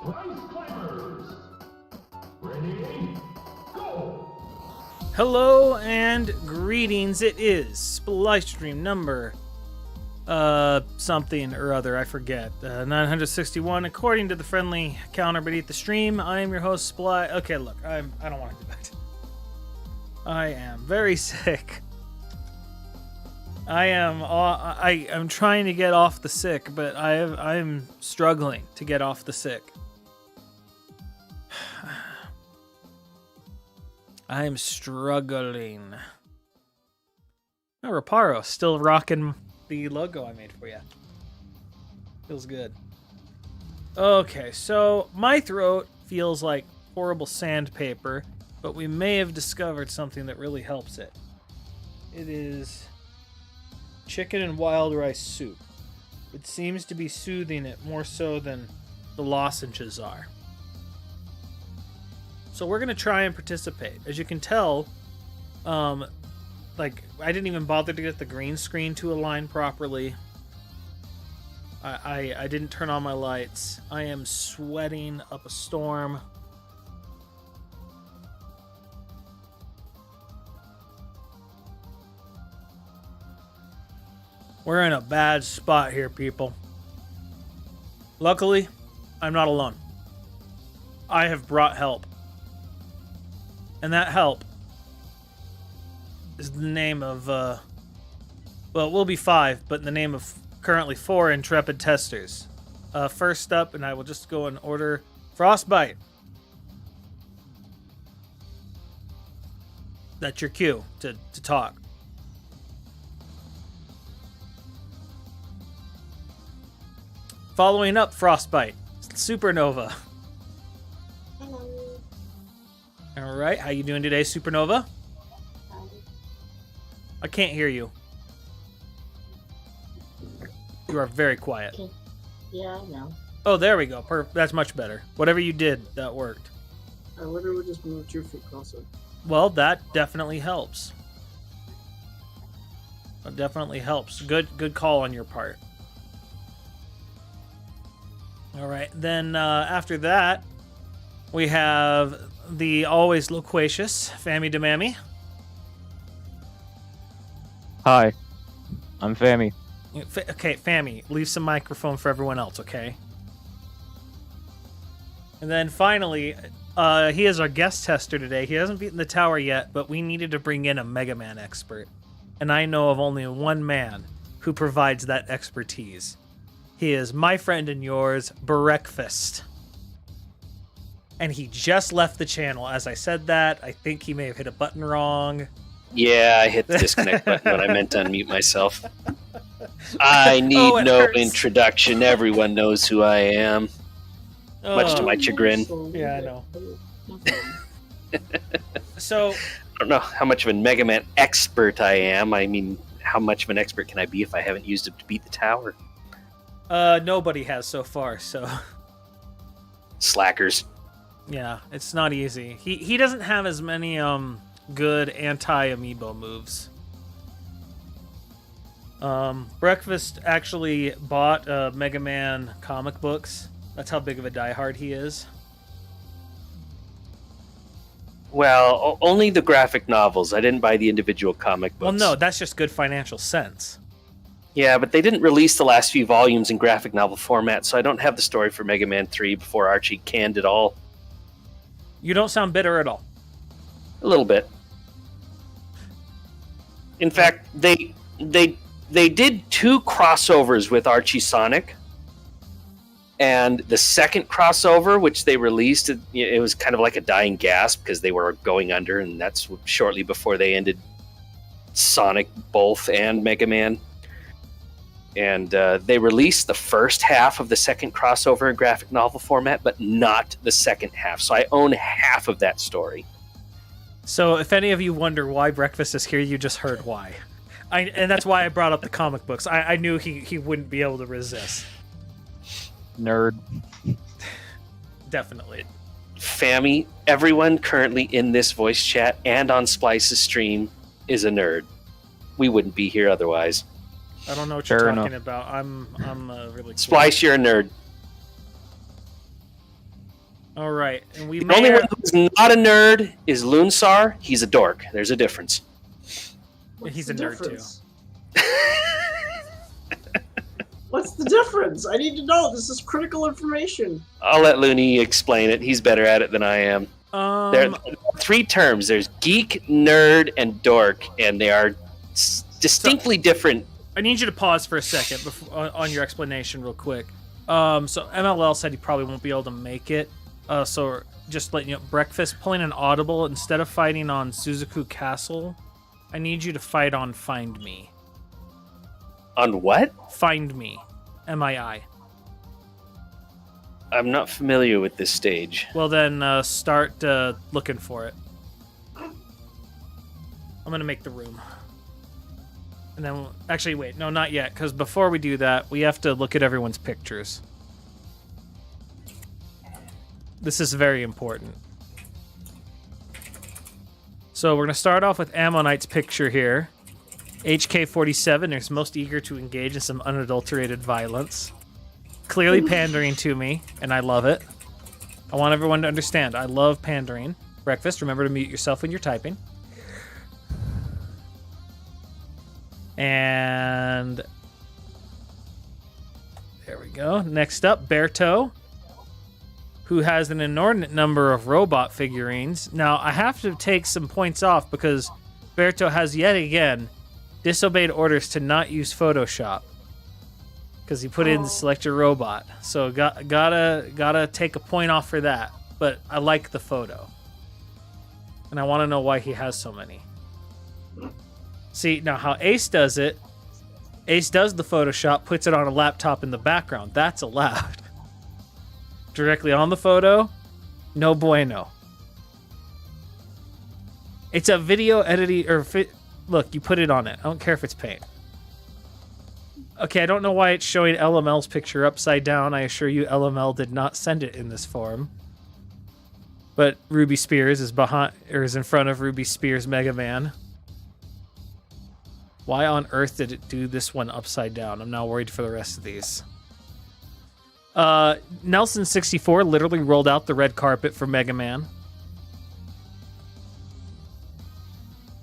Splice climbers! Ready? Go! Hello and greetings. It is Splice stream number something or other, I forget. 961 according to the friendly counter beneath the stream. I am your host Splice. Okay, look, I don't want to do that. I am very sick. I'm trying to get off the sick, but I'm struggling to get off the sick. I am struggling. Oh, Reparo still rocking the logo I made for you. Feels good. Okay, so my throat feels like horrible sandpaper, but we may have discovered something that really helps it. It is chicken and wild rice soup. It seems to be soothing it more so than the lozenges are. So we're going to try and participate. As you can tell, I didn't even bother to get the green screen to align properly. I didn't turn on my lights. I am sweating up a storm. We're in a bad spot here, people. Luckily, I'm not alone. I have brought help. And that help is the name of, well, it will be 5, but in the name of currently 4 intrepid testers. First up, and I will just go in order, Frostbite. That's your cue to talk. Following up, Frostbite, Supernova. All right, how you doing today, Supernova? I can't hear you. You are very quiet. Yeah, I know. Oh, there we go. That's much better. Whatever you did, that worked. I literally just moved your feet closer. Well, that definitely helps. That definitely helps. Good call on your part. All right, then after that, we have the always loquacious Fammy DeMammy. Hi, I'm Fammy. Okay, Fammy, leave some microphone for everyone else, okay? And then finally, he is our guest tester today. He hasn't beaten the tower yet, but we needed to bring in a Mega Man expert. And I know of only one man who provides that expertise. He is my friend and yours, Breakfast. And he just left the channel. As I said that, I think he may have hit a button wrong. Yeah, I hit the disconnect button when I meant to unmute myself. I need no hurts. introduction. Everyone knows who I am. Much to my chagrin. Yeah, I know. So, I don't know how much of a Mega Man expert I am. I mean, how much of an expert can I be if I haven't used it to beat the tower? nobody has so far, so... Slackers. Yeah, it's not easy. He doesn't have as many, good anti-amiibo moves. Breakfast actually bought Mega Man comic books. That's how big of a diehard he is. Well, only the graphic novels. I didn't buy the individual comic books. Well, no, that's just good financial sense. Yeah, but they didn't release the last few volumes in graphic novel format, so I don't have the story for Mega Man 3 before Archie canned it all. You don't sound bitter at all. A little bit. In fact, they did 2 crossovers with Archie Sonic. And the second crossover, which they released, it was kind of like a dying gasp because they were going under, and that's shortly before they ended Sonic both and Mega Man. And they released the first half of the second crossover in graphic novel format, but not the second half. So I own half of that story. So if any of you wonder why Breakfast is here, you just heard why. And that's why I brought up the comic books. I knew he wouldn't be able to resist. Nerd. Definitely. Fami, everyone currently in this voice chat and on Splice's stream is a nerd. We wouldn't be here otherwise. I don't know what Fair you're enough. talking about. I'm really cool. Splice, you're a nerd. All right, and we The only may one who's not a nerd is Loonsar. He's a dork. There's a difference. He's the a nerd, difference? What's the difference? I need to know. This is critical information. I'll let Looney explain it. He's better at it than I am. There are 3 terms. There's geek, nerd, and dork, and they are distinctly different. I need you to pause for a second before, on your explanation real quick. So MLL said he probably won't be able to make it. So just letting you know, Breakfast pulling an audible, instead of fighting on Suzaku Castle, I need you to fight on Find Me. On what? Find Me. MII. I'm not familiar with this stage. Well then, start looking for it. I'm gonna make the room. And then, actually, wait, no, not yet, because before we do that, we have to look at everyone's pictures. This is very important. So we're going to start off with Ammonite's picture here. HK47 is most eager to engage in some unadulterated violence. Clearly pandering to me, and I love it. I want everyone to understand, I love pandering. Breakfast, remember to mute yourself when you're typing. And there we go. Next up, Berto, who has an inordinate number of robot figurines. Now, I have to take some points off because Berto has yet again disobeyed orders to not use Photoshop because he put in select your robot. So gotta take a point off for that. But I like the photo, and I want to know why he has so many. See, now how Ace does it, Ace does the Photoshop, puts it on a laptop in the background. That's allowed. Directly on the photo, no bueno. It's a video editing, look, you put it on it. I don't care if it's paint. Okay, I don't know why it's showing LML's picture upside down. I assure you LML did not send it in this form. But Ruby Spears is in front of Ruby Spears Mega Man. Why on earth did it do this one upside down? I'm now worried for the rest of these. Nelson64 literally rolled out the red carpet for Mega Man.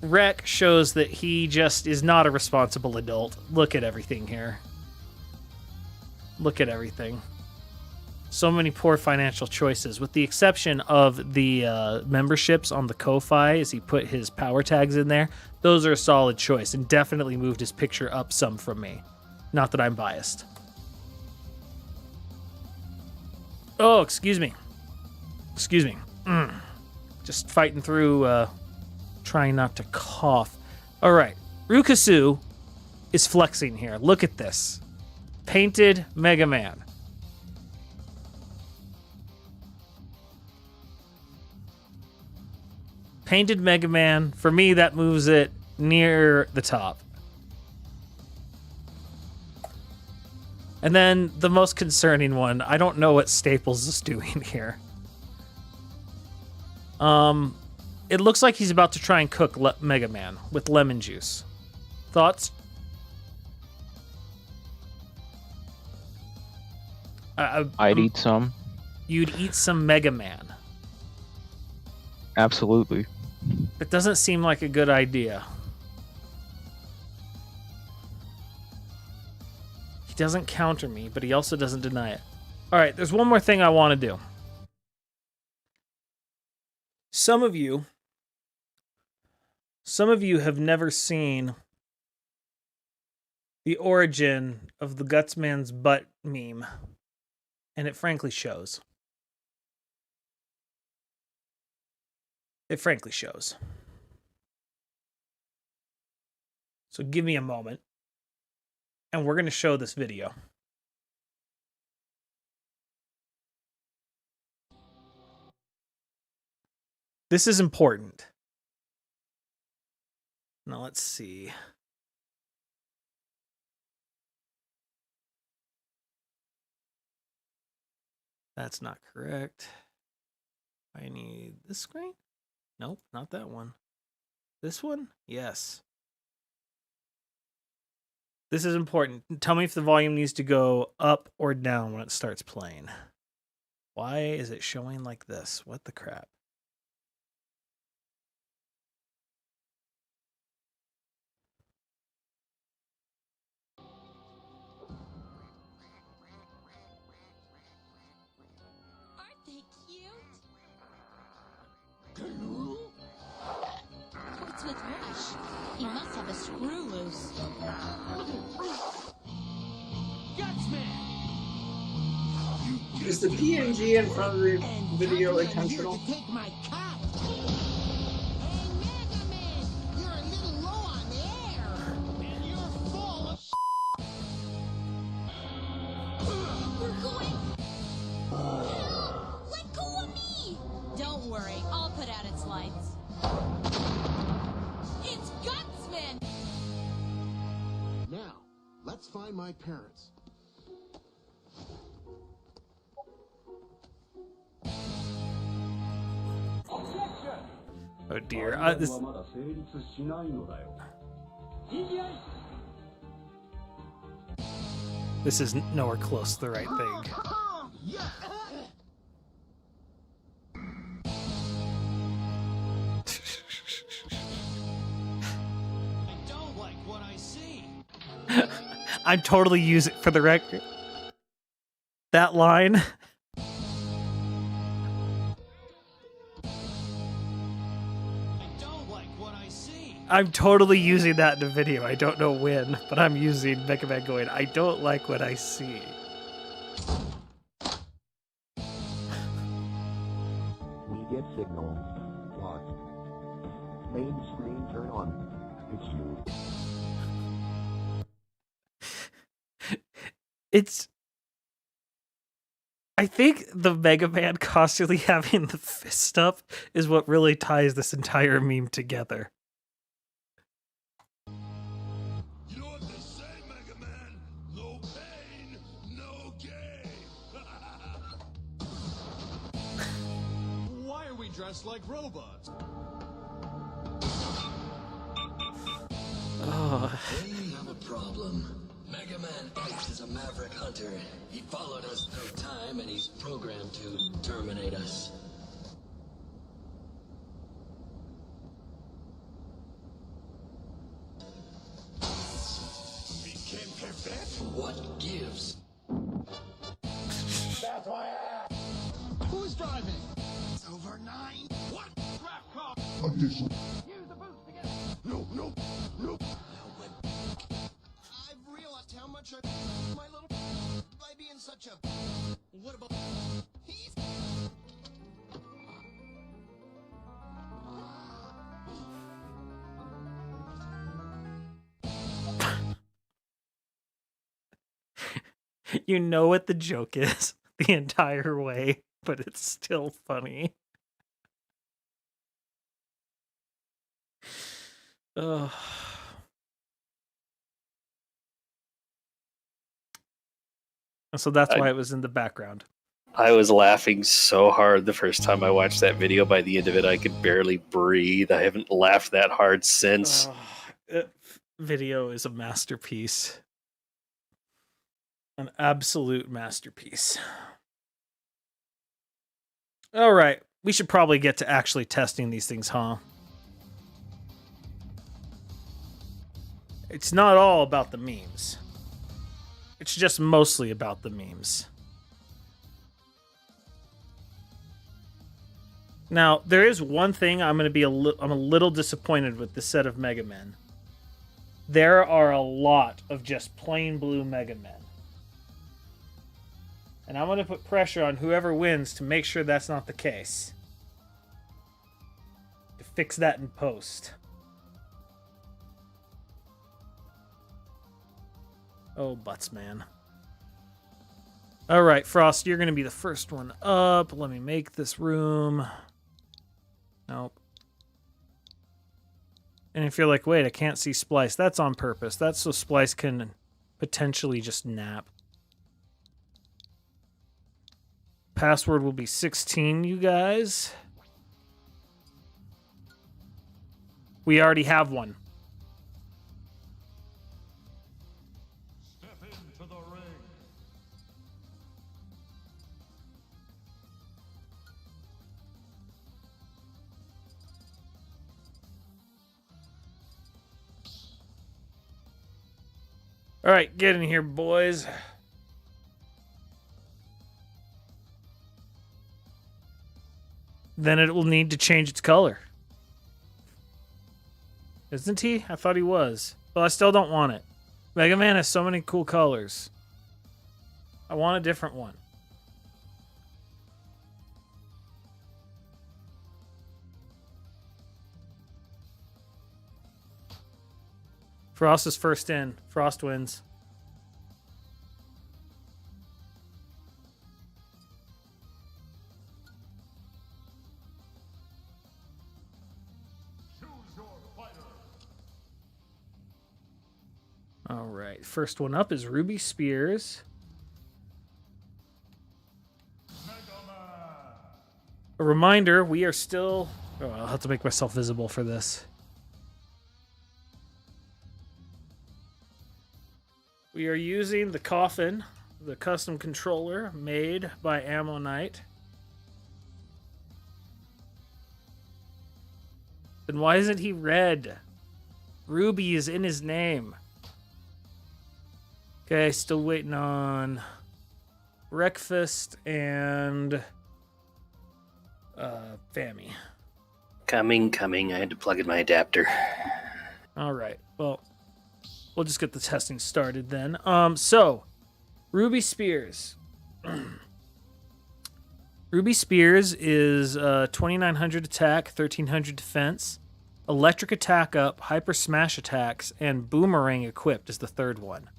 Rek shows that he just is not a responsible adult. Look at everything here. Look at everything. So many poor financial choices, with the exception of the memberships on the Ko-Fi as he put his power tags in there. Those are a solid choice and definitely moved his picture up some from me. Not that I'm biased. Oh, excuse me. Excuse me. Just fighting through, trying not to cough. All right. Rukasu is flexing here. Look at this. Painted Mega Man. Painted Mega Man. For me, that moves it near the top. And then the most concerning one, I don't know what Staples is doing here. It looks like he's about to try and cook Mega Man with lemon juice. Thoughts? I'd eat some. You'd eat some Mega Man. Absolutely. It doesn't seem like a good idea. He doesn't counter me, but he also doesn't deny it. All right, there's one more thing I want to do. Some of you have never seen the origin of the Gutsman's butt meme, and it frankly shows. It frankly shows. So give me a moment, and we're going to show this video. This is important. Now let's see. That's not correct. I need this screen? Nope, not that one. This one? Yes. This is important. Tell me if the volume needs to go up or down when it starts playing. Why is it showing like this? What the crap? Aren't they cute? What's with Rush? He must have a screw loose. Is the PNG in front of the video intentional? Take my cat. Hey, Mega Man, you're a little low on air, and you're full of. We're going. Let go of me! Don't worry, I'll put out its lights. It's Gutsman! Now, let's find my parents. Oh dear. This is nowhere close to the right thing. I don't like what I see. I'm totally using, for the record, that line. I'm totally using that in a video. I don't know when, but I'm using Mega Man going, I don't like what I see. We get signal. Locked. Main screen turn on. It's you. It's... I think the Mega Man constantly having the fist up is what really ties this entire meme together. You know what they say, Mega Man? No pain, no gain. Why are we dressed like robots? Oh. We have a problem. Mega Man X is a maverick hunter. He followed us through time and he's programmed to terminate us. Became perfect. What gives? That's why I asked. Who's driving? It's over 9. What? Crap car. Condition. Use the boost again. No. I've realized how much I my little by being such a. What about? He's. You know what the joke is the entire way, but it's still funny. Ugh. So that's why it was in the background. I was laughing so hard the first time I watched that video. By the end of it, I could barely breathe. I haven't laughed that hard since. Video is a masterpiece. An absolute masterpiece. All right. We should probably get to actually testing these things, huh? It's not all about the memes. It's just mostly about the memes. Now, there is one thing I'm going to be I'm a little disappointed with this set of Mega Men. There are a lot of just plain blue Mega Men. And I'm going to put pressure on whoever wins to make sure that's not the case. To fix that in post. Oh, butts, man. Alright, Frost, you're going to be the first one up. Let me make this room. Nope. And if you're like, wait, I can't see Splice, that's on purpose. That's so Splice can potentially just nap. Password will be 16, you guys. We already have one. Step into the ring. All right, get in here, boys. Then it will need to change its color. Isn't he? I thought he was. But I still don't want it. Mega Man has so many cool colors. I want a different one. Frost is first in. Frost wins. Choose your fighter. All right. First one up is Ruby Spears. Mega Man. A reminder, we are still... Oh, I'll have to make myself visible for this. We are using the Coffin, the custom controller made by Ammonite. Then why isn't he red? Ruby is in his name. Okay, still waiting on Breakfast and Fammy. Coming. I had to plug in my adapter. All right. Well, we'll just get the testing started then. So, Ruby Spears. Ruby Spears is 2,900 attack, 1,300 defense, electric attack up, hyper smash attacks, and boomerang equipped is the third one.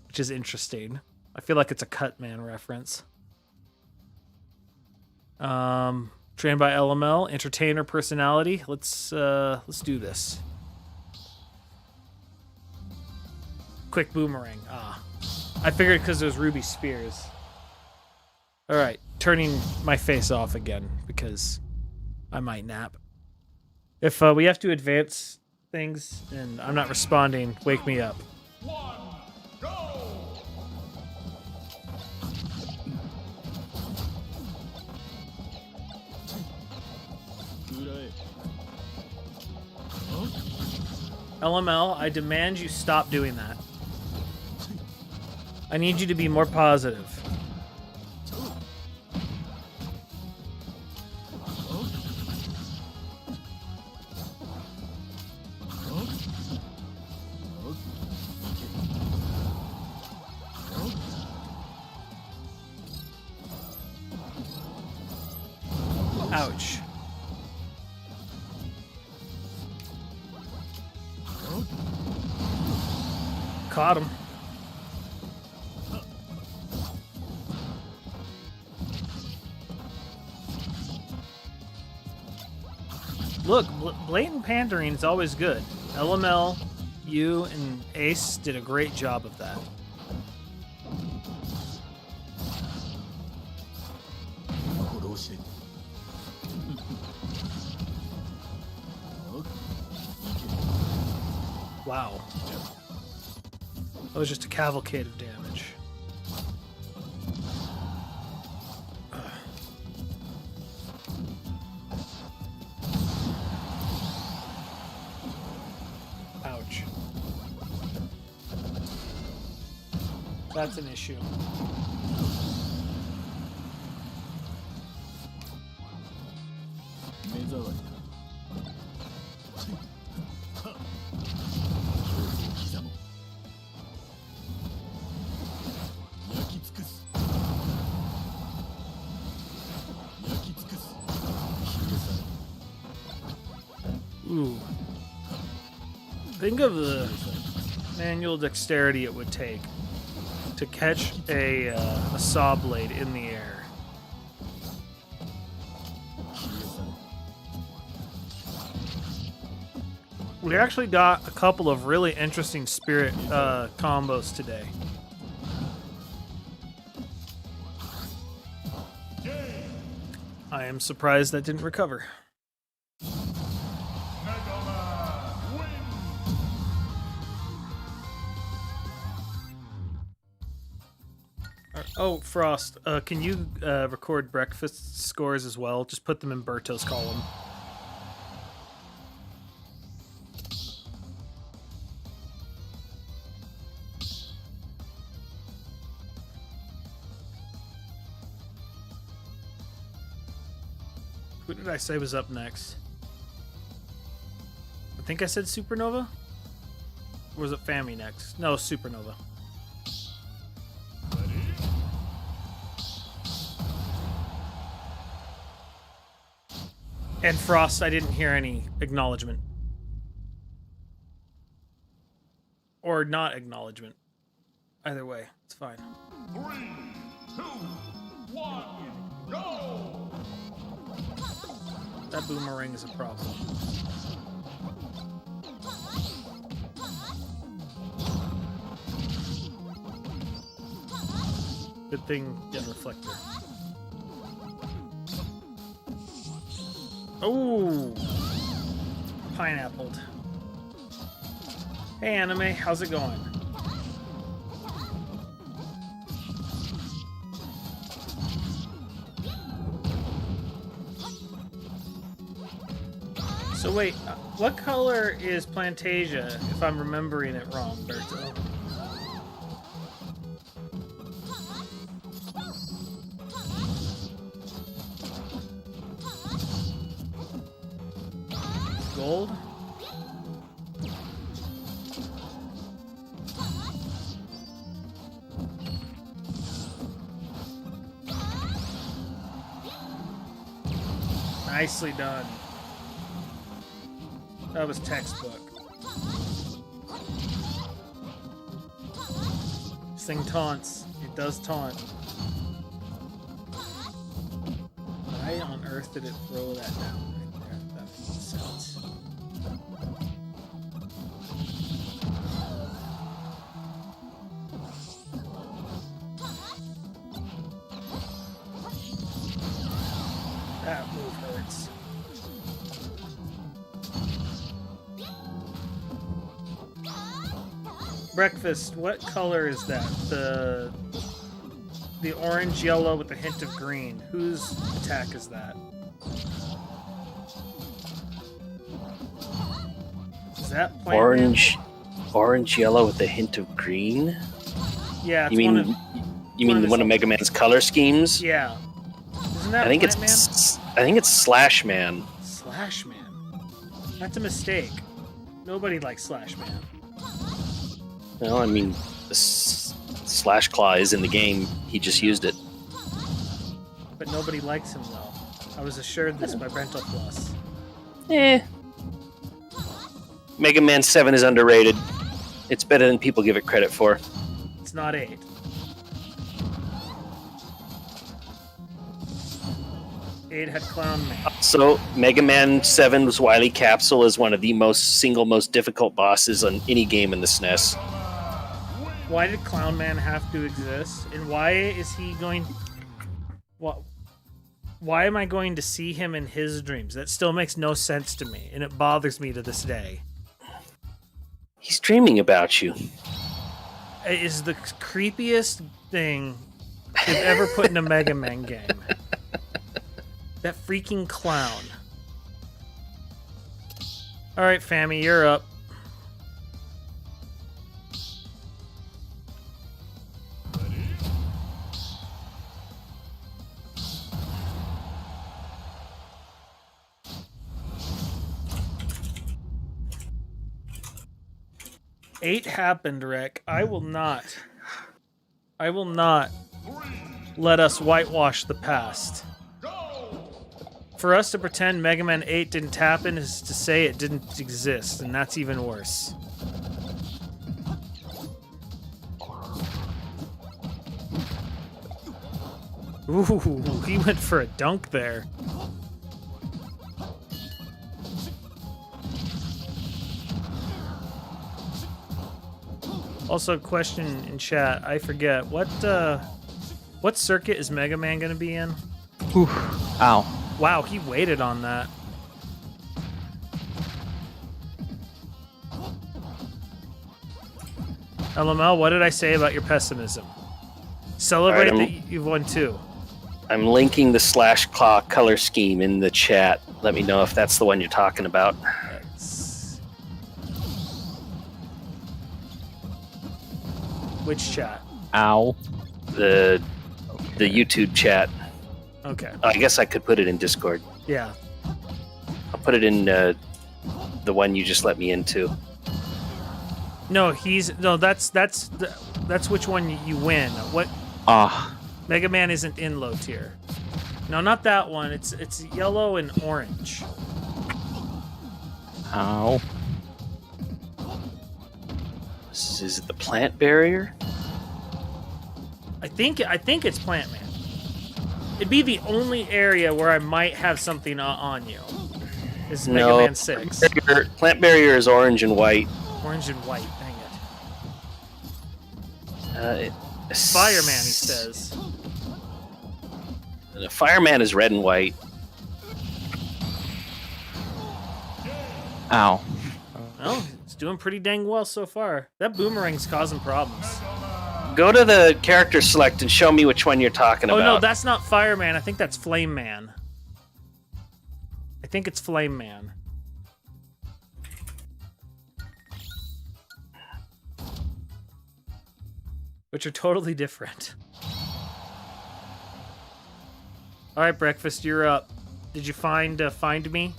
Which is interesting. I feel like it's a Cutman reference. Trained by LML, entertainer personality. Let's do this. Quick boomerang. I figured because it was Ruby Spears. All right, turning my face off again because I might nap. If we have to advance things and I'm not responding, wake me up. 1, go! LML, I demand you stop doing that. I need you to be more positive. Ouch. Caught him. Look, blatant pandering is always good. LML, you, and Ace did a great job of that. Wow. That was just a cavalcade of damage. That's an issue. Ooh. Think of the manual dexterity it would take to catch a saw blade in the air. We actually got a couple of really interesting spirit combos today. I am surprised that didn't recover. Oh, Frost, can you record breakfast scores as well? Just put them in Berto's column. Who did I say was up next? I think I said Supernova? Or was it Fami next? No, Supernova. And Frost, I didn't hear any acknowledgement. Or not acknowledgement. Either way, it's fine. 3, 2, 1, go! That boomerang is a problem. Good thing, get reflector. Oh, pineappled. Hey, anime, how's it going? So wait, what color is Plantasia, if I'm remembering it wrong, Berto? Gold? Nicely done. That was textbook. This thing taunts. It does taunt. Why on earth did it throw that down right there? That makes sense. That move hurts. Breakfast, what color is that? The orange yellow with a hint of green. Whose attack is that? Is that Plant Orange yellow with a hint of green? Yeah, it's You mean one of his- Mega Man's color schemes? Yeah. Isn't that I think Plant Man? I think it's Slash Man. Slash Man. That's a mistake. Nobody likes Slash Man. Well, I mean, the Slash Claw is in the game. He just used it. But nobody likes him though. I was assured this by Rental Plus. Mega Man 7 is underrated. It's better than people give it credit for. It's not 8. Eight had Clown Man. So, Mega Man 7's Wily Capsule is one of the most difficult bosses on any game in the SNES. Why did Clown Man have to exist? And why is he going... Why am I going to see him in his dreams? That still makes no sense to me, and it bothers me to this day. He's dreaming about you. It is the creepiest thing they've ever put in a Mega Man game. That freaking clown. Alright, Fami, you're up. 8 happened, Rick. I will not let us whitewash the past. For us to pretend Mega Man 8 didn't happen is to say it didn't exist, and that's even worse. Ooh, he went for a dunk there. Also, question in chat. I forget what circuit is Mega Man gonna be in? Oof. Ow. Wow, he waited on that. LML, what did I say about your pessimism? Celebrate All right, that you've won 2. I'm linking the slash claw color scheme in the chat. Let me know if that's the one you're talking about. Which chat? Ow. The YouTube chat. Okay. I guess I could put it in Discord. Yeah. I'll put it in the one you just let me into. No, that's which one you win. What? Ah. Mega Man isn't in low tier. No, not that one. It's yellow and orange. Ow. Is it the plant barrier? I think it's Plant Man. It'd be the only area where I might have something on you. Is Mega Man 6. Plant barrier is orange and white. Orange and white, dang it. Fireman, he says. The fireman is red and white. Ow. Well, it's doing pretty dang well so far. That boomerang's causing problems. Go to the character select and show me which one you're talking Oh about. no, that's not Fireman. I think that's Flame Man. I think it's Flame Man. Which are totally different. Alright, Breakfast, you're up. Did you find me?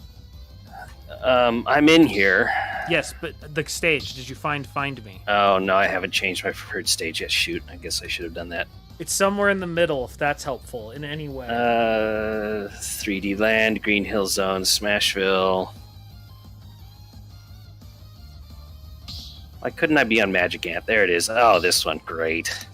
I'm in here. Yes, but the stage. Did you find me? Oh, no, I haven't changed my preferred stage yet. Shoot, I guess I should have done that. It's somewhere in the middle, if that's helpful in any way. 3D Land, Green Hill Zone, Smashville. Why couldn't I be on Magic Ant? There it is. Oh, this one. Great.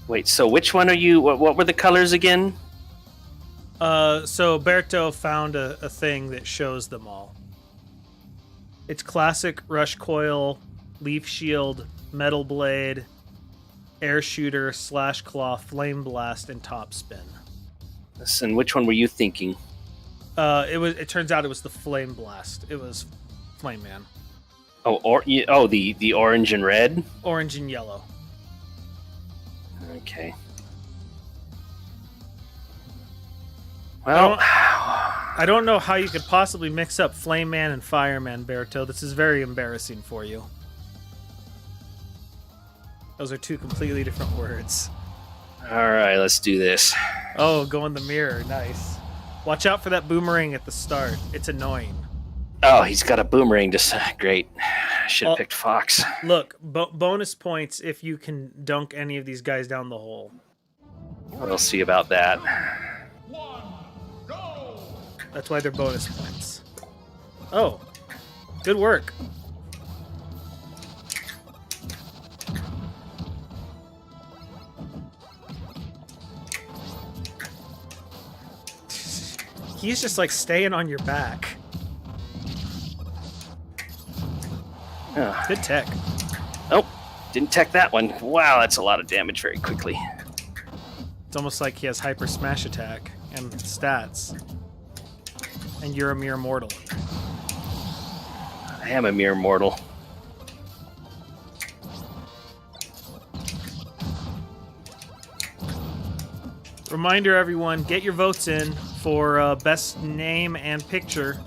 Wait, so which one are you? What were the colors again? So Berto found a thing that shows them all. It's classic Rush Coil, Leaf Shield, Metal Blade, Air Shooter, Slash Claw, Flame Blast, and Top Spin. And which one were you thinking? It turns out it was the Flame Blast. It was Flame Man. The orange and red? Orange and yellow. Okay. Well, I don't know how you could possibly mix up Flame Man and Fireman, Berto. This is very embarrassing for you. Those are two completely different words. all right, let's do this. Oh, go in the mirror. Nice. Watch out for that boomerang at the start. It's annoying. Oh, he's got a boomerang. Just great. Should have picked Fox. Look, bonus points if you can dunk any of these guys down the hole. We'll see about that. That's why they're bonus points. Oh, good work. He's just like staying on your back. Oh. Good tech. Oh, didn't tech that one. Wow, that's a lot of damage very quickly. It's almost like he has hyper smash attack and stats. And you're a mere mortal. I am a mere mortal. Reminder, everyone, get your votes in for best name and picture.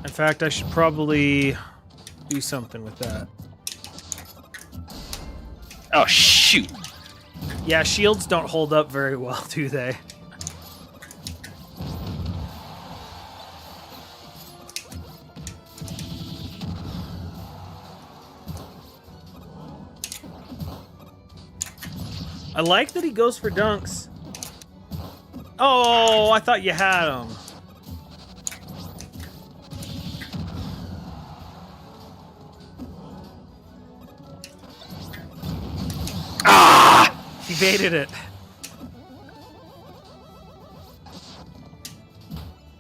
In fact, I should probably do something with that. Oh, shoot. Yeah, shields don't hold up very well, do they? I like that he goes for dunks. Oh, I thought you had him. Ah! He baited it.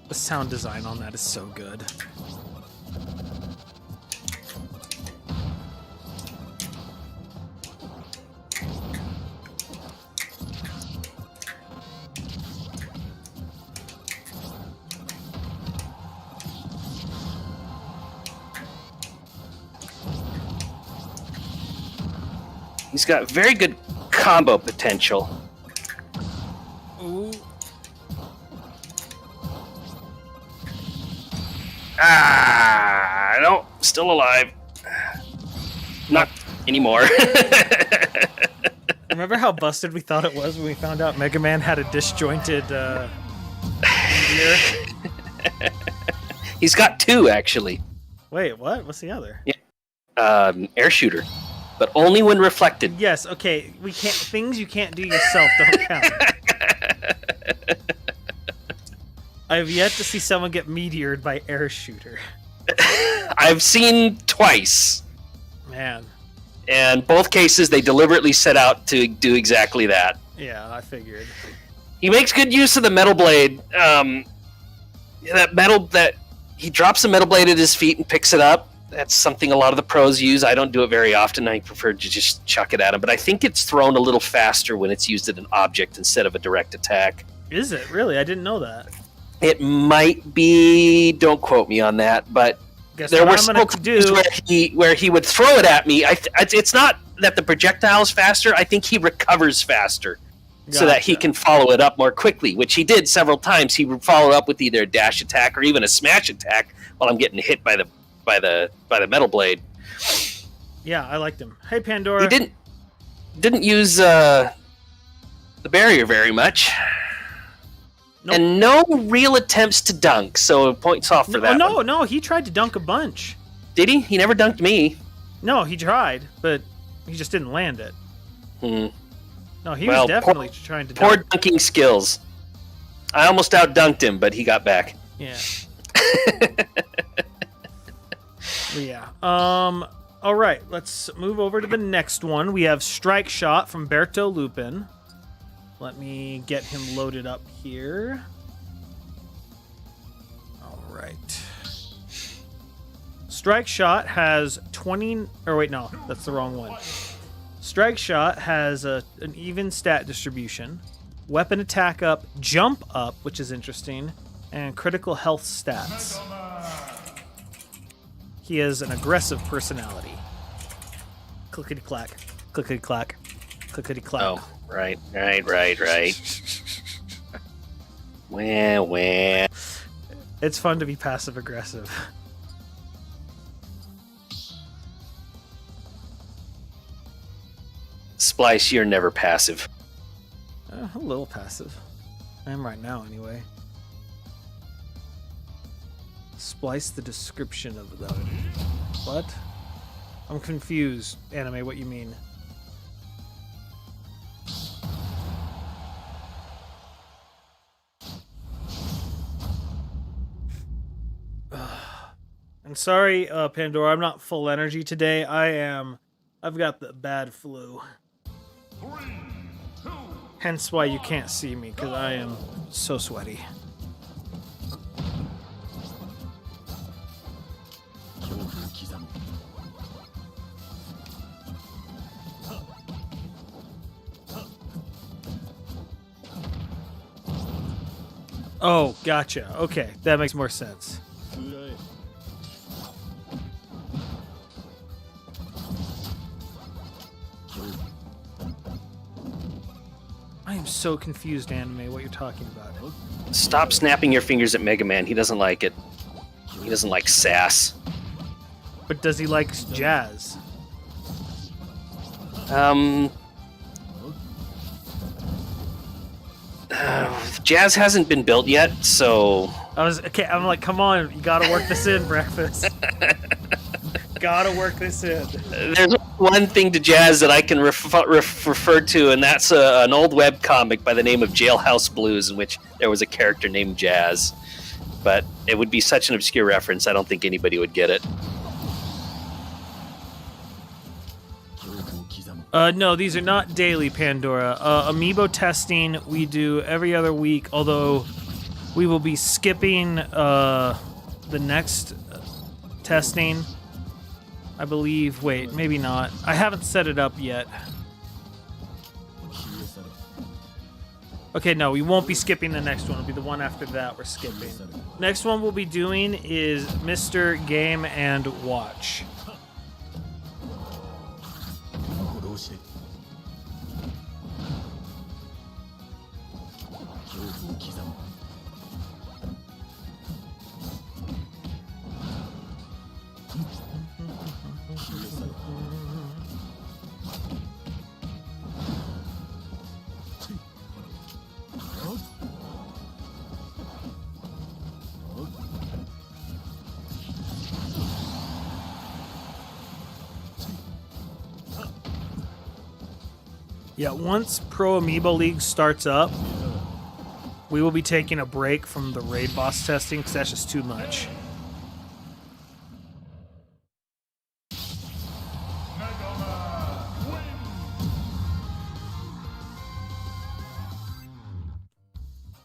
The sound design on that is so good. He's got very good combo potential. Ooh. Ah, no, still alive. Not anymore. Remember how busted we thought it was when we found out Mega Man had a disjointed gear? He's got two, actually. Wait, what? What's the other? Air shooter, but only when reflected. Yes, okay. We can't. Things you can't do yourself don't count. I have yet to see someone get meteored by air shooter. I've seen twice. Man. And both cases, they deliberately set out to do exactly that. Yeah, I figured. He makes good use of the metal blade. That he drops the metal blade at his feet and picks it up. That's something a lot of the pros use. I don't do it very often. I prefer to just chuck it at him. But I think it's thrown a little faster when it's used at an object instead of a direct attack. Is it? Really? I didn't know that. It might be. Don't quote me on that, but Guess there what were I'm several gonna times do. where he would throw it at me. It's not that the projectile is faster. I think he recovers faster, so that he Gotcha. can follow it up more quickly, which he did several times. He would follow up with either a dash attack or even a smash attack while I'm getting hit by the metal blade. Yeah, I liked him. Hey, Pandora. He didn't use the barrier very much. Nope. And no real attempts to dunk, so points off for that. No, he tried to dunk a bunch. Did he? He never dunked me. No, he tried, but he just didn't land it. No, he Well, was definitely trying to Poor dunk. dunking skills. I almost outdunked him, but he got back. Yeah. Yeah. All right, let's move over to the next one. We have Strike Shot from Berto Lupin. Let me get him loaded up here. All right. Strike Shot has 20... Or wait, no, that's the wrong one. Strike Shot has an even stat distribution, weapon attack up, jump up, which is interesting, and critical health stats. He has an aggressive personality. Clickety-clack, clickety-clack, clickety-clack. Oh, right. Wah. It's fun to be passive-aggressive. Splice, you're never passive. A little passive. I am right now, anyway. Splice the description of the... What? I'm confused, Anime, what you mean. I'm sorry, Pandora, I'm not full energy today. I've got the bad flu. Hence why you can't see me, because I am so sweaty. Oh, gotcha. Okay, that makes more sense. I am so confused, Anime, what you're talking about. Stop snapping your fingers at Mega Man. He doesn't like it. He doesn't like sass. But does he like jazz? Jazz hasn't been built yet, so I'm like, come on, you gotta work this in, Breakfast. Gotta work this in. there's one thing to Jazz that I can refer to, and that's an old web comic by the name of Jailhouse Blues, in which there was a character named Jazz. But it would be such an obscure reference, I don't think anybody would get it. No, these are not daily, Pandora. Amiibo testing we do every other week, although we will be skipping the next testing, I believe. Wait, maybe not. I haven't set it up yet. Okay, no, we won't be skipping the next one. It'll be the one after that we're skipping. Next one we'll be doing is Mr. Game and Watch. Yeah, once Pro Amiibo League starts up, we will be taking a break from the raid boss testing because that's just too much.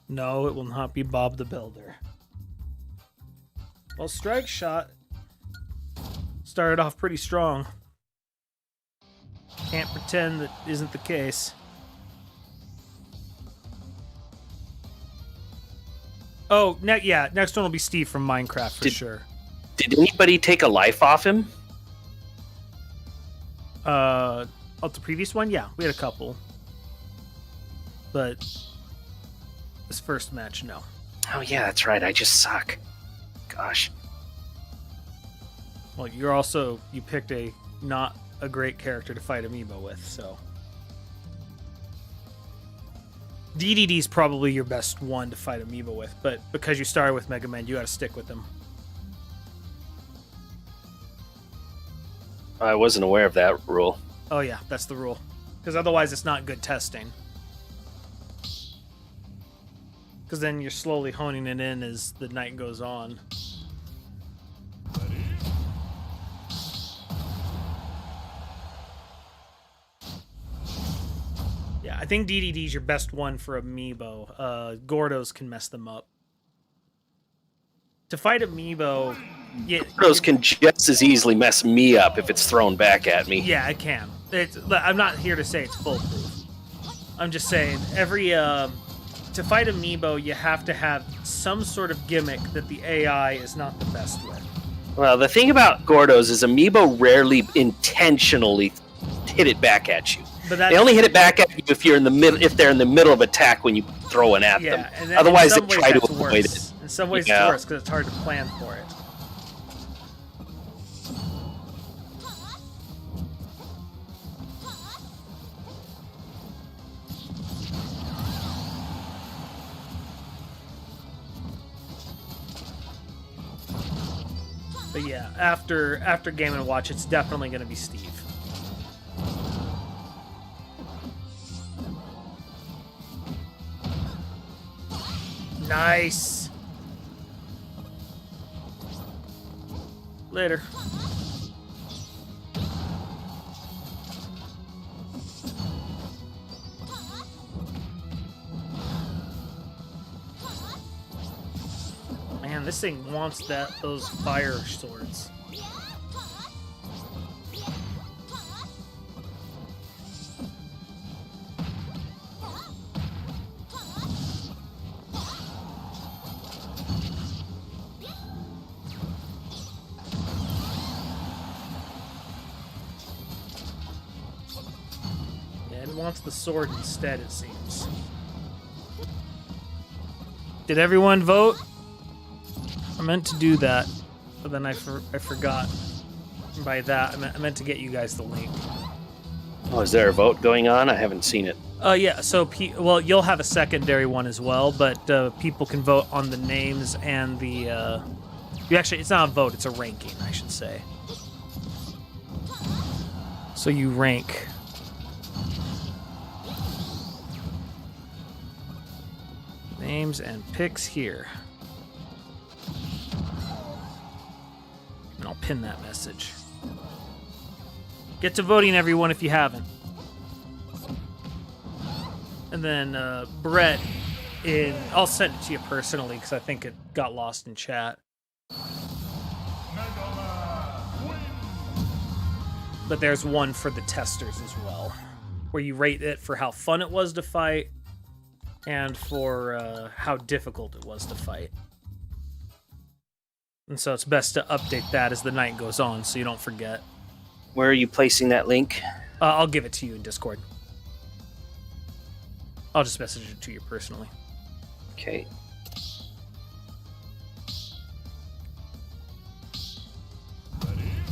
No, it will not be Bob the Builder. Well, Strike Shot started off pretty strong. Can't pretend that isn't the case. Oh, next one will be Steve from Minecraft for sure. Did anybody take a life off him? The previous one? Yeah, we had a couple. But this first match, no. Oh yeah, that's right. I just suck. Gosh. Well, you picked not a great character to fight Amiibo with, so. DDD's probably your best one to fight Amiibo with, but because you started with Mega Man, you gotta stick with him. I wasn't aware of that rule. Oh yeah, that's the rule. Because otherwise it's not good testing. Because then you're slowly honing it in as the night goes on. Yeah, I think DDD's your best one for Amiibo. Gordos can mess them up. To fight Amiibo... Gordos can just as easily mess me up if it's thrown back at me. Yeah, it can. I'm not here to say it's foolproof. I'm just saying, to fight Amiibo, you have to have some sort of gimmick that the AI is not the best with. Well, the thing about Gordos is Amiibo rarely intentionally hit it back at you. But they only hit it back at you if you're in the middle. If they're in the middle of attack when you throw it at them. And otherwise, they try to avoid it. In some ways, it's worse because it's hard to plan for it. But yeah, after Game & Watch, it's definitely going to be Steve. Nice. Later. Man, this thing wants those fire swords. Yeah, it wants the sword instead, it seems. Did everyone vote? I meant to do that, but then I forgot. And by that, I meant to get you guys the link. Oh, is there a vote going on? I haven't seen it. Yeah, so, well, you'll have a secondary one as well, but people can vote on the names and the, it's not a vote, it's a ranking, I should say. So you rank. Names and picks here. And I'll pin that message. Get to voting, everyone, if you haven't. And then Brett, I'll send it to you personally because I think it got lost in chat. But there's one for the testers as well, where you rate it for how fun it was to fight and for how difficult it was to fight. And so it's best to update that as the night goes on so you don't forget. Where are you placing that link? I'll give it to you in Discord. I'll just message it to you personally. Okay.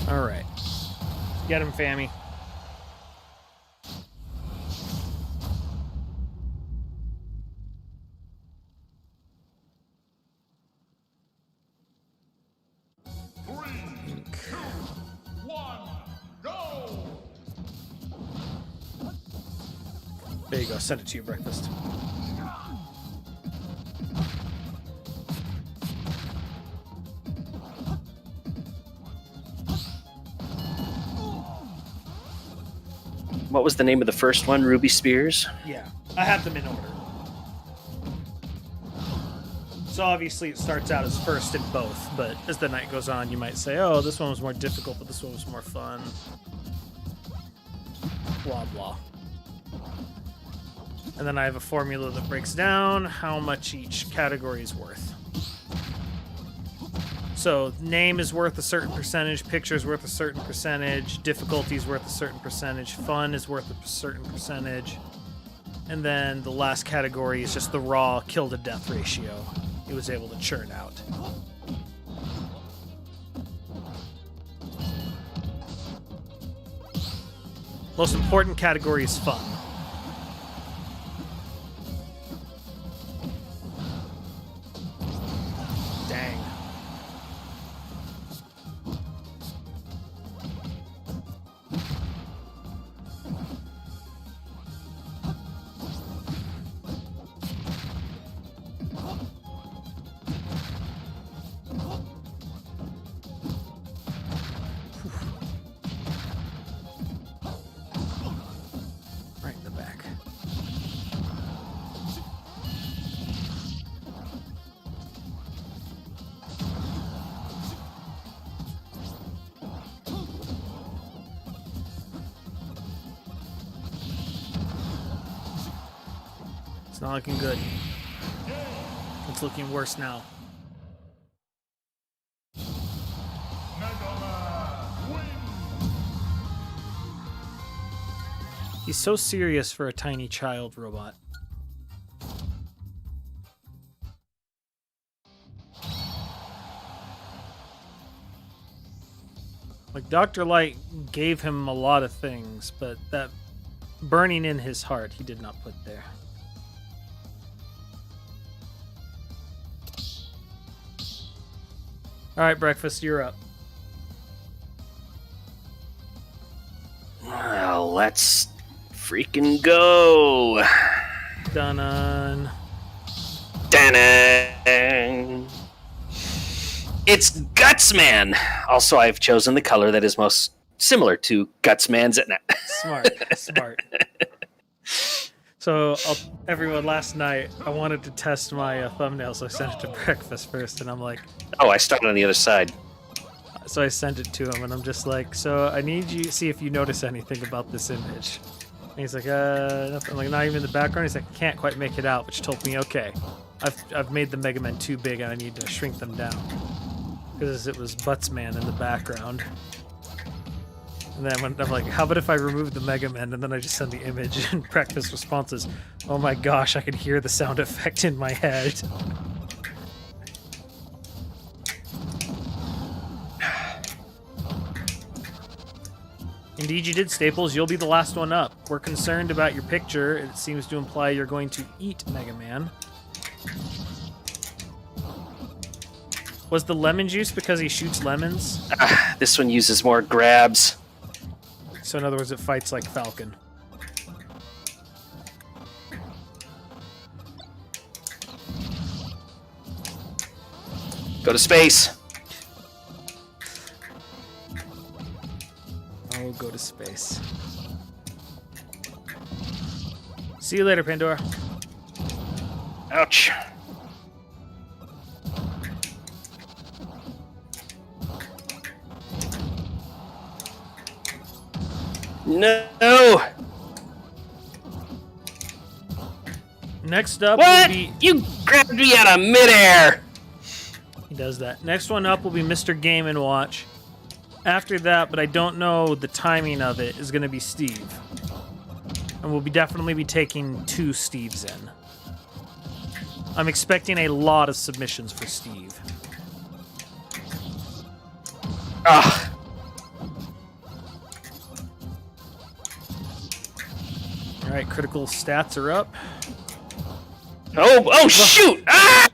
All right. Get him, Fammy. There you go. Send it to your breakfast. What was the name of the first one? Ruby Spears? Yeah, I have them in order. So obviously it starts out as first in both, but as the night goes on, you might say, oh, this one was more difficult, but this one was more fun. Blah, blah. And then I have a formula that breaks down how much each category is worth. So name is worth a certain percentage, picture is worth a certain percentage, difficulty is worth a certain percentage, fun is worth a certain percentage. And then the last category is just the raw kill to death ratio it was able to churn out. Most important category is fun. Dang. Right in the back. It's not looking good. It's looking worse now. He's so serious for a tiny child robot. Like, Dr. Light gave him a lot of things, but that burning in his heart he did not put there. Alright, Breakfast, you're up. Well, let's freaking go. Dun-dun. Dun-dun. It's Gutsman. Also, I've chosen the color that is most similar to Gutsman's. Smart, smart. So, everyone, last night, I wanted to test my thumbnail, so I sent it to Breakfast first, and I'm like... Oh, I started on the other side. So I sent it to him, and I'm just like, so I need you to see if you notice anything about this image. And he's like, nothing. I'm like, not even in the background? He's like, I can't quite make it out, which told me, okay, I've made the Mega Men too big, and I need to shrink them down. Because it was Buttsman in the background. And then when I'm like, how about if I remove the Mega Men? And then I just send the image, and Breakfast responses, oh my gosh, I can hear the sound effect in my head. Indeed you did, Staples. You'll be the last one up. We're concerned about your picture. It seems to imply you're going to eat Mega Man. Was the lemon juice because he shoots lemons? This one uses more grabs. So in other words, it fights like Falcon. Go to space. Oh, go to space. See you later, Pandora. Ouch. No. Next up What? will be... You grabbed me out of midair. He does that. Next one up will be Mr. Game & Watch. After that, but I don't know the timing of it, is going to be Steve. And we'll definitely be taking 2 Steves in. I'm expecting a lot of submissions for Steve. Ah. Alright, critical stats are up. Oh, shoot! Ah!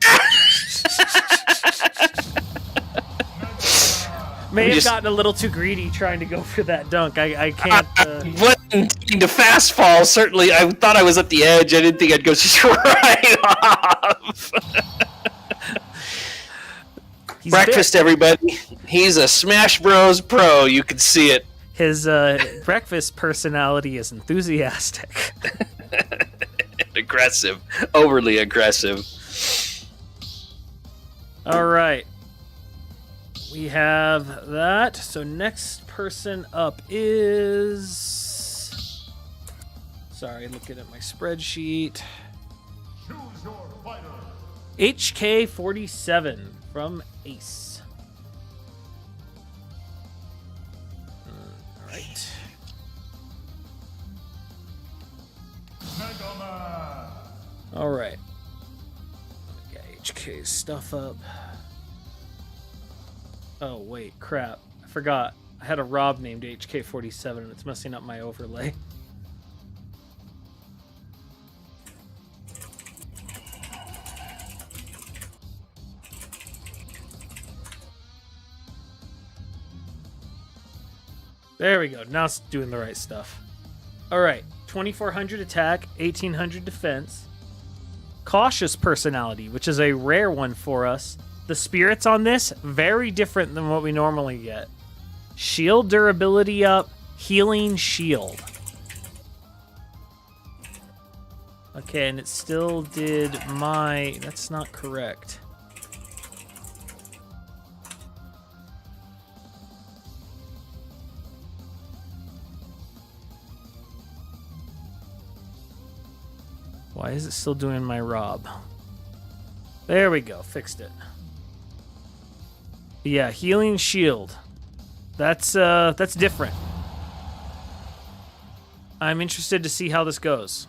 May have gotten a little too greedy trying to go for that dunk. I can't... Wasn't intending to fast fall, certainly. I thought I was at the edge. I didn't think I'd go right off. Breakfast, everybody. He's a Smash Bros. Pro. You can see it. His breakfast personality is enthusiastic. Aggressive. Overly aggressive. All right. We have that. So next person up is... Sorry, looking at my spreadsheet. Choose your fighter. HK47 from Ace. All right. Mega Man. All right. Get HK's stuff up. Oh, wait, crap. I forgot. I had a Rob named HK47 and it's messing up my overlay. There we go. Now it's doing the right stuff. All right. 2400 attack, 1800 defense. Cautious personality, which is a rare one for us. The spirits on this, very different than what we normally get. Shield durability up, healing shield. Okay, and it still did my... That's not correct. Why is it still doing my Rob? There we go, fixed it. Yeah, healing shield. That's different. I'm interested to see how this goes.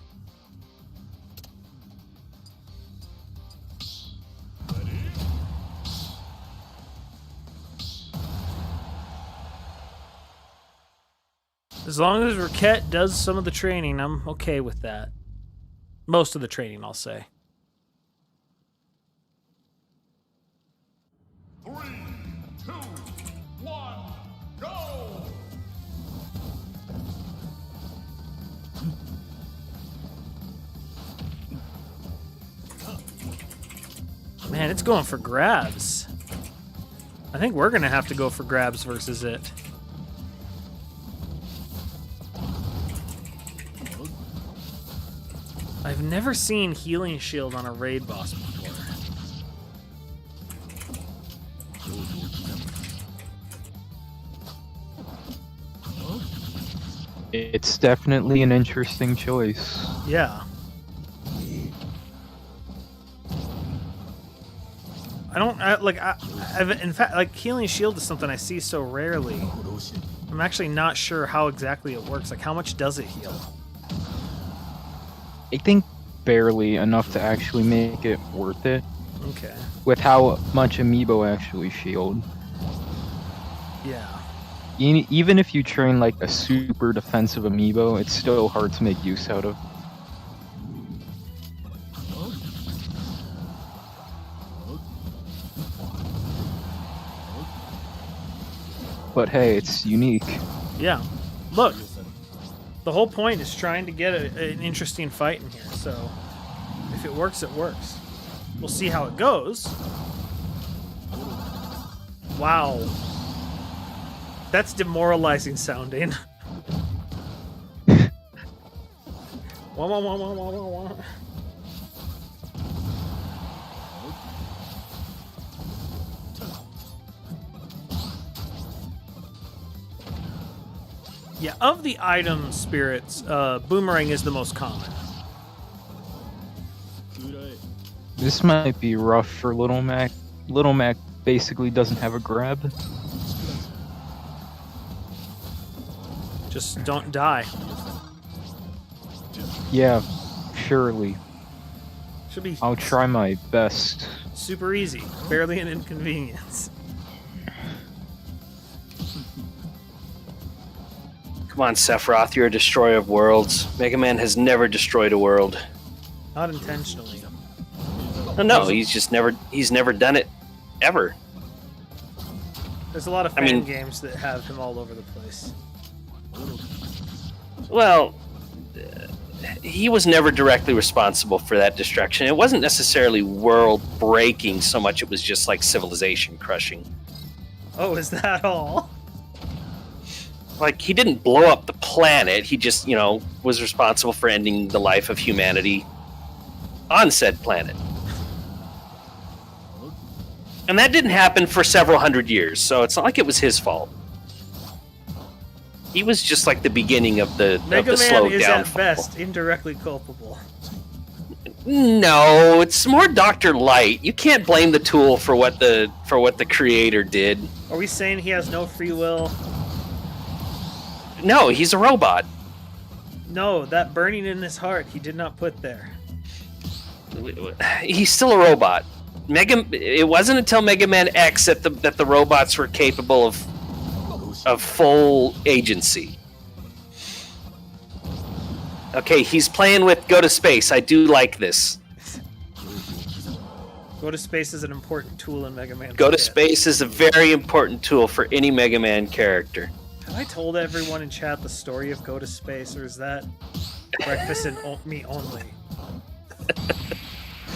As long as Raquette does some of the training, I'm okay with that. Most of the training, I'll say. 3, 2, 1, go! Man, it's going for grabs. I think we're going to have to go for grabs versus it. I've never seen healing shield on a raid boss before. It's definitely an interesting choice. Yeah. In fact, like, healing shield is something I see so rarely. I'm actually not sure how exactly it works. Like, how much does it heal? I think barely enough to actually make it worth it. Okay. With how much Amiibo actually shield. Yeah. even if you train like a super defensive amiibo, it's still hard to make use out of. But hey, it's unique. Yeah. Look, the whole point is trying to get an interesting fight in here. So if it works, it works. We'll see how it goes. Wow. That's demoralizing sounding. Wah, wah, wah, wah, wah, wah, wah. Yeah, of the item spirits, Boomerang is the most common. This might be rough for Little Mac. Little Mac basically doesn't have a grab. Just don't die. Yeah, surely. Should be I'll try my best. super easy. Barely an inconvenience. Come on, Sephiroth, you're a destroyer of worlds. Mega Man has never destroyed a world. Not intentionally. No, he's never done it ever. There's a lot of fan games that have him all over the place. Well, he was never directly responsible for that destruction. It wasn't necessarily world breaking so much, it was just like civilization crushing. Oh, is that all? Like, he didn't blow up the planet, he just, was responsible for ending the life of humanity on said planet. And that didn't happen for several hundred years, so it's not like it was his fault. He was just like the beginning of the Mega slow Man is downfall. at best indirectly culpable. No, it's more Dr. Light. You can't blame the tool for what the creator did. Are we saying he has no free will? No, he's a robot. No, that burning in his heart he did not put there. He's still a robot. It wasn't until Mega Man X that the robots were capable of full agency. Okay, he's playing with Go to Space. I do like this. Go to Space is an important tool in Mega Man. Go to Space is a very important tool for any Mega Man character. Have I told everyone in chat the story of Go to Space, or is that breakfast and me only?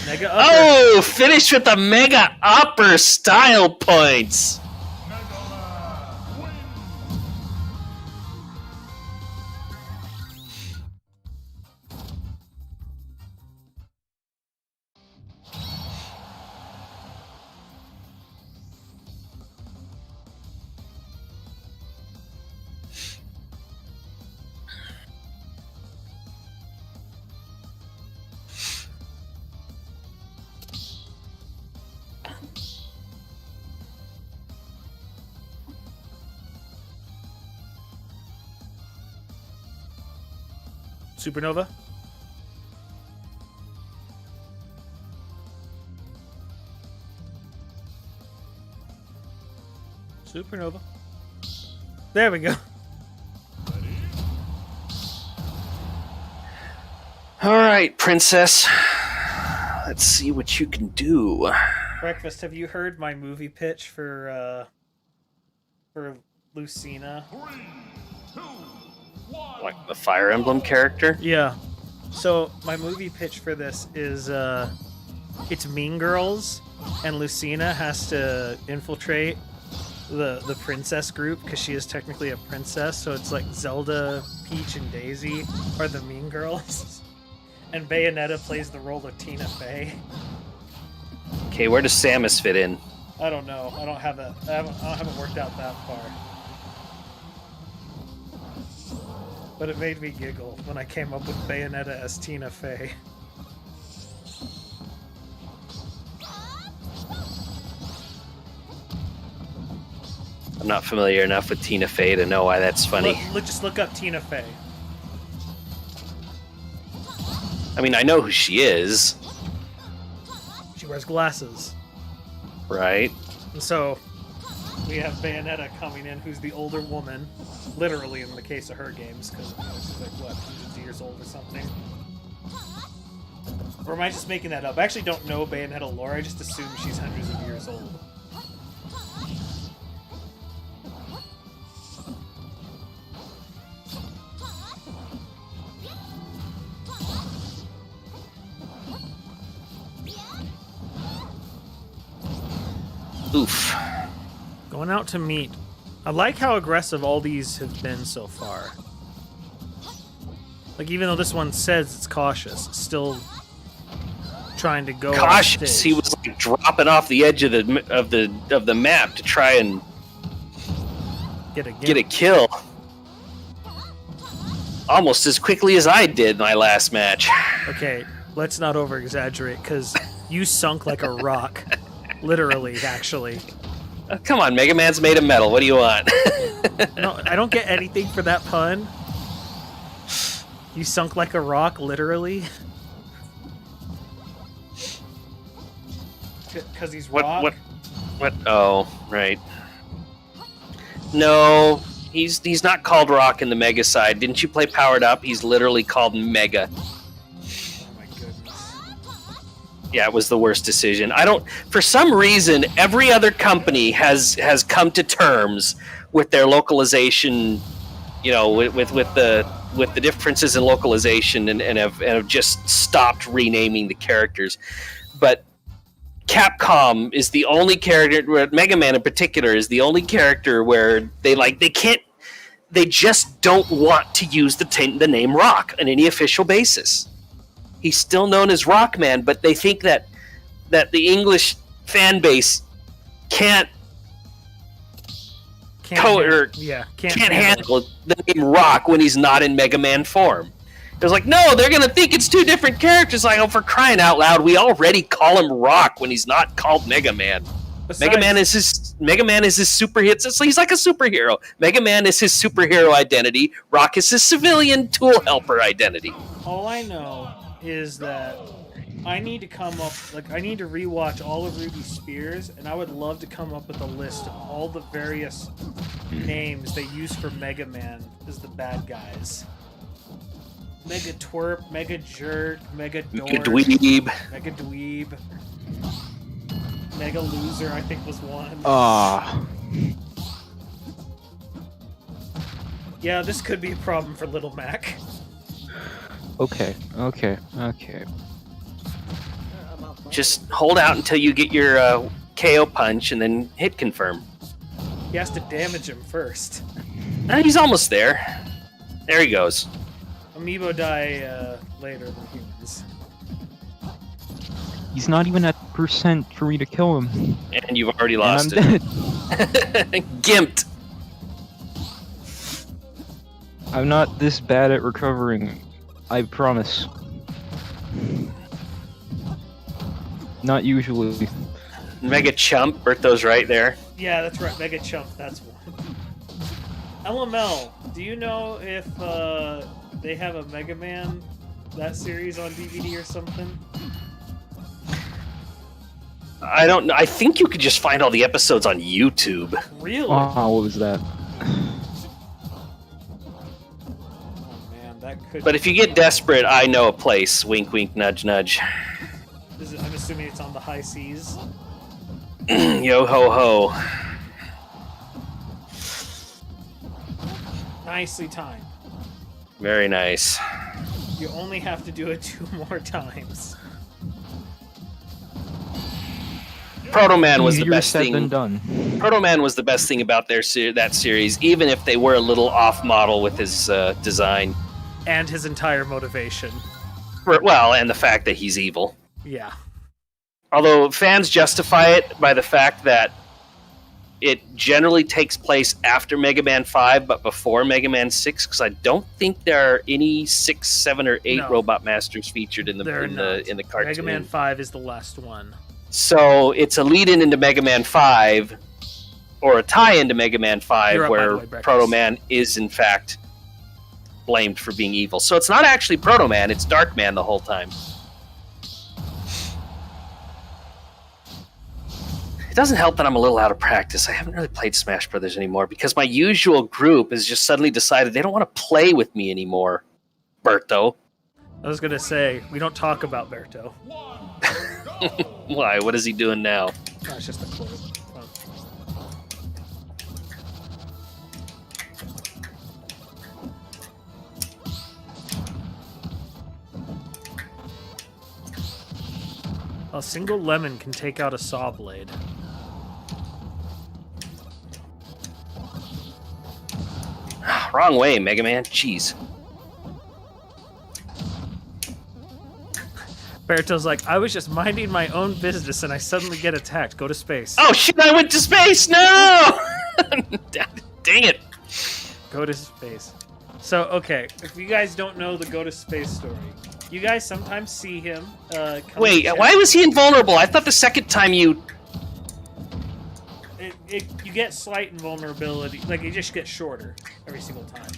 Mega upper. Oh, finish with the Mega Upper style points. Supernova? Supernova. There we go. All right, princess. Let's see what you can do. Breakfast, have you heard my movie pitch for Lucina? Like the Fire Emblem character? Yeah. So my movie pitch for this is it's Mean Girls, and Lucina has to infiltrate the princess group because she is technically a princess. So it's like Zelda, Peach, and Daisy are the Mean Girls, and Bayonetta plays the role of Tina Fey. Okay, where does Samus fit in? I don't know. I don't have that. I haven't worked out that far. But it made me giggle when I came up with Bayonetta as Tina Fey. I'm not familiar enough with Tina Fey to know why that's funny. Just look up Tina Fey. I mean, I know who she is. She wears glasses. Right. And so, we have Bayonetta coming in, who's the older woman, literally in the case of her games, because she's like, what, hundreds of years old or something? Or am I just making that up? I actually don't know Bayonetta lore, I just assume she's hundreds of years old. Oof. Going out to meet. I like how aggressive all these have been so far. Like, even though this one says it's cautious, it's still trying to go Cautious. He was like dropping off the edge of the map to try and get a kill. Almost as quickly as I did my last match. Okay, let's not over exaggerate, because you sunk like a rock. Literally, actually. Oh, come on, Mega Man's made of metal. What do you want? No, I don't get anything for that pun. You sunk like a rock, literally. Because he's rock. What? Oh, right. No, he's not called Rock in the Mega side. Didn't you play Powered Up? He's literally called Mega. Oh my goodness. Yeah, it was the worst decision. For some reason, every other company has come to terms with their localization, you know, with the differences in localization and have just stopped renaming the characters. But Capcom is the only character, Mega Man in particular, is the only character where they just don't want to use the name Rock on any official basis. He's still known as Rockman, but they think that the English fan base can't handle the name Rock when he's not in Mega Man form. It was like, no, they're gonna think it's two different characters. Like, oh, for crying out loud, we already call him Rock when he's not called Mega Man. Mega Man is his super hit. So he's like a superhero. Mega Man is his superhero identity. Rock is his civilian tool helper identity. All I know is that I need to rewatch all of Ruby Spears, and I would love to come up with a list of all the various names they use for Mega Man as the bad guys. Mega Twerp, Mega Jerk, Mega Dork, Mega Dweeb. Mega Dweeb, Mega Loser, I think was one. Yeah, this could be a problem for Little Mac. Okay. Just hold out until you get your KO punch and then hit confirm. He has to damage him first. He's almost there. There he goes. Amiibo die later than humans. He's not even at percent for me to kill him. And you've already lost and I'm it. Dead. Gimped. I'm not this bad at recovering. I promise. Not usually. Mega Chump, Berto's right there. Yeah, that's right, Mega Chump, that's one. LML, do you know if they have a Mega Man, that series on DVD or something? I don't know. I think you could just find all the episodes on YouTube. Really? Oh, what was that? But if you get desperate, I know a place. Wink, wink, nudge, nudge. I'm assuming it's on the high seas. Yo ho ho. Nicely timed. Very nice. You only have to do it 2 more times. Proto Man was the best thing. Than done. Proto Man was the best thing about that series, even if they were a little off model with his design. And his entire motivation. Well, and the fact that he's evil. Yeah. Although fans justify it by the fact that it generally takes place after Mega Man 5, but before Mega Man 6, because I don't think there are any 6, 7, or 8 Robot Masters featured in the cartoon. Mega Man 5 is the last one. So it's a lead-in into Mega Man 5, or a tie-in to Mega Man 5, where Proto Man is in fact blamed for being evil. So it's not actually Proto Man; it's Dark Man the whole time. It doesn't help that I'm a little out of practice. I haven't really played Smash Brothers anymore because my usual group has just suddenly decided they don't want to play with me anymore, Berto. I was gonna say, we don't talk about Berto. Why? What is he doing now? No, it's just a quote. A single lemon can take out a saw blade. Wrong way, Mega Man. Jeez. Berto's like, I was just minding my own business and I suddenly get attacked. Go to space. Oh shit! I went to space. No! Dang it! Go to space. So, okay, if you guys don't know the go to space story, you guys sometimes see him. Wait, why was he invulnerable? I thought the second time you. You get slight invulnerability. Like, you just get shorter every single time.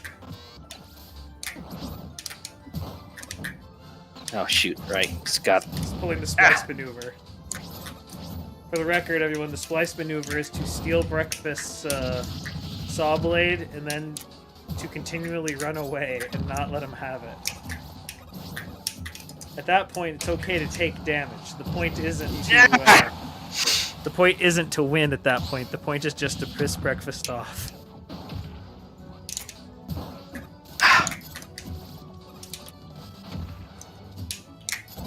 Oh shoot! Right, Scott. He's pulling the splice maneuver. For the record, everyone, the splice maneuver is to steal Breakfast's saw blade and then to continually run away and not let him have it. At that point, it's okay to take damage. The point isn't to. The point isn't to win at that point. The point is just to piss Breakfast off.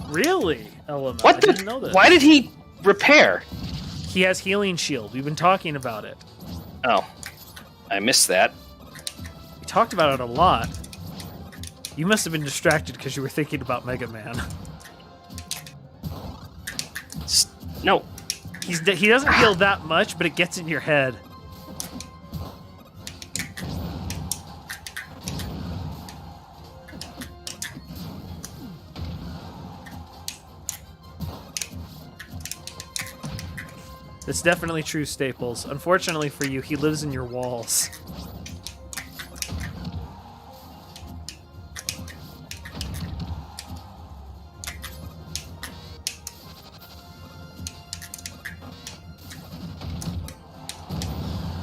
Really, Element? What I the? didn't know this. Why did he repair? He has healing shield. We've been talking about it. Oh, I missed that. We talked about it a lot. You must have been distracted because you were thinking about Mega Man. No. He doesn't heal that much, but it gets in your head. It's definitely true, Staples. Unfortunately for you, he lives in your walls.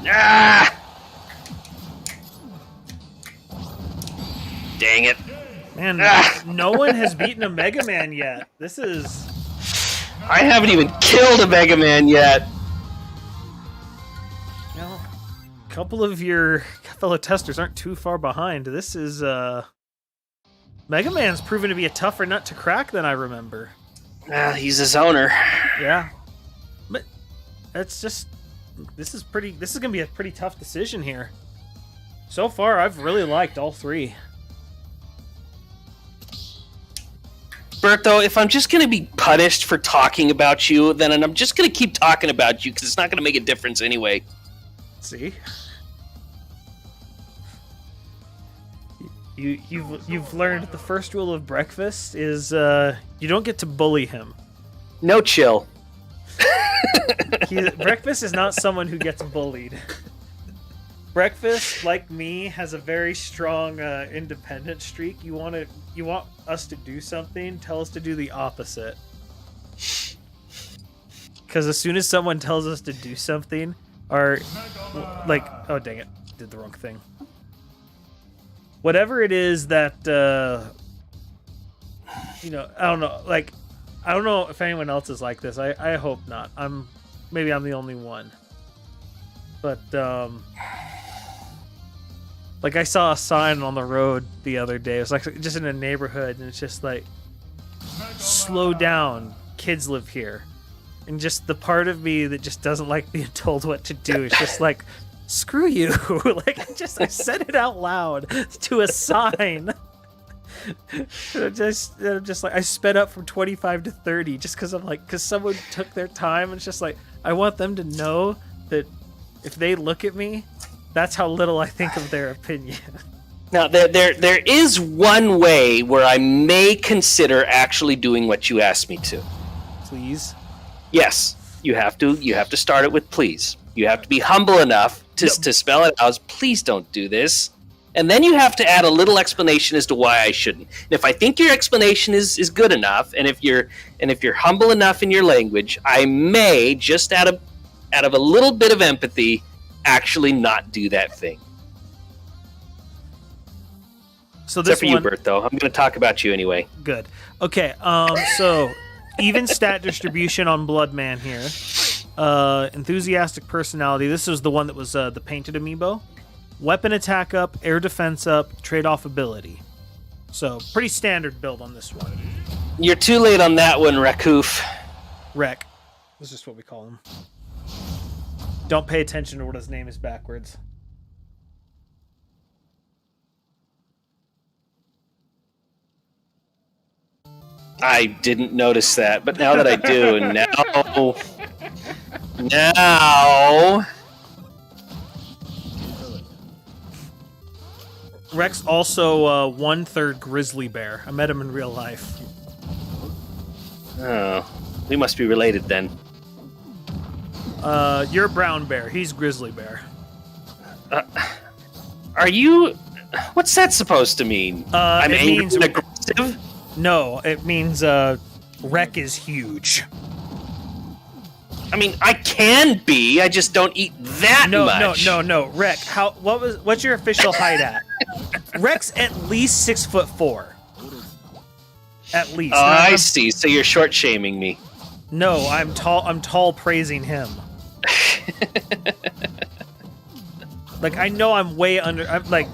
Ah! Dang it. Man, Ah! no one has beaten a Mega Man yet. This is... I haven't even killed a Mega Man yet. You know, a couple of your fellow testers aren't too far behind. This is, Mega Man's proven to be a tougher nut to crack than I remember. He's his owner. Yeah. But it's just... This is gonna be a pretty tough decision here. So far, I've really liked all three. Berto, if I'm just going to be punished for talking about you, then I'm just going to keep talking about you because it's not going to make a difference anyway. See? You've learned the first rule of Breakfast is you don't get to bully him. No chill. Breakfast is not someone who gets bullied. Breakfast, like me, has a very strong independent streak. You want us to do something, tell us to do the opposite. Because as soon as someone tells us to do something, oh dang it, did the wrong thing. Whatever it is that I don't know. Like, I don't know if anyone else is like this. I hope not. Maybe I'm the only one. But like, I saw a sign on the road the other day. It was like just in a neighborhood, and it's just like, slow down, kids live here. And just the part of me that just doesn't like being told what to do is just like, screw you. Like, I said it out loud to a sign. I'm just like, I sped up from 25 to 30 just because someone took their time. And it's just like, I want them to know that if they look at me, that's how little I think of their opinion. Now, there is one way where I may consider actually doing what you asked me to. Please? Yes, you have to start it with please. You have to be humble enough to spell it out as, please don't do this. And then you have to add a little explanation as to why I shouldn't. And if I think your explanation is good enough, and if you're humble enough in your language, I may, just out of out of a little bit of empathy, actually not do that thing. So this Except for you, Bert, though. I'm going to talk about you anyway. Good. Okay, so even stat distribution on Bloodman here. Enthusiastic personality. This is the one that was the painted amiibo. Weapon attack up, air defense up, trade-off ability. So, pretty standard build on this one. You're too late on that one, Rakoof. Wreck. That's just what we call him. Don't pay attention to what his name is backwards. I didn't notice that, but now that I do, now... Rex also 1/3 grizzly bear. I met him in real life. Oh, we must be related then. You're brown bear. He's grizzly bear. Are you... What's that supposed to mean? I'm angry and aggressive? No, it means Wreck is huge. I mean, I can be. I just don't eat that much. No. Wreck, what's your official height at? Wreck's at least 6'4". At least. Oh, I see. So you're short shaming me. No, I'm tall praising him. Like, I know I'm way under. I'm like.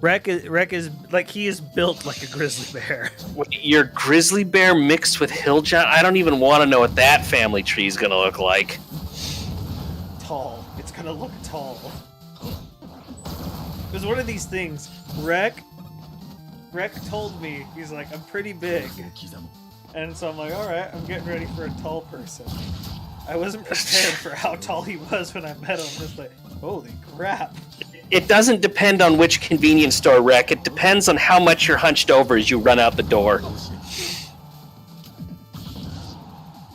Wreck is like, he is built like a grizzly bear. Your grizzly bear mixed with hill giant? I don't even want to know what that family tree is gonna look like. Tall. It's gonna look tall. It was one of these things. Wreck told me, he's like, I'm pretty big. And so I'm like, alright, I'm getting ready for a tall person. I wasn't prepared for how tall he was when I met him. Just like, holy crap. It doesn't depend on which convenience store, Wreck. It depends on how much you're hunched over as you run out the door.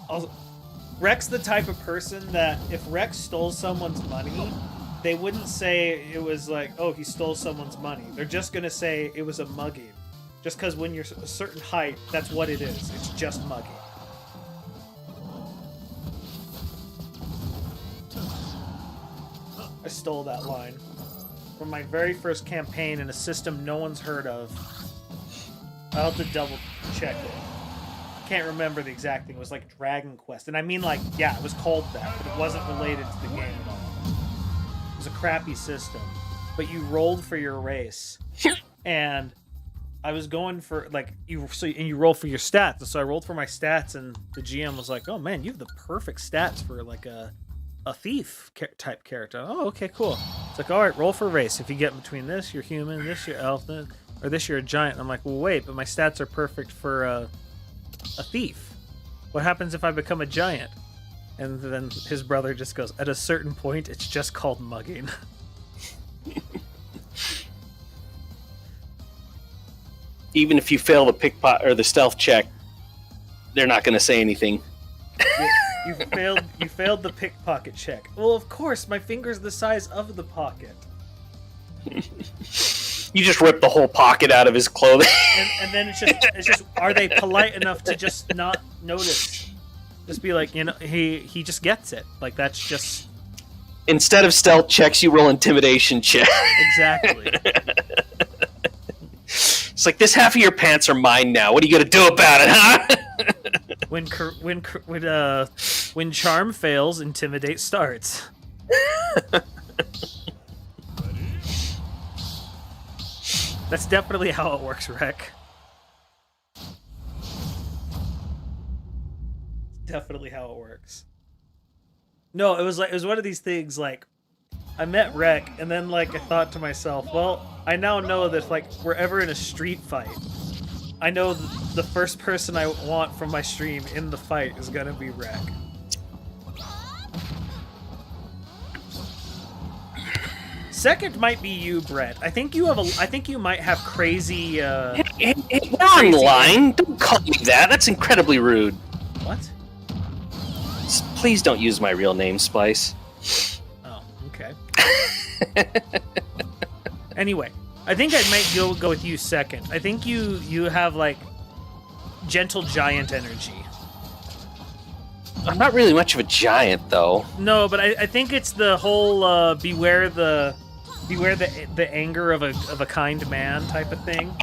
Also, Wreck's the type of person that if Wreck stole someone's money, they wouldn't say it was like, oh, he stole someone's money. They're just going to say it was a mugging. Just because when you're a certain height, that's what it is. It's just mugging. I stole that line from my very first campaign in a system no one's heard of. I'll have to double check it. Can't remember the exact thing. It was like Dragon Quest. And I mean, like, yeah, it was called that, but it wasn't related to the game at all. It was a crappy system. But you rolled for your race. And I was going for, like, you roll for your stats. So I rolled for my stats, and the GM was like, oh man, you have the perfect stats for, like, a thief type character. Oh, okay, cool. It's like, all right, roll for race. If you get between this, you're human, this, you're elf, or this, you're a giant. And I'm like, well, wait, but my stats are perfect for a thief. What happens if I become a giant? And then his brother just goes, at a certain point, it's just called mugging. Even if you fail the pickpocket or the stealth check, they're not going to say anything. You failed the pickpocket check. Well, of course, my finger's the size of the pocket. You just rip the whole pocket out of his clothing. And then it's just are they polite enough to just not notice? Just be like, you know, he just gets it. Like, that's just... Instead of stealth checks, you roll intimidation checks. Exactly. It's like, this half of your pants are mine now. What are you gonna do about it, huh? When charm fails, intimidate starts. That's definitely how it works, Rek. Definitely how it works. No, it was one of these things, like, I met Rek, and then, like, I thought to myself, well, I now know that, like, we're ever in a street fight, I know the first person I want from my stream in the fight is gonna be Rek. Second might be you, Brett. I think you might have crazy. Hey, we're online. Don't call me that. That's incredibly rude. What? Please don't use my real name, Splice. Oh, okay. Anyway, I think I might go with you second. I think you have like gentle giant energy. I'm not really much of a giant, though. No, but I think it's the whole beware the anger of a kind man type of thing.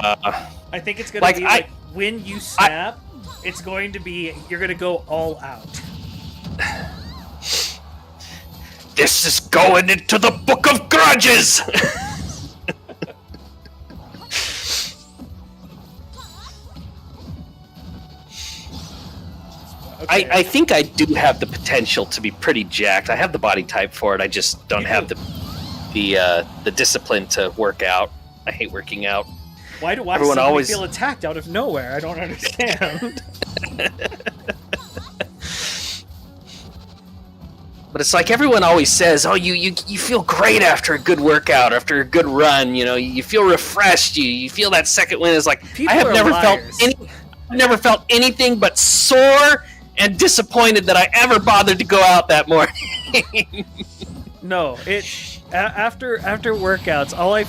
I think it's gonna be like when you snap, it's going to be you're gonna go all out. This is going into the book of grudges. Okay. I think I do have the potential to be pretty jacked. I have the body type for it. I just don't have the discipline to work out. I hate working out. Why do I feel attacked out of nowhere? I don't understand. But it's like everyone always says, "Oh, you feel great after a good workout, after a good run. You know, you feel refreshed. You feel that second wind." Is like People I have are never felt anything but sore and disappointed that I ever bothered to go out that morning. No, after workouts, all I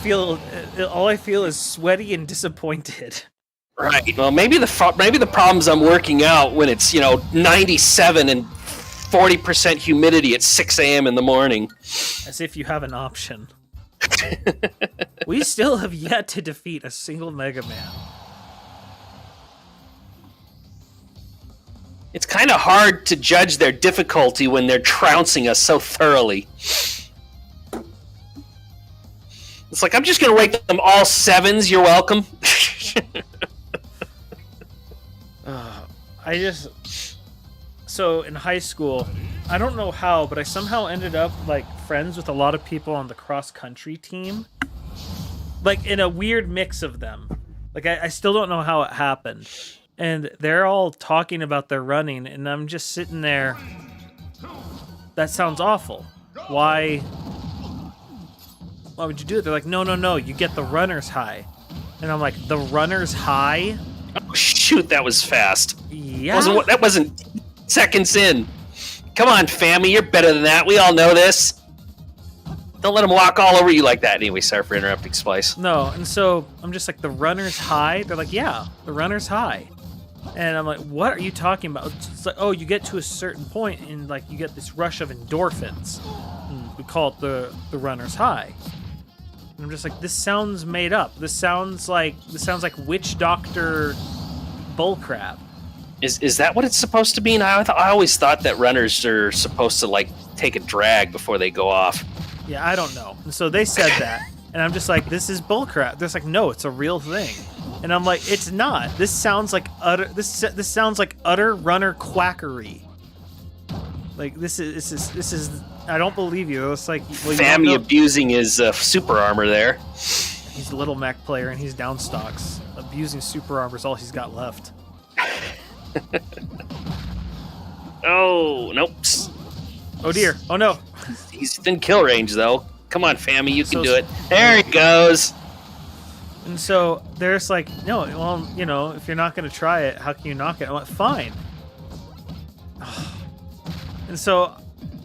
feel is sweaty and disappointed. Right. Well, maybe the problem's I'm working out when it's 97 and 40% humidity at 6 a.m. in the morning. As if you have an option. We still have yet to defeat a single Mega Man. It's kind of hard to judge their difficulty when they're trouncing us so thoroughly. It's like, I'm just going to rate them all 7s. You're welcome. So in high school, I don't know how, but I somehow ended up like friends with a lot of people on the cross-country team. Like in a weird mix of them. Like I still don't know how it happened. And they're all talking about their running, and I'm just sitting there. That sounds awful. Why would you do it? They're like, no, you get the runner's high. And I'm like, the runner's high? Oh, shoot, that was fast. Yeah. That wasn't seconds in. Come on, family, you're better than that. We all know this. Don't let them walk all over you like that. Anyway, sorry for interrupting, Splice. No, and so I'm just like, the runner's high? They're like, yeah, the runner's high. And I'm like, what are you talking about? It's like, oh, you get to a certain point and like you get this rush of endorphins. And we call it the runner's high. And I'm just like, this sounds made up. This sounds like witch doctor bullcrap. Is that what it's supposed to mean? I always thought that runners are supposed to like take a drag before they go off. Yeah, I don't know. And so they said that, and I'm just like, this is bullcrap. They're like, no, it's a real thing. And I'm like, it's not. This sounds like utter. This sounds like utter runner quackery. Like this is. I don't believe you. It's like, well, Fammy abusing his super armor there. He's a Little Mac player and he's down stocks. Abusing super armor is all he's got left. Oh nope. Oh dear. Oh no. He's within kill range though. Come on, Fammy, you can do it. There he goes. And so there's like, no, well, if you're not going to try it, how can you knock it? I'm like, fine. And so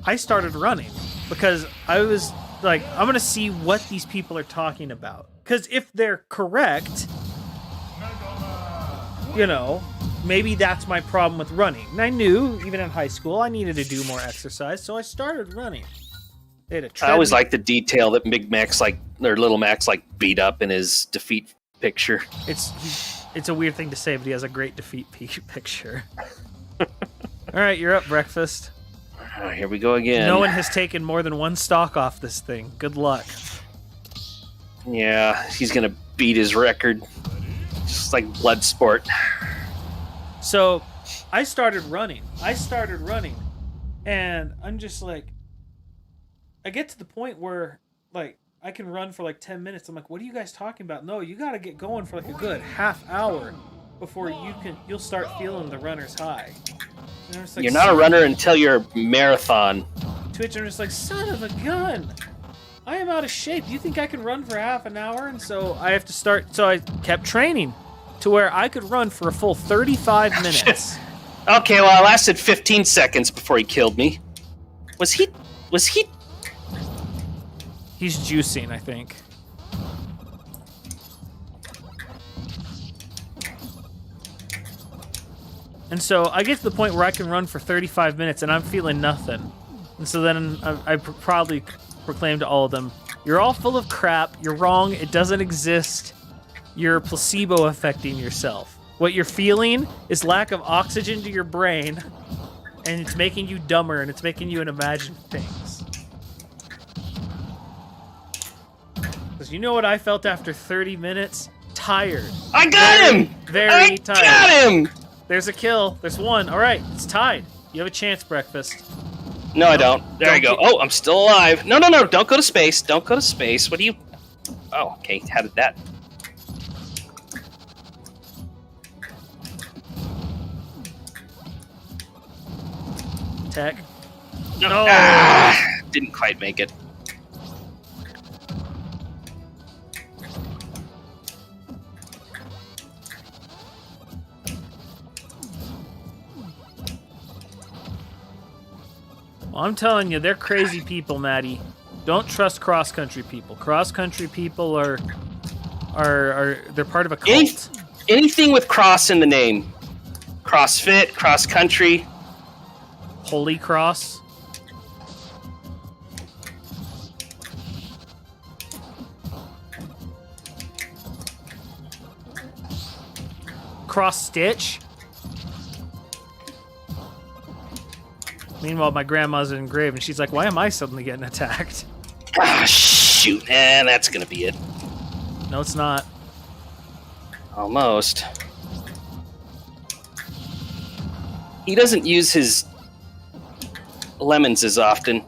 I started running because I was like, I'm going to see what these people are talking about. Because if they're correct, maybe that's my problem with running. And I knew, even in high school, I needed to do more exercise, so I started running. I always like the detail that Big Mac's Little Mac's beat up in his defeat picture. It's a weird thing to say, but he has a great defeat picture. All right, you're up, Breakfast. Here we go again. No one has taken more than one stock off this thing. Good luck. Yeah, he's gonna beat his record, just like Bloodsport. So, I started running, and I'm just like, I get to the point where, I can run for 10 minutes. I'm like, what are you guys talking about? No, you gotta get going for a good half hour before you'll start feeling the runner's high. And I'm just like, you're not a runner until you're a marathon. Twitch, I'm just like, son of a gun! I am out of shape. You think I can run for half an hour? And so I have to start. So I kept training to where I could run for a full 35 minutes. Okay, well, I lasted 15 seconds before he killed me. Was he? He's juicing, I think. And so I get to the point where I can run for 35 minutes and I'm feeling nothing. And so then I proudly proclaim to all of them, you're all full of crap, you're wrong, it doesn't exist, you're placebo affecting yourself. What you're feeling is lack of oxygen to your brain, and it's making you dumber, and it's making you imagine things. Because you know what I felt after 30 minutes? Tired. I got him! Very tired. I got him! There's a kill. There's one. All right, it's tied. You have a chance, Breakfast. No, I don't. There you go. Oh, I'm still alive. No, don't go to space. Don't go to space. What do you... Oh, okay, how did that... Tech. No. Didn't quite make it. Well, I'm telling you, they're crazy people, Maddie. Don't trust cross-country people. Cross-country people are they're part of a cult. Anything with cross in the name. CrossFit, cross-country. Holy Cross. Cross Stitch. Meanwhile, my grandma's in grave, and she's like, why am I suddenly getting attacked? Ah, shoot. That's gonna be it. No, it's not. Almost. He doesn't use his lemons as often.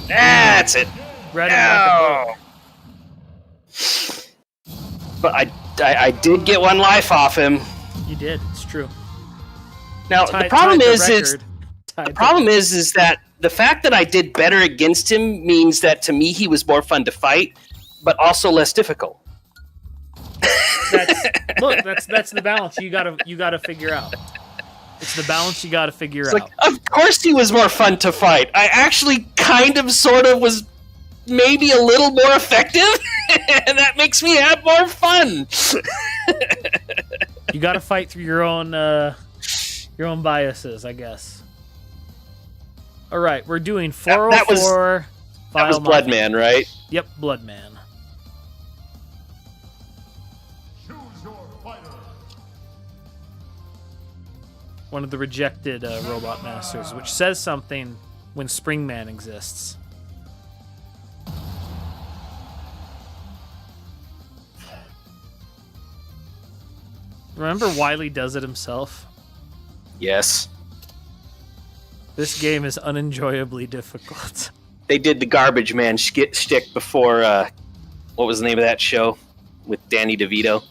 That's it. Red and black. But I did get one life off him. You did. It's true. Now the problem is that the fact that I did better against him means that to me he was more fun to fight, but also less difficult. That's the balance you gotta figure out. It's the balance you gotta figure out. Like, of course he was more fun to fight. I actually kind of sort of was maybe a little more effective, and that makes me have more fun. You gotta fight through your own biases, I guess. All right, we're doing 404. That was Bloodman, right? Yep, Bloodman. Choose your fighter. One of the rejected robot masters, which says something when Springman exists. Remember Wily does it himself? Yes. This game is unenjoyably difficult. They did the Garbage Man shtick before, what was the name of that show? With Danny DeVito?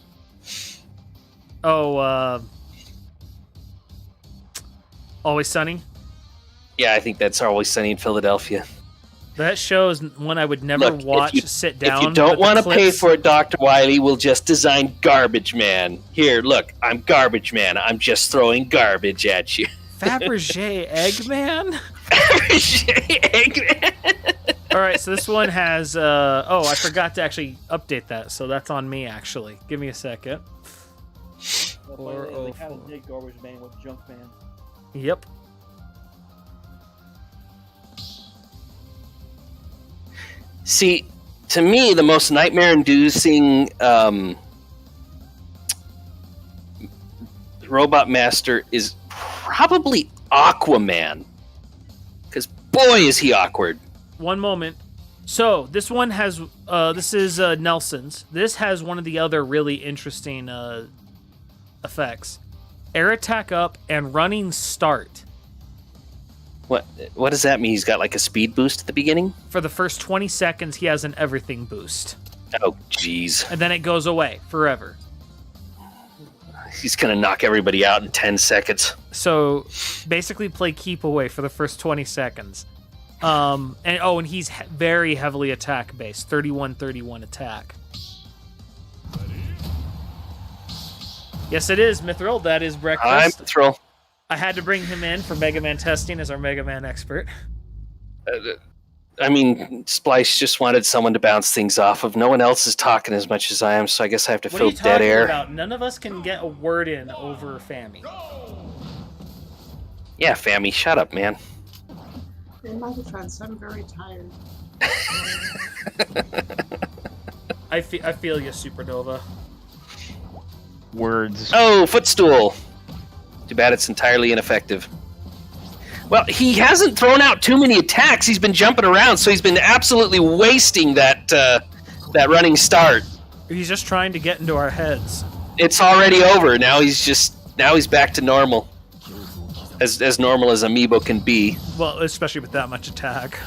Oh, Always Sunny? Yeah, I think that's Always Sunny in Philadelphia. That show is one I would never watch sit down. If you don't want to pay for it, Dr. Wily, we'll just design Garbage Man. Here, look, I'm Garbage Man. I'm just throwing garbage at you. Fabergé Eggman? Fabergé Eggman? Alright, so this one has... oh, I forgot to actually update that, so that's on me, actually. Give me a second. They kind of did Garbage Man with Junk Man. Yep. See, to me, the most nightmare-inducing robot master is probably Aquaman. Because, boy, is he awkward. One moment. So, this one has... this is Nelson's. This has one of the other really interesting effects. Air attack up and running start. What does that mean? He's got like a speed boost at the beginning? For the first 20 seconds, he has an everything boost. Oh, jeez. And then it goes away forever. He's going to knock everybody out in 10 seconds. So, basically play keep away for the first 20 seconds. And he's very heavily attack-based. 31-31 attack. Yes, it is, Mithril. That is breakfast. I'm Mithril. I had to bring him in for Mega Man testing as our Mega Man expert. I mean, Splice just wanted someone to bounce things off of. No one else is talking as much as I am, so I guess I have to What are fill you dead talking air. about? None of us can get a word in over Fammy. Yeah, Fammy, shut up, man. In my defense, I'm very tired. I feel you, Supernova. Words. Oh, footstool. Too bad it's entirely ineffective. Well, he hasn't thrown out too many attacks. He's been jumping around, so he's been absolutely wasting that that running start. He's just trying to get into our heads. It's already over. Now he's back to normal. As normal as Amiibo can be. Well, especially with that much attack.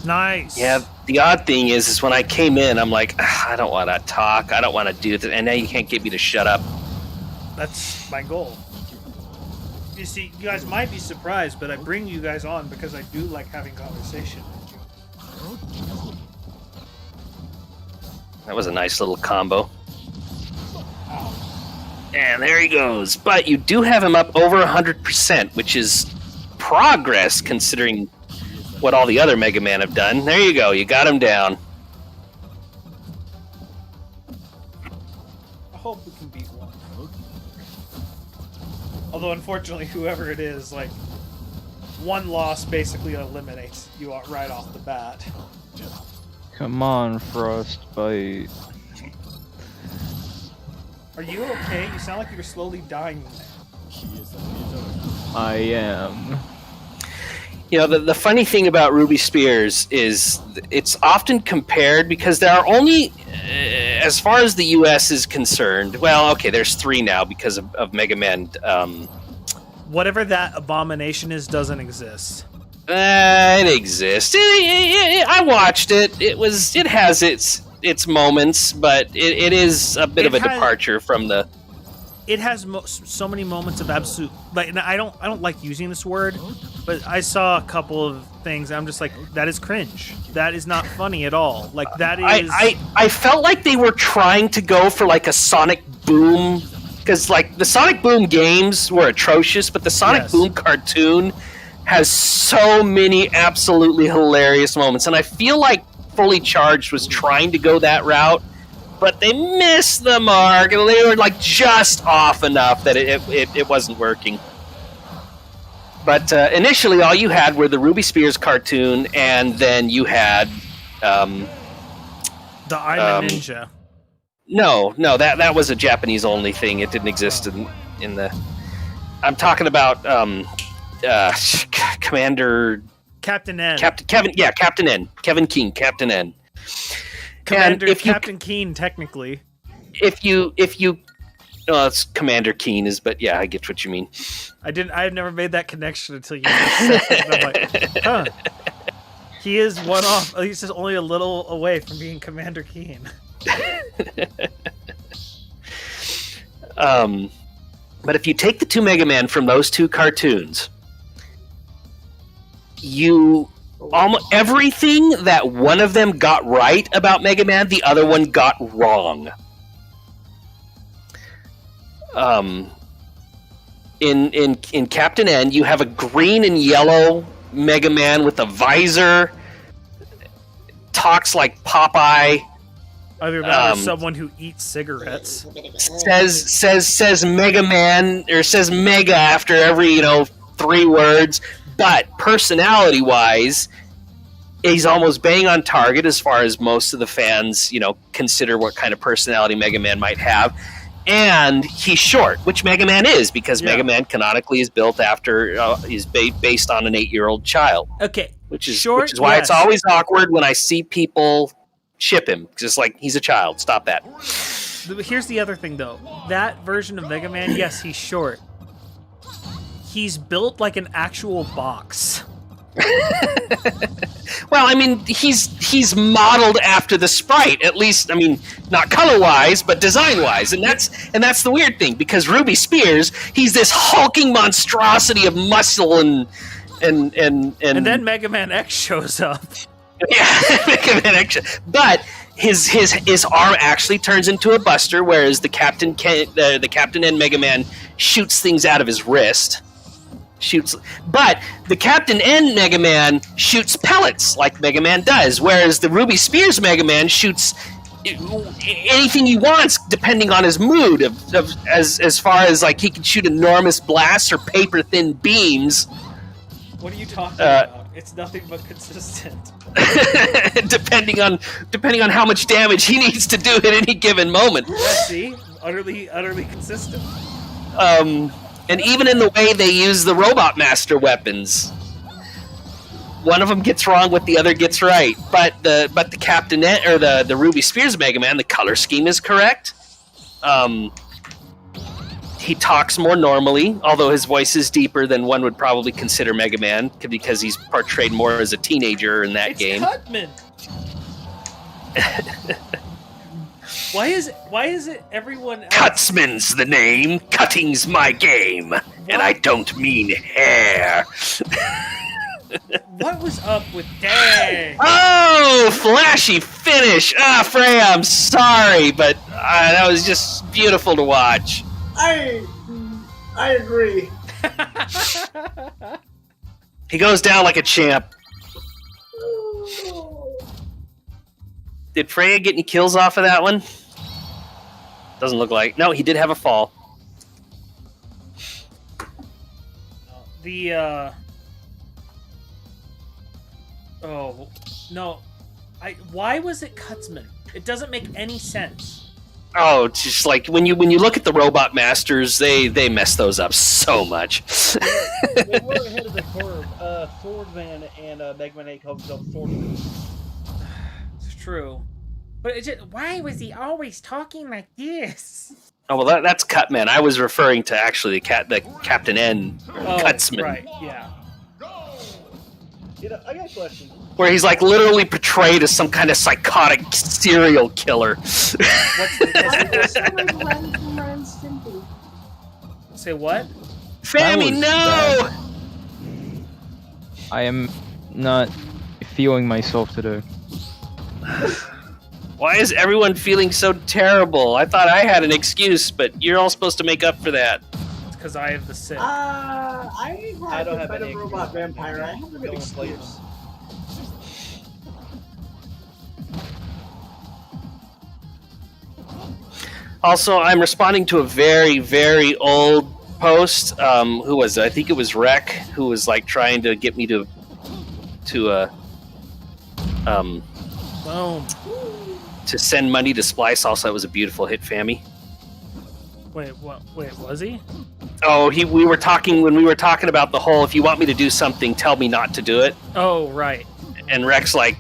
Nice. Yeah, the odd thing is when I came in, I'm like, I don't want to talk. I don't want to do that. And now you can't get me to shut up. That's my goal. You see, you guys might be surprised, but I bring you guys on because I do like having conversation with you. That was a nice little combo. And there he goes. But you do have him up over 100%, which is progress considering what all the other Mega Man have done. There you go. You got him down. I hope we can beat one. Although, unfortunately, whoever it is, like, one loss basically eliminates you right off the bat. Come on, Frostbite. Are you okay? You sound like you were slowly dying there. I am. You know, the funny thing about Ruby Spears is it's often compared because there are only, as far as the U.S. is concerned, well, okay, there's 3 now because of Mega Man. Whatever that abomination is doesn't exist. It exists. I watched it. It has its moments, but it is a bit of a departure from the. It has so many moments of absolute. Like, and I don't like using this word, but I saw a couple of things. I'm just like, that is cringe. That is not funny at all. Like that is. I felt like they were trying to go for like a Sonic Boom, because like the Sonic Boom games were atrocious, but the Sonic Boom cartoon has so many absolutely hilarious moments, and I feel like Fully Charged was trying to go that route, but they missed the mark, and they were like just off enough that it wasn't working. But initially, all you had were the Ruby Spears cartoon, and then you had the I'm a Ninja. No, that was a Japanese only thing. It didn't exist in the. I'm talking about Commander. Captain N. Captain N. Kevin King, Captain N. Commander Captain Keen, technically. If you, it's Commander Keen but yeah, I get what you mean. I've never made that connection until you just said it. And I'm like, huh. He is one off. He's just only a little away from being Commander Keen. But if you take the 2 Mega Man from those 2 cartoons, you almost everything that one of them got right about Mega Man, the other one got wrong. In Captain N, you have a green and yellow Mega Man with a visor, talks like Popeye. Either that or someone who eats cigarettes. Says Mega Man, or says Mega after every 3 words. But personality-wise, he's almost bang on target as far as most of the fans, consider what kind of personality Mega Man might have. And he's short, which Mega Man is, because Mega Man canonically is built after, is based on an 8-year-old child. Okay, which is why it's always awkward when I see people ship him. Just like, he's a child. Stop that. Here's the other thing, though. That version of Mega Man, yes, he's short. He's built like an actual box. Well, I mean, he's modeled after the sprite, at least. I mean, not color-wise, but design-wise, and that's the weird thing, because Ruby Spears, he's this hulking monstrosity of muscle and then Mega Man X shows up. Yeah, Mega Man X. But his arm actually turns into a buster, whereas the Captain N Mega Man shoots things out of his wrist. But the Captain N Mega Man shoots pellets like Mega Man does, whereas the Ruby Spears Mega Man shoots anything he wants depending on his mood. As far as like he can shoot enormous blasts or paper thin beams. What are you talking about? It's nothing but consistent. depending on how much damage he needs to do at any given moment. Yeah, see, utterly consistent. And even in the way they use the Robot Master weapons, one of them gets wrong, what the other gets right. But the Captain or the Ruby Spears Mega Man, the color scheme is correct. He talks more normally, although his voice is deeper than one would probably consider Mega Man, because he's portrayed more as a teenager in that game. Cutman. Why is it everyone else? Cutsman's the name, cutting's my game, and I don't mean hair. What was up with Dang? Oh, flashy finish! Freya, I'm sorry, but that was just beautiful to watch. I agree. He goes down like a champ. Did Freya get any kills off of that one? Doesn't look like. No, he did have a fall. Oh no! Why was it Cutsman? It doesn't make any sense. Oh, it's just like when you look at the Robot Masters, they mess those up so much. They were ahead of the curve. Swordman and Mega Man 8 called himself Swordman. It's true, but why was he always talking like this? Oh well, that's Cutman. I was referring to actually the Captain N Cutsman. Right? Yeah. You know, I got a question. Where he's like literally portrayed as some kind of psychotic serial killer. Say what? Fammy, no! I am not feeling myself today. Why is everyone feeling so terrible? I thought I had an excuse, but you're all supposed to make up for that. It's because I have the sick. I don't have any Robot Vampire. I have a good excuse. Also, I'm responding to a very, very old post. Who was it? I think it was Rec, who was like trying to get me to send money to Splice. Also, it was a beautiful hit, Fammy. Wait, what? Wait, was he? Oh, we were talking about the whole. If you want me to do something, tell me not to do it. Oh, right. And Rec's like,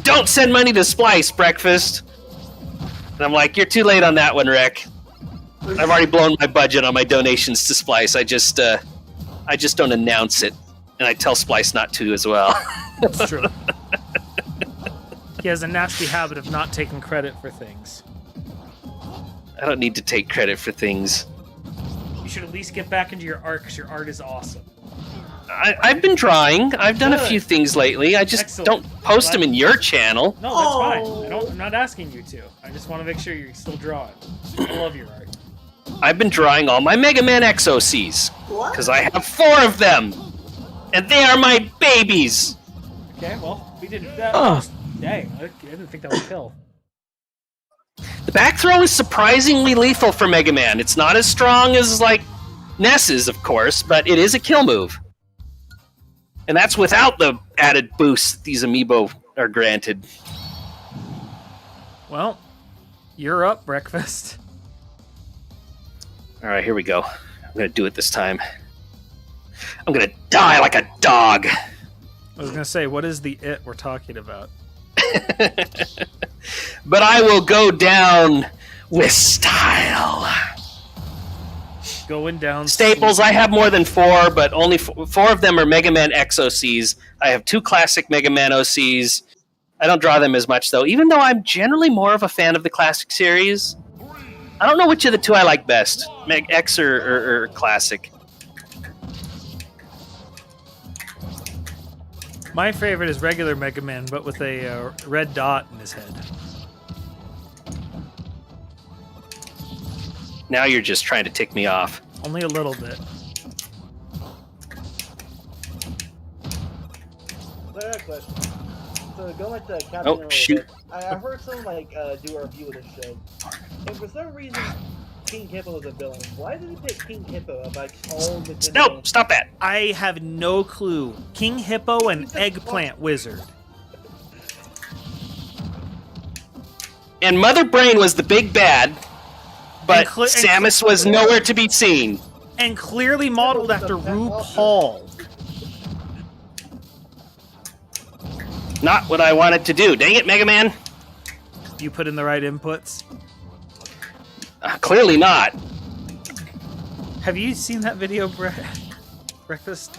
"Don't send money to Splice, breakfast." And I'm like, "You're too late on that one, Rec. I've already blown my budget on my donations to Splice. I just don't announce it, and I tell Splice not to as well." That's true. He has a nasty habit of not taking credit for things. I don't need to take credit for things. You should at least get back into your art, because your art is awesome. I've been drawing. I've done a few things lately. I just don't post them in your channel. No, that's fine. I'm not asking you to. I just want to make sure you're still drawing. I love your art. I've been drawing all my Mega Man XOCs. Because I have 4 of them. And they are my babies. Okay, well, we did that. Dang, I didn't think that would kill. The back throw is surprisingly lethal for Mega Man. It's not as strong as, like, Ness's, of course, but it is a kill move. And that's without the added boost these amiibo are granted. Well, you're up, breakfast. Alright, here we go. I'm gonna do it this time. I'm gonna die like a dog! I was gonna say, what is the it we're talking about? But I will go down with style. Going down. Staples, I have more than 4, but only 4 of them are Mega Man XOCs. I have 2 classic Mega Man OCs. I don't draw them as much, though, even though I'm generally more of a fan of the classic series. I don't know which of the 2 I like best, X or classic. My favorite is regular Mega Man, but with a red dot in his head. Now you're just trying to tick me off. Only a little bit. So I got a question. So going like the Captain Oh, a little shoot. bit, I heard someone like do a review of this show, and for some reason, King Hippo is a villain. Why did he pick King Hippo of like all the? No, stop that. I have no clue. King Hippo and Eggplant Wizard. And Mother Brain was the big bad, but Samus was nowhere to be seen. And clearly modeled after RuPaul. Not what I wanted to do. Dang it, Mega Man. You put in the right inputs. Clearly not. Have you seen that video, Breakfast?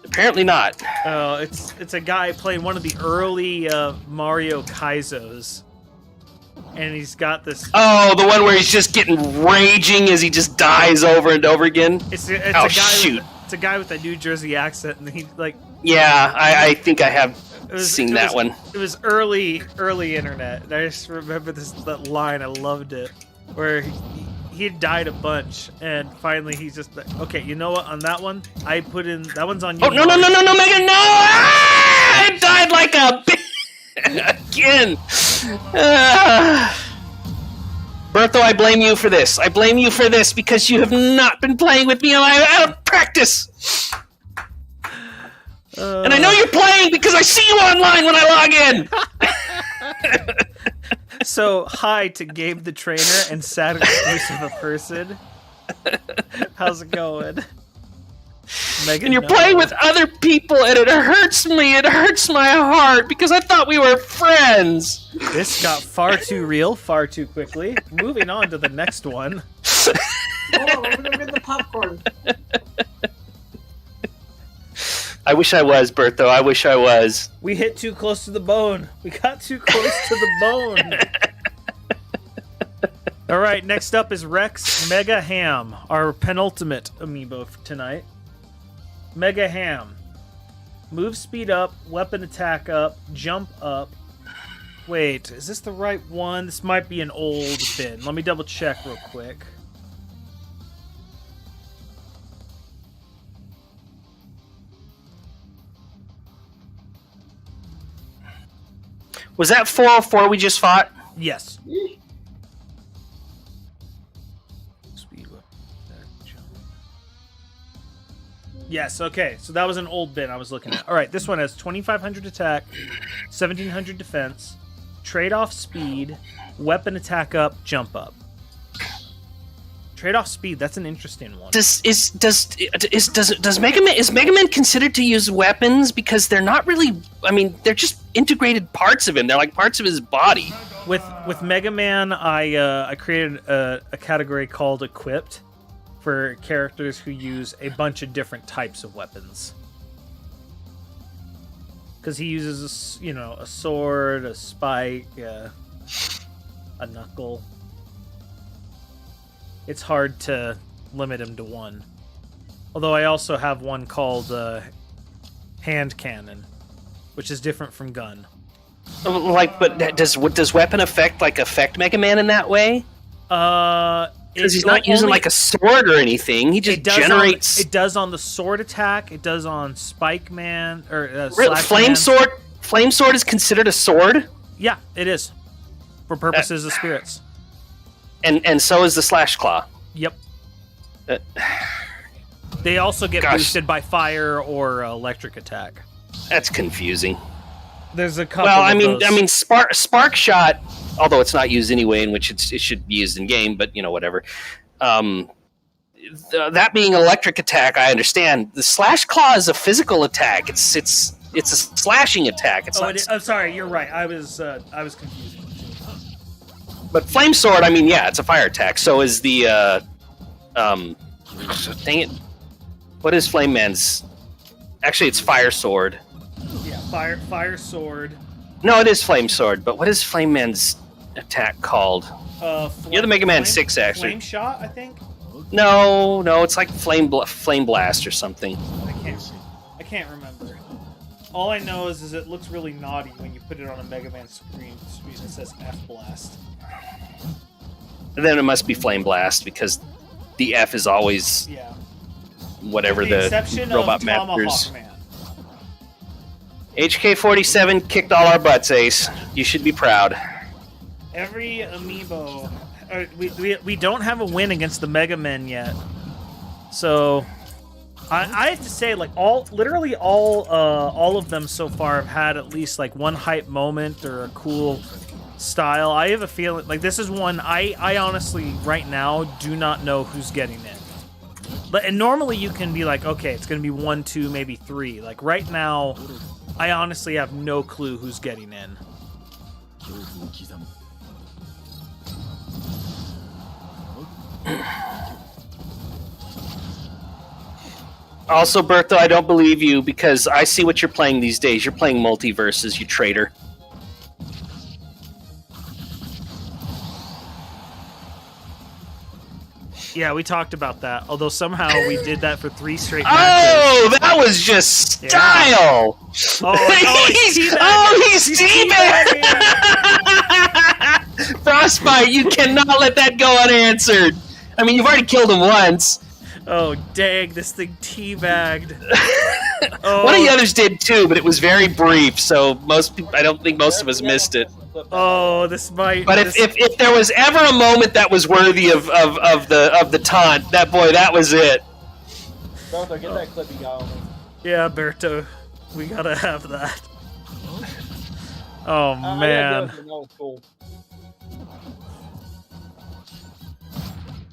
Apparently not. Oh, it's a guy playing one of the early Mario Kaizos. And he's got this... Oh, the one where he's just getting raging as he just dies over and over again? It's oh, a guy shoot. It's a guy with a New Jersey accent, and he, like... Yeah, I think I have seen that one. It was early internet. And I just remember that line. I loved it. Where he had died a bunch, and finally he's just like, okay, you know what? On that one, I put in... That one's on you. Oh, no, Megan, no! Ah! I died like a bitch! Again! Bertho, I blame you for this. I blame you for this because you have not been playing with me out of practice! And I know you're playing because I see you online when I log in! So, hi to Gabe the Trainer and sad exclusive of a person. How's it going? Megan, and you're playing with other people, and it hurts me. It hurts my heart because I thought we were friends. This got far too real, far too quickly. Moving on to the next one. Hold on, I'm gonna get the popcorn. I wish I was, Bertho. I wish I was. We hit too close to the bone. We got too close to the bone. All right, next up is Rex Mega Ham, our penultimate amiibo for tonight. Mega Ham. Move speed up, weapon attack up, jump up. Wait, is this the right one? This might be an old bin. Let me double check real quick. Was that 404 we just fought? Yes. Yes, okay. So that was an old bin I was looking at. All right, this one has 2,500 attack, 1,700 defense, trade-off speed, weapon attack up, jump up. Trade-off speed, that's an interesting one. Is Mega Man, is Mega Man considered to use weapons because they're not really, I mean, they're just integrated parts of him. They're like parts of his body. With Mega Man, I created a category called equipped for characters who use a bunch of different types of weapons. Because he uses, a sword, a spike, a knuckle. It's hard to limit him to one. Although I also have one called hand cannon, which is different from gun. But does weapon affect Mega Man in that way? Because he's not using like a sword or anything. He just generates. It does on the sword attack. It does on Spike Man or Flame Man. Sword. Flame Sword is considered a sword. Yeah, it is, for purposes of spirits. And so is the Slash Claw. Yep. They also get boosted by fire or electric attack. That's confusing. There's a couple. Well, I mean, Spark Shot, although it's not used anyway, in which it should be used in game, but whatever. That being electric attack, I understand. The Slash Claw is a physical attack. It's a slashing attack. It's not. I'm sorry, you're right. I was confused. But Flame Sword, it's a fire attack. So is the dang it. What is Flame Man's? Actually, it's Fire Sword. Yeah, fire sword. No, it is Flame Sword, but what is Flame Man's attack called? You're the Mega Man 6, actually. Flame Shot, I think? No, it's like Flame Blast or something. I can't remember. All I know is it looks really naughty when you put it on a Mega Man screen that says F Blast. And then it must be Flame Blast because the F is always whatever the robot matters. HK47 kicked all our butts, Ace. You should be proud. Every amiibo, we don't have a win against the Mega Men yet, so I have to say, like literally all of them so far have had at least like one hype moment or a cool style. I have a feeling like this is one I honestly right now do not know who's getting it. And normally you can be like, okay, it's gonna be 1, 2, maybe 3. Like right now, I honestly have no clue who's getting in. Also, Bertho, I don't believe you because I see what you're playing these days. You're playing multiverses, you traitor. Yeah, we talked about that. Although somehow we did that for 3 straight matches. Oh, that was just style! Yeah. He's teabagging! Frostbite, you cannot let that go unanswered. I mean, you've already killed him once. Oh, dang, this thing teabagged. One of the others did too, but it was very brief, so I don't think most of us missed it. Oh, this might. But if there was ever a moment that was worthy of the taunt, that was it. Bertho, get that clip you got on me. Yeah, Berto, we gotta have that. Oh man.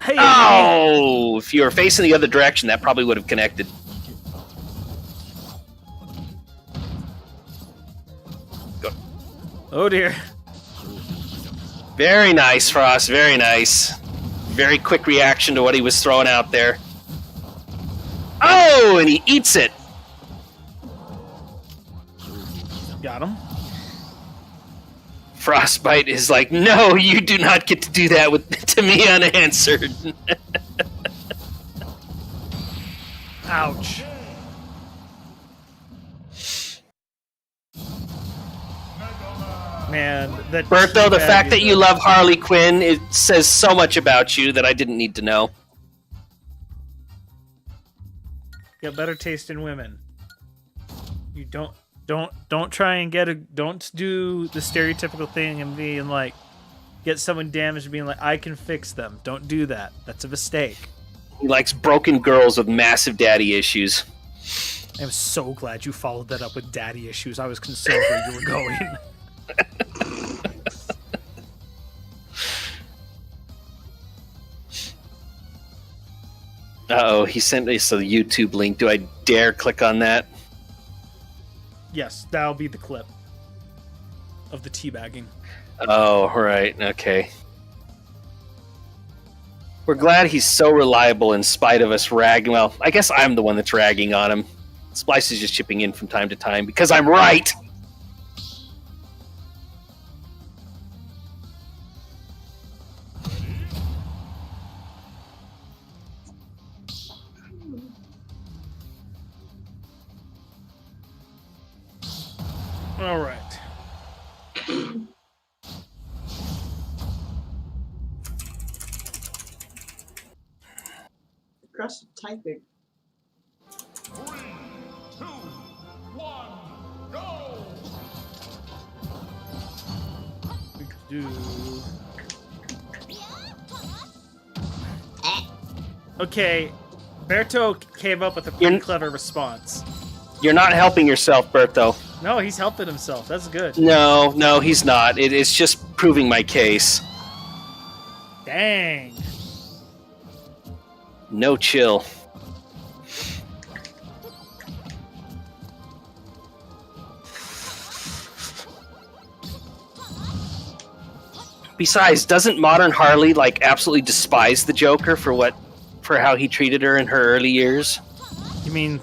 Hey, oh! If you were facing the other direction, that probably would have connected. Go. Oh dear. Very nice, Frost. Very nice. Very quick reaction to what he was throwing out there. Oh, and he eats it. Got him. Frostbite is like, no, you do not get to do that to me unanswered. Ouch. Man, Bertho, the fact that you love Harley Quinn, it says so much about you that I didn't need to know. Got better taste in women. You don't try and don't do the stereotypical thing and being like, get someone damaged and being like, I can fix them. Don't do that. That's a mistake. He likes broken girls with massive daddy issues. I'm so glad you followed that up with daddy issues. I was concerned where you were going. Uh-oh, he sent us a YouTube link. Do I dare click on that? Yes, that'll be the clip of the teabagging. Oh, right. Okay. We're glad he's so reliable in spite of us ragging. Well, I guess I'm the one that's ragging on him. Splice is just chipping in from time to time because I'm right! All right. Aggressive typing. 3, 2, 1, go! We could do. Okay, Berto came up with a pretty clever response. You're not helping yourself, Bertho. No, he's helping himself. That's good. No, he's not. It's just proving my case. Dang. No chill. Besides, doesn't modern Harley like absolutely despise the Joker for how he treated her in her early years? You mean,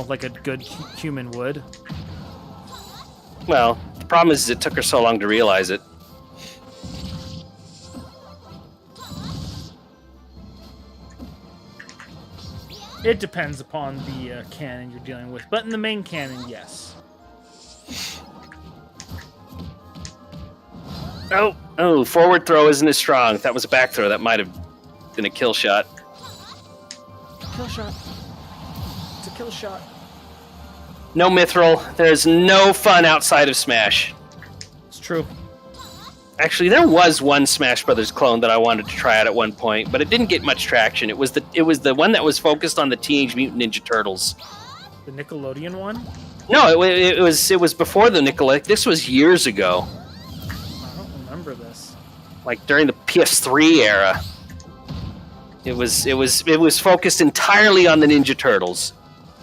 like a good human would? Well, the problem is it took her so long to realize it. It depends upon the canon you're dealing with, but in the main canon, yes. Oh, forward throw isn't as strong. That was a back throw. That might have been a kill shot. Kill shot. It's a kill shot. No mithril. There's no fun outside of Smash. It's true. Actually, there was one Smash Brothers clone that I wanted to try out at one point, but it didn't get much traction. It was the one that was focused on the Teenage Mutant Ninja Turtles. The Nickelodeon one? No, it was before the Nickelodeon. This was years ago. I don't remember this. Like during the PS3 era. It was focused entirely on the Ninja Turtles.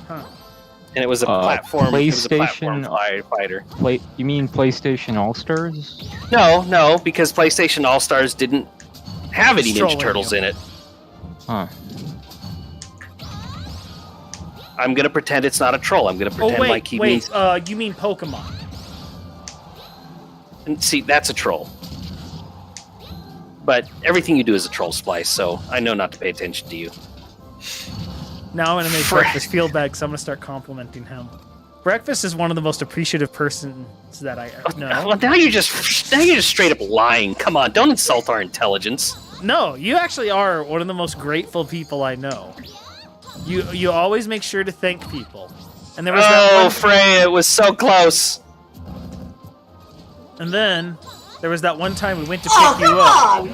Huh. And it was a platform. PlayStation fighter. You mean PlayStation All Stars? No, because PlayStation All Stars didn't have any It's Ninja trolling Turtles you. in it. Huh. I'm gonna pretend it's not a troll. I'm gonna pretend like he means. You mean Pokemon? And see, that's a troll. But everything you do is a troll, Splice. So I know not to pay attention to you. Now I'm gonna make Breakfast feel bad because I'm gonna start complimenting him. Breakfast is one of the most appreciative persons that I know. Well, now you're just straight up lying. Come on, don't insult our intelligence. No, you actually are one of the most grateful people I know. You always make sure to thank people. And there was that one... Freya, it was so close. And then there was that one time we went to pick you up.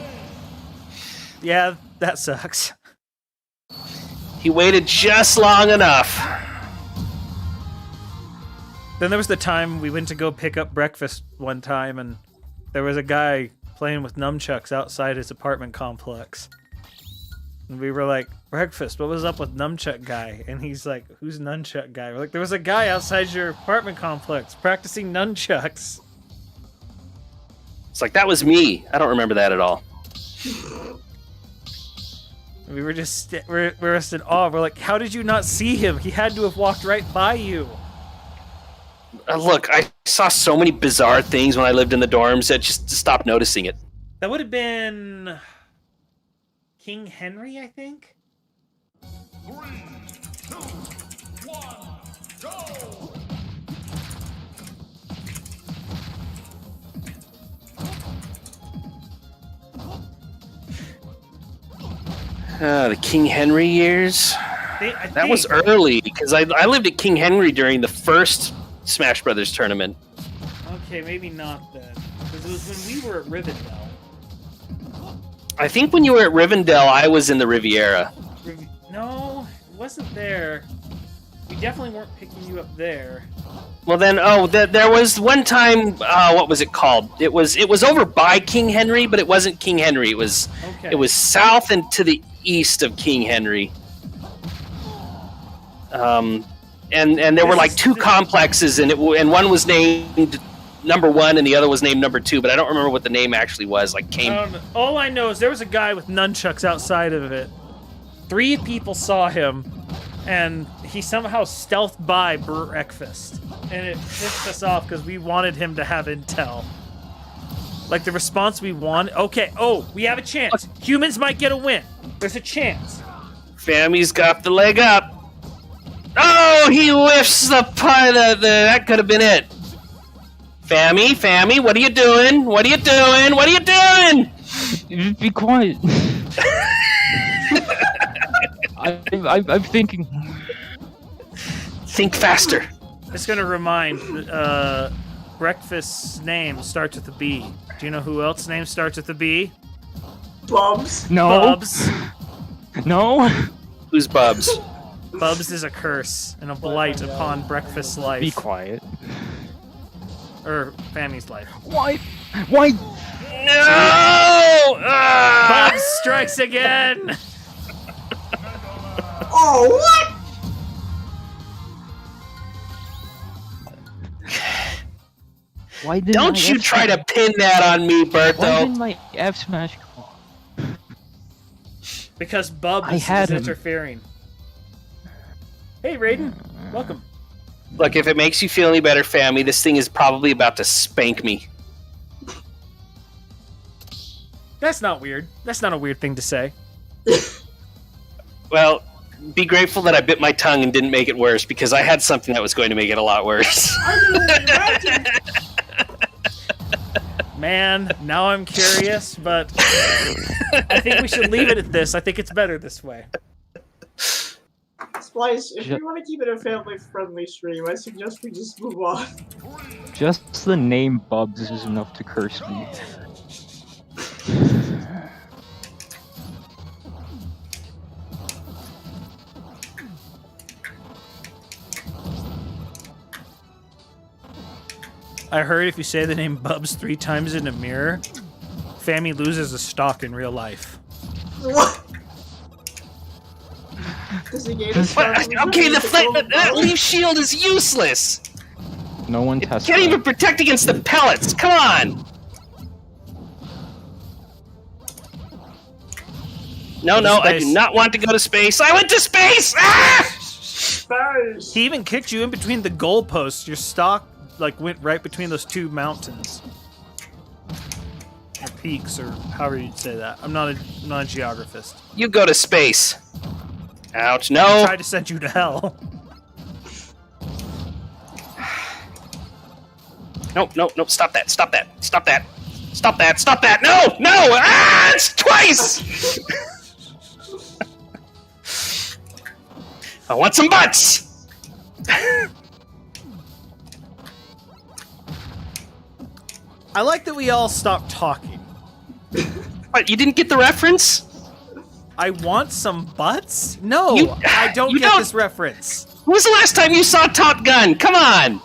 Yeah, that sucks. He waited just long enough. Then there was the time we went to go pick up breakfast one time, and there was a guy playing with nunchucks outside his apartment complex. And we were like, Breakfast, what was up with nunchuck guy? And he's like, who's nunchuck guy? We're like, there was a guy outside your apartment complex practicing nunchucks. It's like, that was me. I don't remember that at all. We were just we're just in awe. We're like, how did you not see him? He had to have walked right by you. Look, I saw so many bizarre things when I lived in the dorms that just stopped noticing it. That would have been King Henry, I think. 3, 2, 1, go! The King Henry years? That was early, because I lived at King Henry during the first Smash Brothers tournament. Okay, maybe not then. Because it was when we were at Rivendell. I think when you were at Rivendell, I was in the Riviera. No, it wasn't there. We definitely weren't picking you up there. Well then, there was one time, what was it called? It was over by King Henry, but it wasn't King Henry. It was south and to the east of King Henry. And there were like two complexes, and one was named number 1 and the other was named number 2, but I don't remember what the name actually was. All I know is there was a guy with nunchucks outside of it. 3 people saw him, and he somehow stealthed by Breakfast. And it pissed us off because we wanted him to have intel. Like the response we want. Okay, we have a chance. Humans might get a win. There's a chance. Fammy's got the leg up. Oh, he lifts the pie. That could have been it. Fammy, what are you doing? What are you doing? Be quiet. I'm thinking. Think faster. It's gonna remind. Breakfast's name starts with a B. Do you know who else's name starts with a B? Bubs. No. Bubs. No. Who's Bubs? Bubs is a curse and a blight upon Breakfast's life. Be quiet. Or Fammy's life. Why? No! Bubs strikes again! Oh, what? Why didn't Don't you try to pin that on me, Why Bertho. didn't my F smash come on? Because Bubs is had him. interfering. Hey, Raiden. Welcome. Look, if it makes you feel any better, Fammy, this thing is probably about to spank me. That's not weird. That's not a weird thing to say. Well, be grateful that I bit my tongue and didn't make it worse, because I had something that was going to make it a lot worse. Man, now I'm curious, but I think we should leave it at this. I think it's better this way. Splice, if you want to keep it a family-friendly stream, I suggest we just move on. Just the name Bubs is enough to curse me. I heard if you say the name Bubs 3 times in a mirror, Fammy loses a stock in real life. What? Does he gain a stock? Okay, that leaf shield is useless. No one It tests can't that. even protect against the pellets. Come on. No, I do not want to go to space. I went to space. Ah! Space! He even kicked you in between the goalposts. Your stock went right between those 2 mountains. Or peaks, or however you'd say that. I'm not a geographist. You go to space. Ouch, I no. tried to send you to hell. Nope, stop that. No! Ah, it's twice! I want some butts! I like that we all stopped talking. What, you didn't get the reference? I want some butts? No, I don't you get don't- this reference. When was the last time you saw Top Gun? Come on!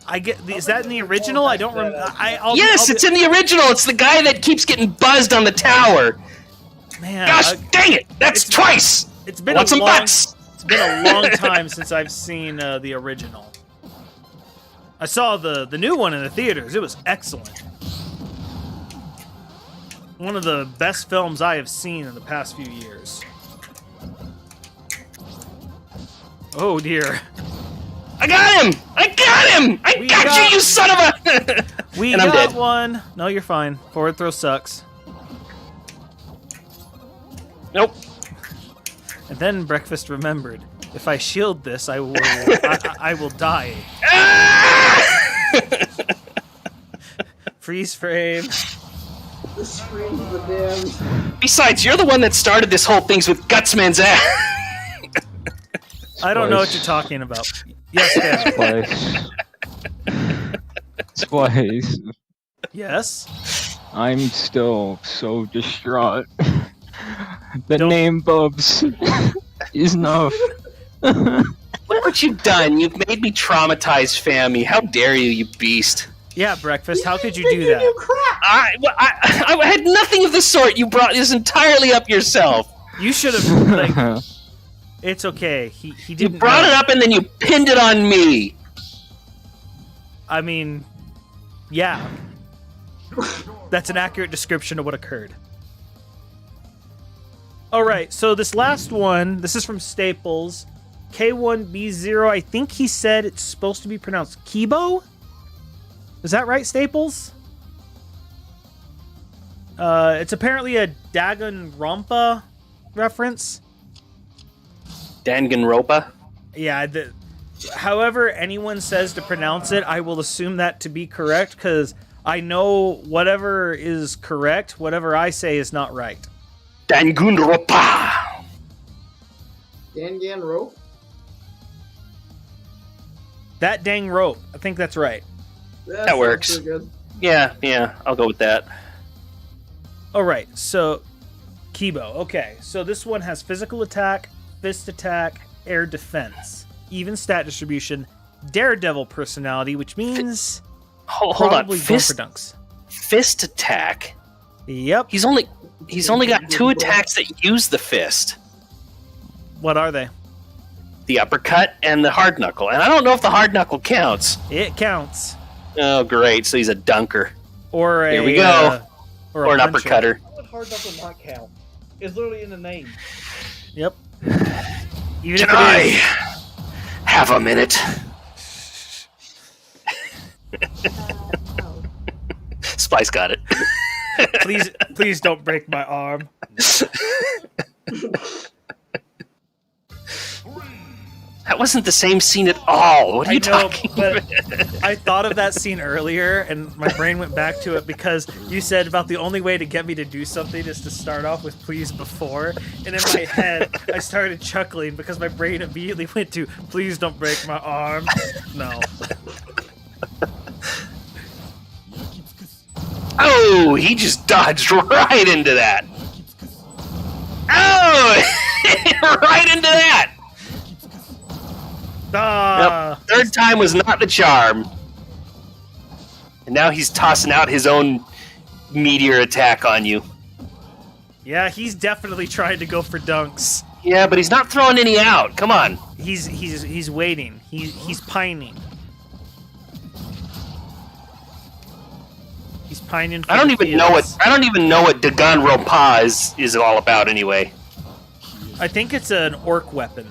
I get. Is that in the original? I don't remember. Yes, it's in the original. It's the guy that keeps getting buzzed on the tower. Man, Gosh, dang it! That's twice. It's been Want a some long. butts? It's been a long time since I've seen the original. I saw the new one in the theaters. It was excellent. One of the best films I have seen in the past few years. Oh dear. I got him! I got you, you son of a! We And I'm got dead. one. No, you're fine. Forward throw sucks. Nope. And then Breakfast remembered, if I shield this, I will I will die. Freeze frame. The scream of the damned. Besides, you're the one that started this whole thing with Gutsman's ass. I don't know what you're talking about. Yes, Dan. Splice. Yes? I'm still so distraught. The name Bubs is enough. Look what you've done. You've made me traumatized, Fammy. How dare you, you beast. Yeah, Breakfast, how could you do that? I had nothing of the sort. You brought this entirely up yourself. You should have, it's okay. He didn't You brought it up and then you pinned it on me. I mean, yeah. That's an accurate description of what occurred. Alright, so this last one, this is from Staples. K1B0, I think he said it's supposed to be pronounced Kibo? Is that right, Staples? It's apparently a Danganronpa reference. Danganronpa? Yeah, however anyone says to pronounce it, I will assume that to be correct, because I know whatever is correct, whatever I say is not right. Danganronpa! Dangan rope? That dang rope. I think that's right. That works. Good. Yeah, I'll go with that. Alright, so Kibo. Okay, so this one has physical attack, fist attack, air defense, even stat distribution, daredevil personality, which means Hold on, probably going fist, for dunks. fist attack? Yep. He's only got 2 attacks that use the fist. What are they? The uppercut and the hard knuckle. And I don't know if the hard knuckle counts. It counts. Oh, great. So he's a dunker. Or a Here we go. or Or a an puncher. uppercutter. How would hard knuckle not count? It's literally in the name. Yep. Even Can if it I is. have a minute? Splice got it. Please don't break my arm. That wasn't the same scene at all. What are you talking but about? I thought of that scene earlier, and my brain went back to it because you said about the only way to get me to do something is to start off with please before. And in my head, I started chuckling because my brain immediately went to please don't break my arm. No. Oh, he just dodged right into that. Oh, right into that. Nope. Third time was not the charm. And now he's tossing out his own meteor attack on you. Yeah, he's definitely trying to go for dunks. Yeah, but he's not throwing any out. Come on. He's waiting. He's pining. He's pining. For I don't even know what Dagon Ropa is all about anyway. I think it's an orc weapon.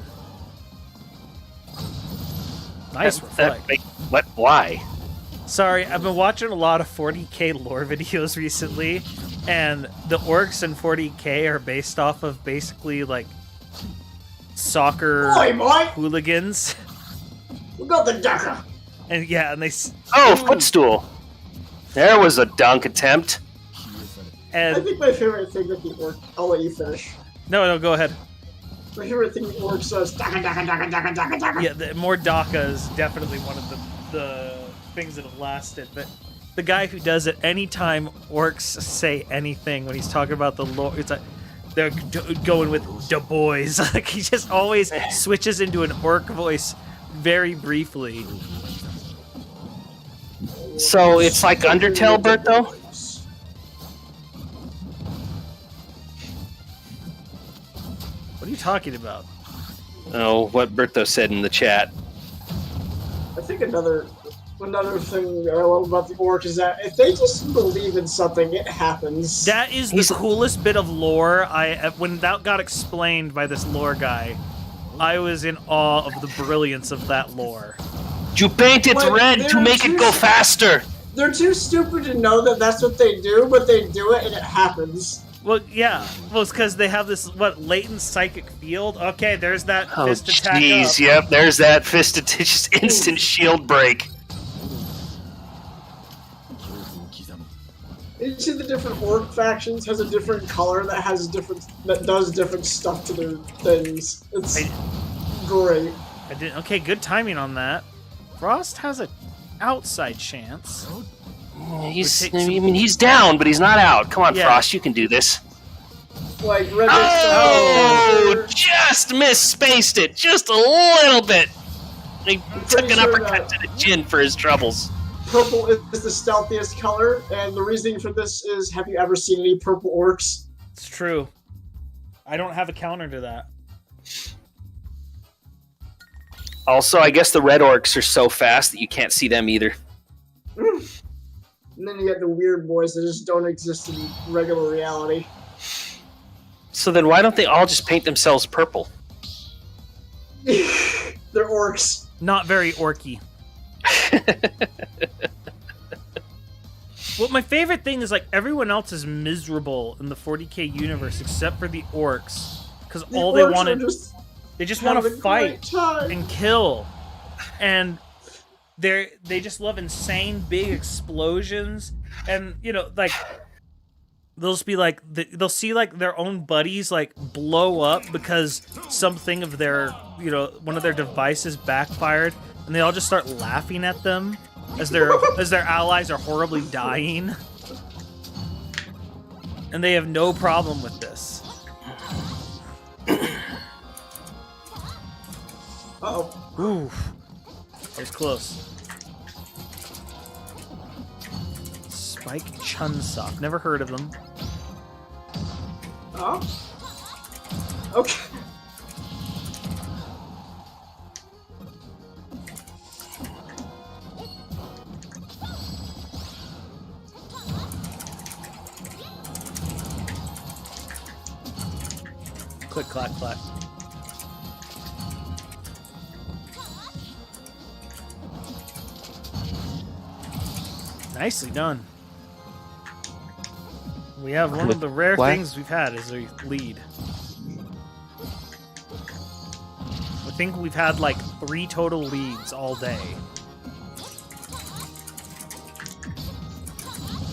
Nice reflect. What? Why? Sorry, I've been watching a lot of 40k lore videos recently, and the orcs in 40k are based off of basically like soccer hooligans. We got the ducker. And yeah, and they. Oh, footstool. There was a dunk attempt. And I think my favorite thing that the orc. I'll let you finish. No, go ahead. My favorite thing the orc says. Daka, daka, daka, daka, daka, daka. Yeah, more Daka is definitely one of the things that have lasted. But the guy who does it anytime orcs say anything when he's talking about the lore, it's like they're going with "da boys." Like he just always switches into an orc voice very briefly. So it's like Undertale, Bert, though? What are you talking about? Oh, what Berto said in the chat. I think another thing I love about the orc is that if they just believe in something, it happens. That is the coolest bit of lore. When that got explained by this lore guy, I was in awe of the brilliance of that lore. You paint it red to make it go faster. They're too stupid to know that that's what they do, but they do it and it happens. Well, yeah. Well, it's because they have this, latent psychic field? Okay, there's that fist attack up. Yep, there's that fist attack, just instant shield break. Each of the different orc factions has a different color that does different stuff to their things. It's great. Okay, good timing on that. Frost has an outside chance. He's down, but he's not out. Come on, yeah. Frost, you can do this. Like just misspaced it, just a little bit. He took an uppercut to the chin for his troubles. Purple is the stealthiest color, and the reasoning for this is: have you ever seen any purple orcs? It's true. I don't have a counter to that. Also, I guess the red orcs are so fast that you can't see them either. And then you get the weird boys that just don't exist in regular reality. So then why don't they all just paint themselves purple? They're orcs. Not very orky. Well, my favorite thing is everyone else is miserable in the 40k universe except for the orcs. Because all they wanted... They just want to fight and kill, and they just love insane big explosions, and they'll just be they'll see their own buddies blow up because something of their one of their devices backfired, and they all just start laughing at them as their allies are horribly dying, and they have no problem with this. Uh-oh. Oof. That was close. Spike Chunsoft. Never heard of them. Oh? Okay. Click, clack, clack. Nicely done. We have one of the rare things we've had is a lead. With think we've had like 3 total leads all day.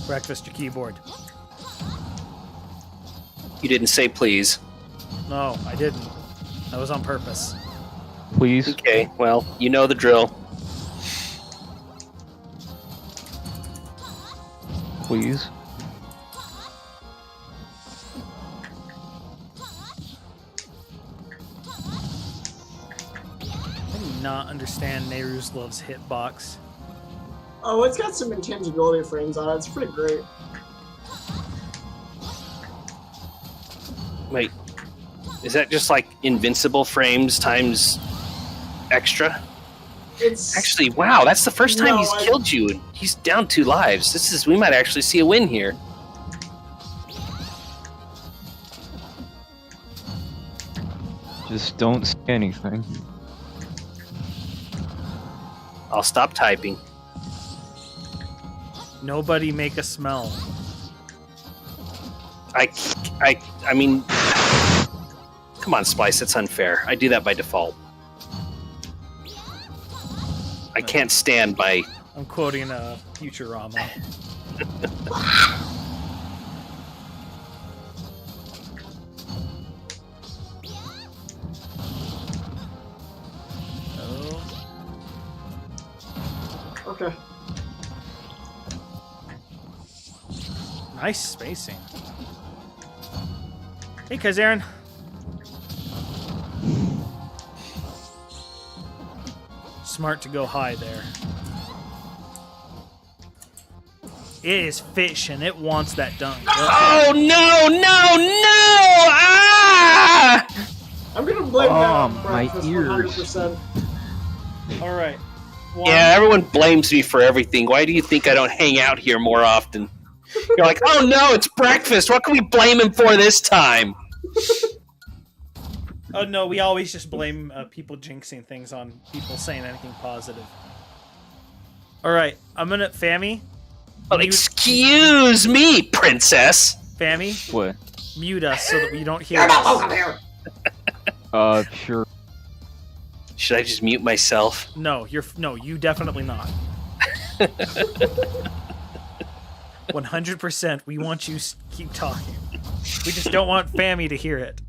Breakfast your keyboard. You didn't say please. No, I didn't. That was on purpose. Please. Okay, well, you know the drill. Please. I do not understand Nehru's Love's hitbox. Oh, it's got some intangibility frames on it. It's pretty great. Wait, is that just like invincible frames times extra? It's Actually, wow, that's the first time No, he's killed you, and he's down 2 lives. We might actually see a win here. Just don't say anything. I'll stop typing. Nobody make a smell. I mean, come on, Splice, that's unfair. I do that by default. I can't stand by... I'm quoting Futurama. Oh. okay. Nice spacing. Hey, Kazaren. Smart to go high there. It is fish and it wants that dunk. Oh, no! Ah! I'm gonna blame that on my breakfast ears. 100%. All right. Yeah, everyone blames me for everything. Why do you think I don't hang out here more often? You're like, oh no, it's breakfast. What can we blame him for this time? Oh no, we always just blame people jinxing things on people saying anything positive. All right, I'm gonna Fammy. Well, excuse me, princess. Fammy, What? mute us so that we don't hear us. Sure. Should I just mute myself? No, you definitely not. 100%. We want you to keep talking. We just don't want Fammy to hear it.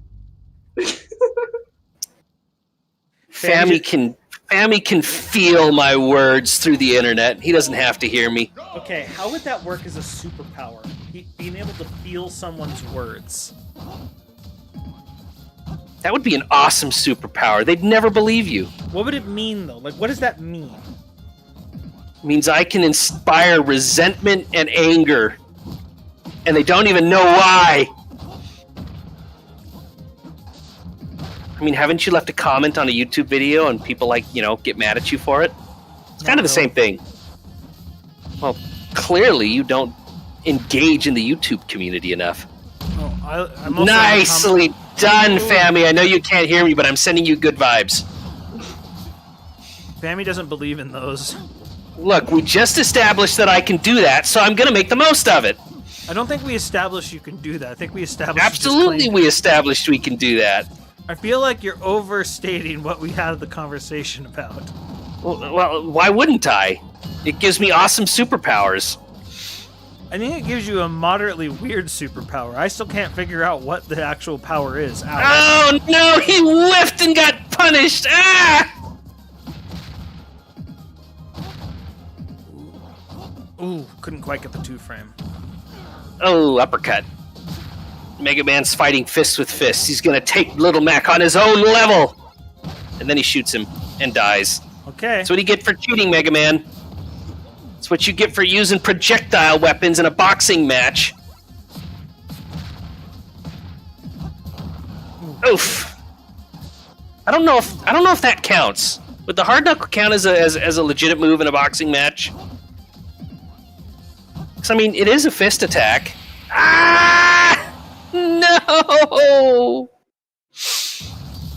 Fammy can feel my words through the internet. He doesn't have to hear me. Okay, how would that work as a superpower? Being able to feel someone's words. That would be an awesome superpower. They'd never believe you. What would it mean, though? Like, what does that mean? It means I can inspire resentment and anger. And they don't even know why. I mean, haven't you left a comment on a YouTube video and people, like, get mad at you for it? It's kind of the same thing. Well, clearly you don't engage in the YouTube community enough. Oh, I'm also Nicely done, Fammy. I know you can't hear me, but I'm sending you good vibes. Fammy doesn't believe in those. Look, we just established that I can do that, so I'm going to make the most of it. I don't think we established you can do that. I think we established Absolutely, we established we can do that. I feel like you're overstating what we had the conversation about. Well, why wouldn't I? It gives me awesome superpowers. I think it gives you a moderately weird superpower. I still can't figure out what the actual power is. Ow. Oh no, he whiffed and got punished! Ah! Ooh, couldn't quite get the 2-frame. Oh, uppercut. Mega Man's fighting fists with fists. He's gonna take Little Mac on his own level! And then he shoots him and dies. Okay. That's what you get for cheating, Mega Man. That's what you get for using projectile weapons in a boxing match. Oof. I don't know if that counts. Would the hard knuckle count as a legitimate move in a boxing match? Because I mean, it is a fist attack. Ah! No!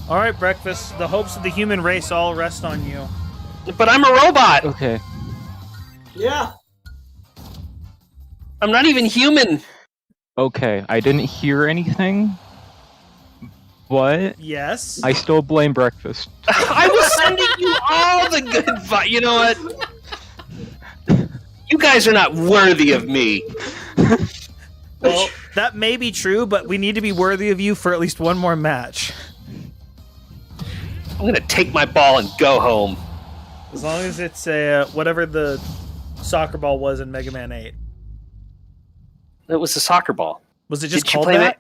All right, Breakfast. The hopes of the human race all rest on you. But I'm a robot. Okay. Yeah. I'm not even human. Okay, I didn't hear anything, What? Yes. I still blame breakfast. I was sending you all the good vibes. You know what? You guys are not worthy of me. Well, that may be true, but we need to be worthy of you for at least one more match. I'm gonna take my ball and go home. As long as it's whatever the soccer ball was in Mega Man 8. It was a soccer ball. Was it just Didn't you called play that?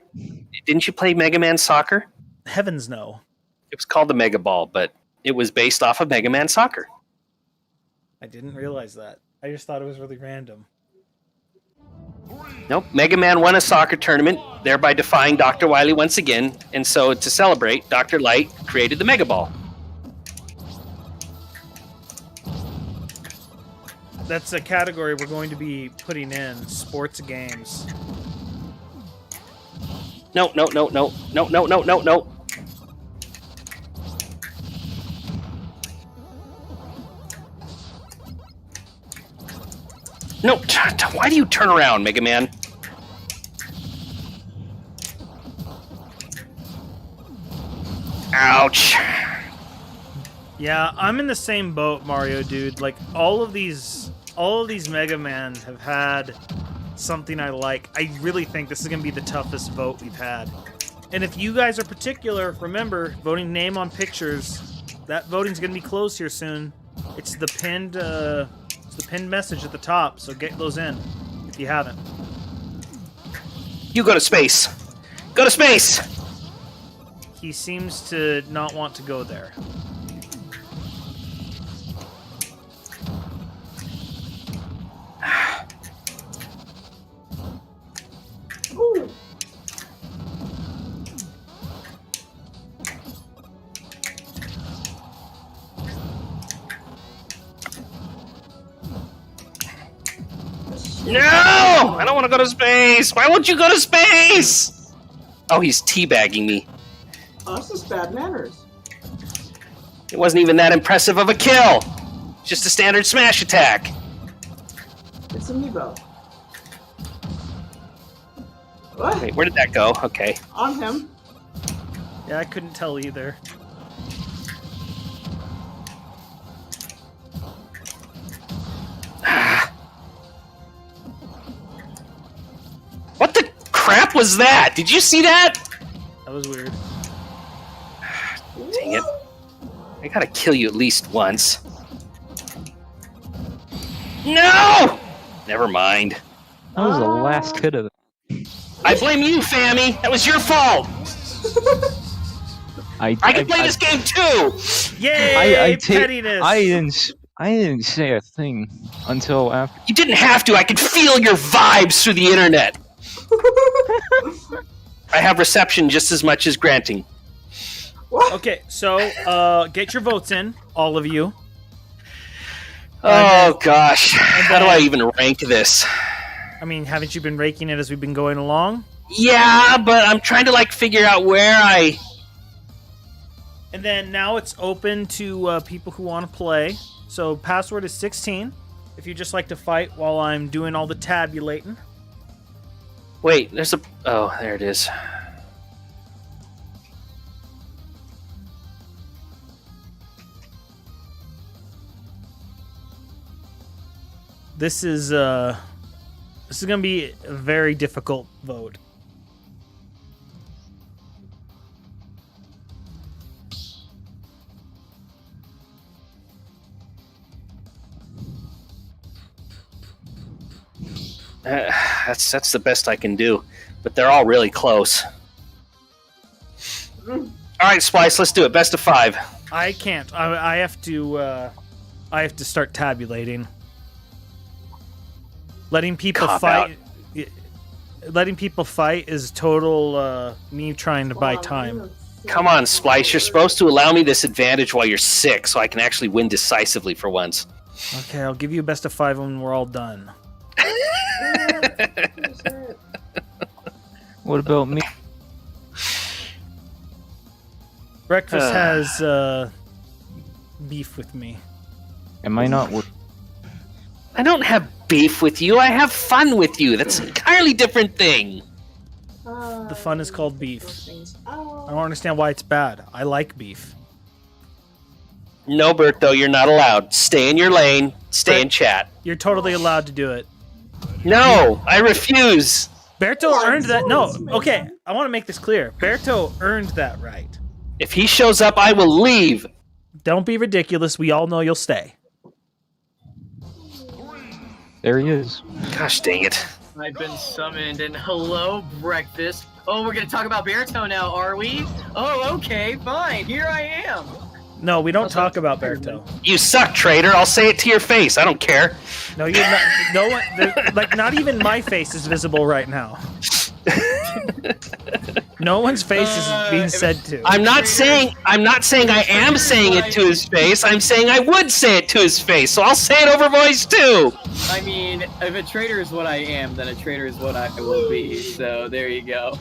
Didn't you play Mega Man Soccer? Heavens no. It was called the Mega Ball, but it was based off of Mega Man Soccer. I didn't realize that. I just thought it was really random. Nope. Mega Man won a soccer tournament, thereby defying Dr. Wily once again, and so to celebrate, Dr. Light created the Mega Ball. That's a category we're going to be putting in, sports games. No. No, why do you turn around, Mega Man? Ouch. Yeah, I'm in the same boat, Mario dude. Like all of these Mega Man have had something I like. I really think this is going to be the toughest vote we've had. And if you guys are particular, remember, voting name on pictures, that voting's going to be closed here soon. It's the pinned message at the top, so get those in if you haven't. You go to space. Go to space! He seems to not want to go there. Ooh. No! I don't want to go to space! Why won't you go to space? Oh, he's teabagging me. Oh, that's just bad manners. It wasn't even that impressive of a kill. Just a standard smash attack. It's Amiibo. What? Wait, where did that go? Okay. On him. Yeah, I couldn't tell either. What the crap was that? Did you see that? That was weird. Dang it. I gotta kill you at least once. No! Never mind. That was the last hit of it. I blame you, Fammy. That was your fault. I can play this game too. Yay! Pettiness. I didn't say a thing until after. You didn't have to. I could feel your vibes through the internet. I have reception just as much as granting. Okay, so get your votes in, all of you. Oh gosh, how do I even rank this? I mean, haven't you been raking it as we've been going along? Yeah, but I'm trying to figure out where I. And then now it's open to people who want to play. So password is 16. If you just like to fight while I'm doing all the tabulating. Wait, there's a. Oh, there it is. This is gonna be a very difficult vote. That's the best I can do, but they're all really close. All right, Splice, let's do it. Best of 5. I can't. I have to start tabulating. Letting people fight. Letting people fight is total me trying to buy time. Come on, Splice. You're supposed to allow me this advantage while you're sick, so I can actually win decisively for once. Okay, I'll give you a best of 5 when we're all done. What about me? Breakfast has beef with me. Am I not? I don't have beef with you. I have fun with you. That's an entirely different thing. The fun is called beef. I Oh. don't understand why it's bad. I like beef. No, Berto, you're not allowed. Stay in your lane. Stay in chat. You're totally allowed to do it. No, I refuse. Berto What? earned that. No, Man. okay. I want to make this clear. Berto earned that right. If he shows up, I will leave. Don't be ridiculous. We all know you'll stay. There he is. Gosh dang it. I've been summoned, and hello, breakfast. Oh, we're gonna talk about Berto now, are we? Oh, okay, fine. Here I am. No, we don't talk about Berto. You suck, traitor. I'll say it to your face. I don't care. No, you're not. No one. Like, not even my face is visible right now. No one's face is being said to. I'm not saying I am saying it to his face. I'm saying I would say it to his face. So I'll say it over voice too. I mean, if a traitor is what I am, then a traitor is what I will be. So there you go.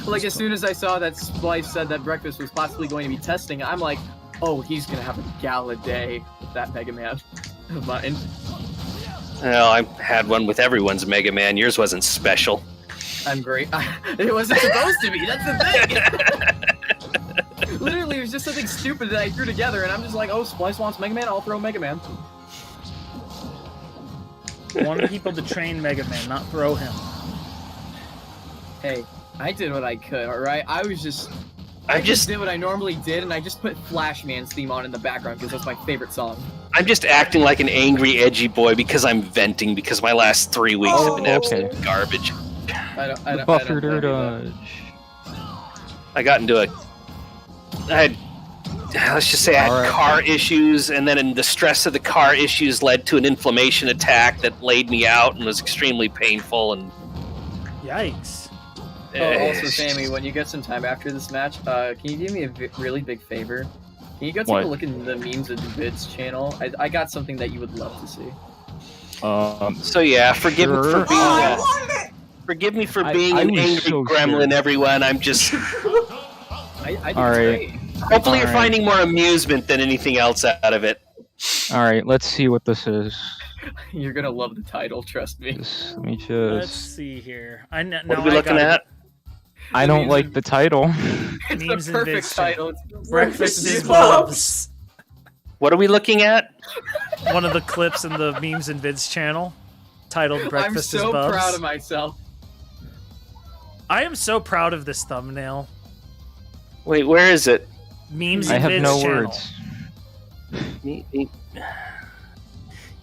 Like, as soon as I saw that Splice said that breakfast was possibly going to be testing, I'm like, oh, he's gonna have a gala day with that Mega Man of mine. Well, I had one with everyone's Mega Man. Yours wasn't special. I'm great. It wasn't supposed to be. That's the thing. Literally, it was just something stupid that I threw together, and I'm just like, oh, Splice wants Mega Man, I'll throw Mega Man. I wanted people to train Mega Man, not throw him. Hey, I did what I could, alright? I just did what I normally did, and I just put Flashman's theme on in the background because that's my favorite song. I'm just acting like an angry, edgy boy because I'm venting because my last 3 weeks have been absolute garbage. I don't Buffered blame or you, though. dodge. I got into let's just say I had car issues, and then in the stress of the car issues led to an inflammation attack that laid me out and was extremely painful. And Yikes. Oh, also, Sammy, when you get some time after this match, can you do me a really big favor? Can you go take a look in the Memes and Vids channel? I got something that you would love to see. So yeah, forgive me for being forgive me for being an angry gremlin, everyone. I'm just. I think All it's right. great. Hopefully, you're finding more amusement than anything else out of it. All right, let's see what this is. You're gonna love the title, trust me. Let me just. Let's see here. What are we looking at? I don't like the title. It's Memes the and perfect Vids title. Breakfast is Bubs. What are we looking at? One of the clips in the Memes and Vids channel, titled "Breakfast is I'm so Bubs." proud of myself. I am so proud of this thumbnail. Wait, where is it? Memes I and have Vids no channel. words.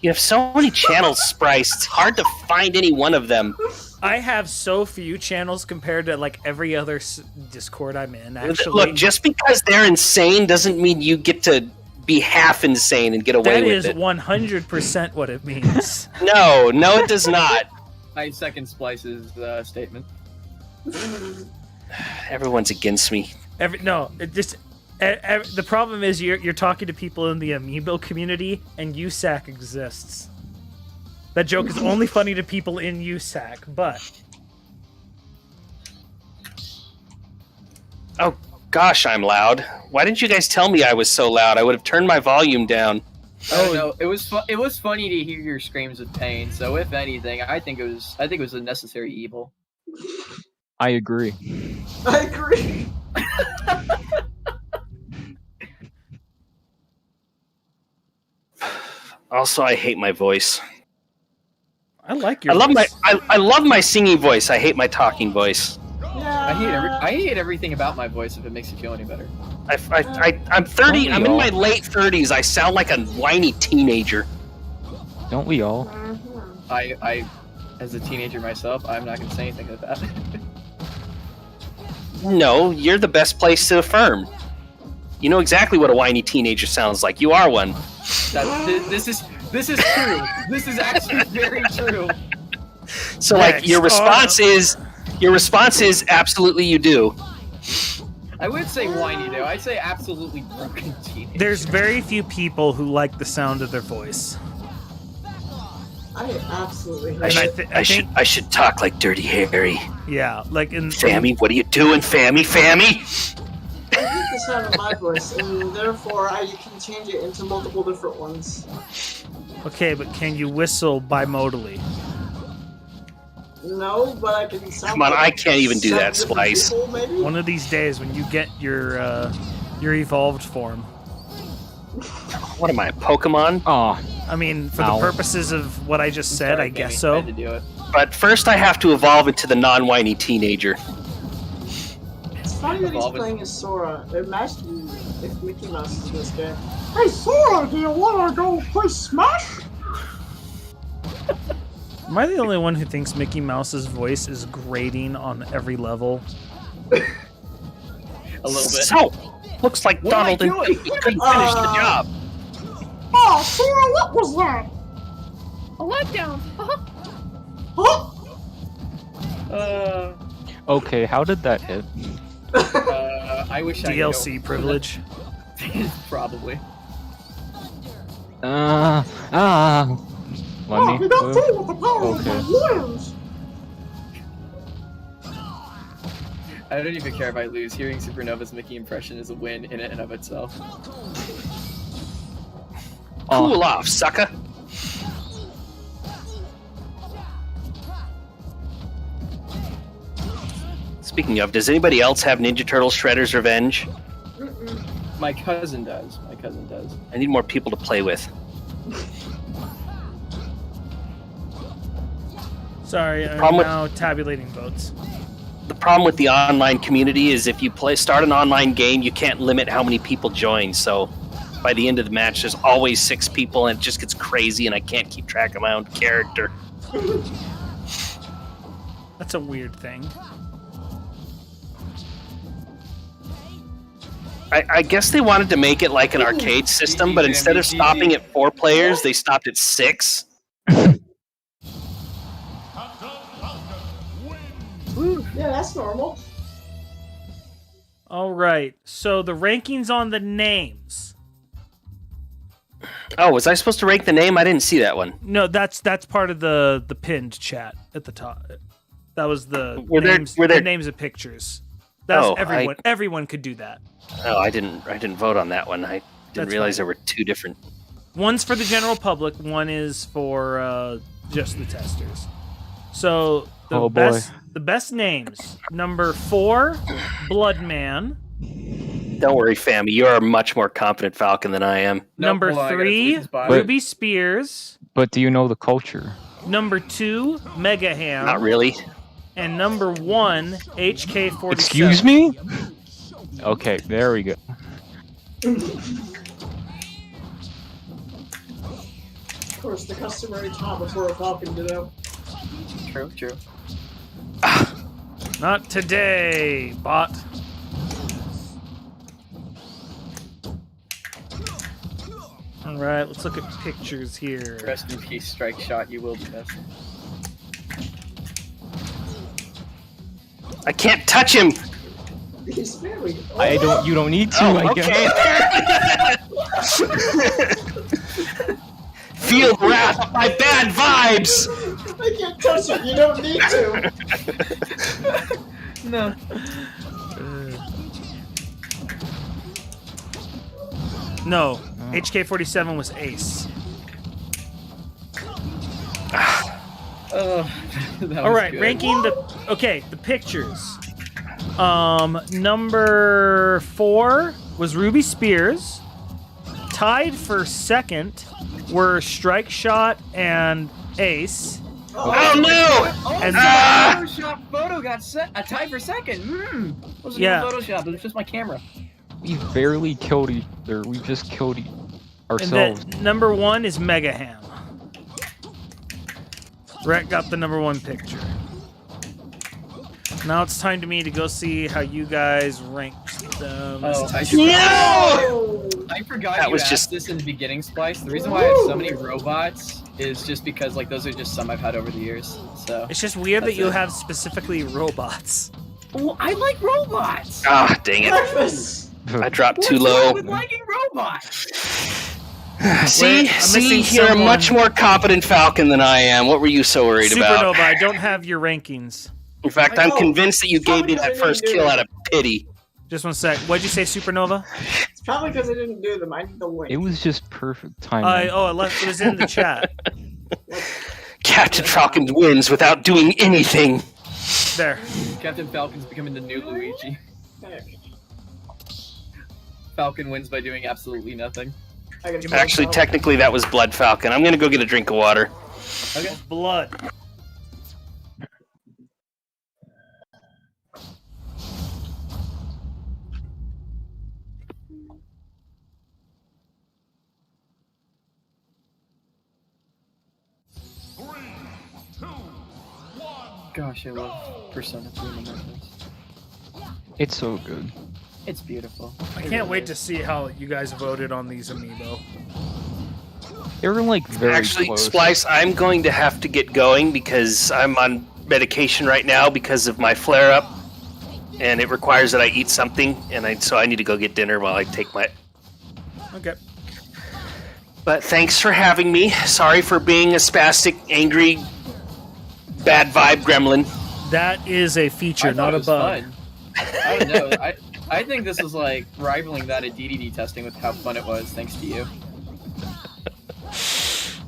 You have so many channels, Splice. It's hard to find any one of them. I have so few channels compared to like every other Discord I'm in. Actually, Look, just because they're insane doesn't mean you get to be half insane and get away with it. That is 100% what it means. No, it does not. I second Splice's statement. Everyone's against me. The problem is you're talking to people in the Amiibo community, and USAC exists. That joke is only funny to people in USAC, but... Oh, gosh, I'm loud. Why didn't you guys tell me I was so loud? I would have turned my volume down. Oh no, it was funny to hear your screams of pain. So if anything, I think it was a necessary evil. I agree. I agree. Also, I hate my voice. I like your I love my singing voice. I hate my talking voice. Yeah. I hate everything about my voice if it makes you feel any better. I'm 30. I'm in my late 30s. I sound like a whiny teenager. Don't we all? I as a teenager myself, I'm not gonna say anything like that. No, you're the best place to affirm. You know exactly what a whiny teenager sounds like. You are one. This is true. This is actually very true. So, like, your response is absolutely you do. I would say whiny though. I'd say absolutely broken teenager. There's very few people who like the sound of their voice. I absolutely hate I should talk like Dirty Harry. Yeah, like in Fammy, what are you doing, Fammy? I hate the sound of my voice, and therefore I can change it into multiple different ones. Okay, but can you whistle bimodally? No, but I can sound. Come on, like I can't even do that, 7 different Splice. people, maybe? One of these days when you get your evolved form. What am I, a Pokemon? Oh, I mean, for Ow. the purposes of what I just said, Sorry, I guess Amy, so. I had to do it. But first I have to evolve into the non-whiny teenager. It's funny that he's Evolving. playing as Sora. Imagine if Mickey Mouse is in this game. Hey Sora, do you wanna go play Smash? Am I the only one who thinks Mickey Mouse's voice is grating on every level? A little bit. So, looks like What am I Donald and doing? Goofy couldn't finish the job. Oh, Sora, what was that? A letdown. Huh? okay. How did that hit? I wish I DLC privilege. Probably. Let Oh, me. we got through with the power of Okay. my lawyers. I don't even care if I lose. Hearing Supernova's Mickey impression is a win in and of itself. Cool off, sucker. Speaking of, does anybody else have Ninja Turtle Shredder's Revenge? My cousin does. My cousin does. I need more people to play with. Sorry, I'm problem with- now tabulating votes. The problem with the online community is if you start an online game, you can't limit how many people join. So by the end of the match, there's always 6 people, and it just gets crazy, and I can't keep track of my own character. That's a weird thing. I guess they wanted to make it like an arcade system, but instead of stopping at 4 players, they stopped at 6. Yeah, that's normal. All right, so the rankings on the names. Oh, was I supposed to rank the name? I didn't see that one. No, that's part of the pinned chat at the top. That was the Were there- names, were there- the names of pictures. That's Oh, everyone. Everyone could do that. Oh, I didn't vote on that one. I didn't That's realize fine. there were 2 different. One's for the general public. One is for just the testers. So the Oh, boy. best names. Number 4, Bloodman. Don't worry, Fammy. You're a much more confident Falcon than I am. Number hold on, I gotta 3, delete this bot. Ruby Spears. But do you know the culture? Number 2, Mega Ham. Not really. And number 1, HK47. Excuse me? Okay, there we go. Of course, the customary time before a Falcon did out. True, true. Not today, bot. All right, let's look at pictures here. Rest in peace, Strike Shot. You will be missed. I can't touch him. He's very. You don't need to, Oh, I guess. okay. Feel the wrath of my bad vibes. I can't touch it. You don't need to. No. No, HK47 was Ace. All right, ranking the pictures. Number 4 was Ruby Spears. Tied for second were Strike Shot and Ace. Oh no! And Photoshop photo got set. A tie for second. Wasn't Yeah. even Photoshop. It was just my camera. We barely killed each other. We just killed and ourselves. then number 1 is Mega Ham. Rhett got the number 1 picture. Now it's time to me to go see how you guys ranked them. Oh, I forgot That you was asked just- this in the beginning, Splice. The reason why I have so many robots is just because like those are just some I've had over the years. So It's just weird that That's you it. have specifically robots. well, I like robots. Ah, dang it! Breakfast. I dropped too What's low. wrong with liking robots? See, Wait, I'm missing you're a someone. much more competent Falcon than I am. What were you so worried about? Supernova, I don't have your rankings. In fact, I I'm know. convinced that you Tell gave me me that what you first do. kill out of pity. Just one sec. What'd you say, Supernova? It's probably because I didn't do them. I need the link. It was just perfect timing. It was in the chat. Captain Falcon wins without doing anything. There. Captain Falcon's becoming the new Luigi. There. Falcon wins by doing absolutely nothing. Actually, technically, that was Blood Falcon. I'm gonna go get a drink of water. Okay. Blood. Gosh, I love Persona 3 in the Memphis. It's so good. It's beautiful. I can't wait to see how you guys voted on these amiibo. They were like very Actually, close. Splice, I'm going to have to get going because I'm on medication right now because of my flare-up, and it requires that I eat something, and so I need to go get dinner while I take my... Okay. But thanks for having me. Sorry for being a spastic, angry, bad vibe gremlin. That is a feature, not a bug. Fun. I don't know. I think this is like rivaling that at DDD testing with how fun it was, thanks to you.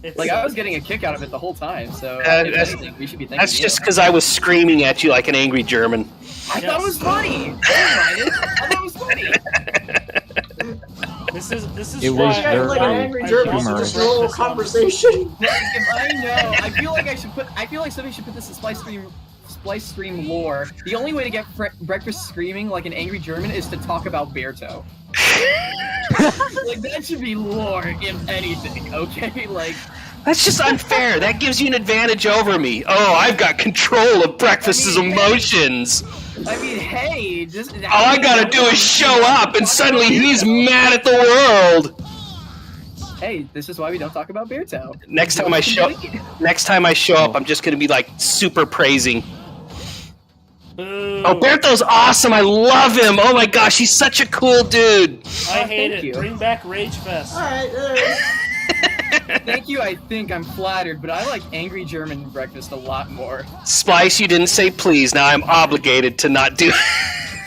I was getting a kick out of it the whole time, so if anything, we should be thanking That's you. just because I was screaming at you like an angry German. I thought it was funny. I thought it was funny. This is It was Yeah, very like an angry German. It's just a little conversation. I know. I feel like somebody should put this in Splice Stream lore. The only way to get breakfast screaming like an angry German is to talk about Berto. Like that should be lore, if anything. Okay, like. That's just unfair. That gives you an advantage over me. Oh, I've got control of Breakfast's emotions. I mean, hey, all I gotta do is show up, and suddenly he's mad at the world. Hey, this is why we don't talk about Berto. Next time I show up, I'm just gonna be like super praising. Oh, Berto's awesome. I love him. Oh my gosh, he's such a cool dude. I hate it. Bring back Rage Fest. Alright, Thank you, I think I'm flattered, but I like Angry German Breakfast a lot more. Splice, you didn't say please. Now I'm obligated to not do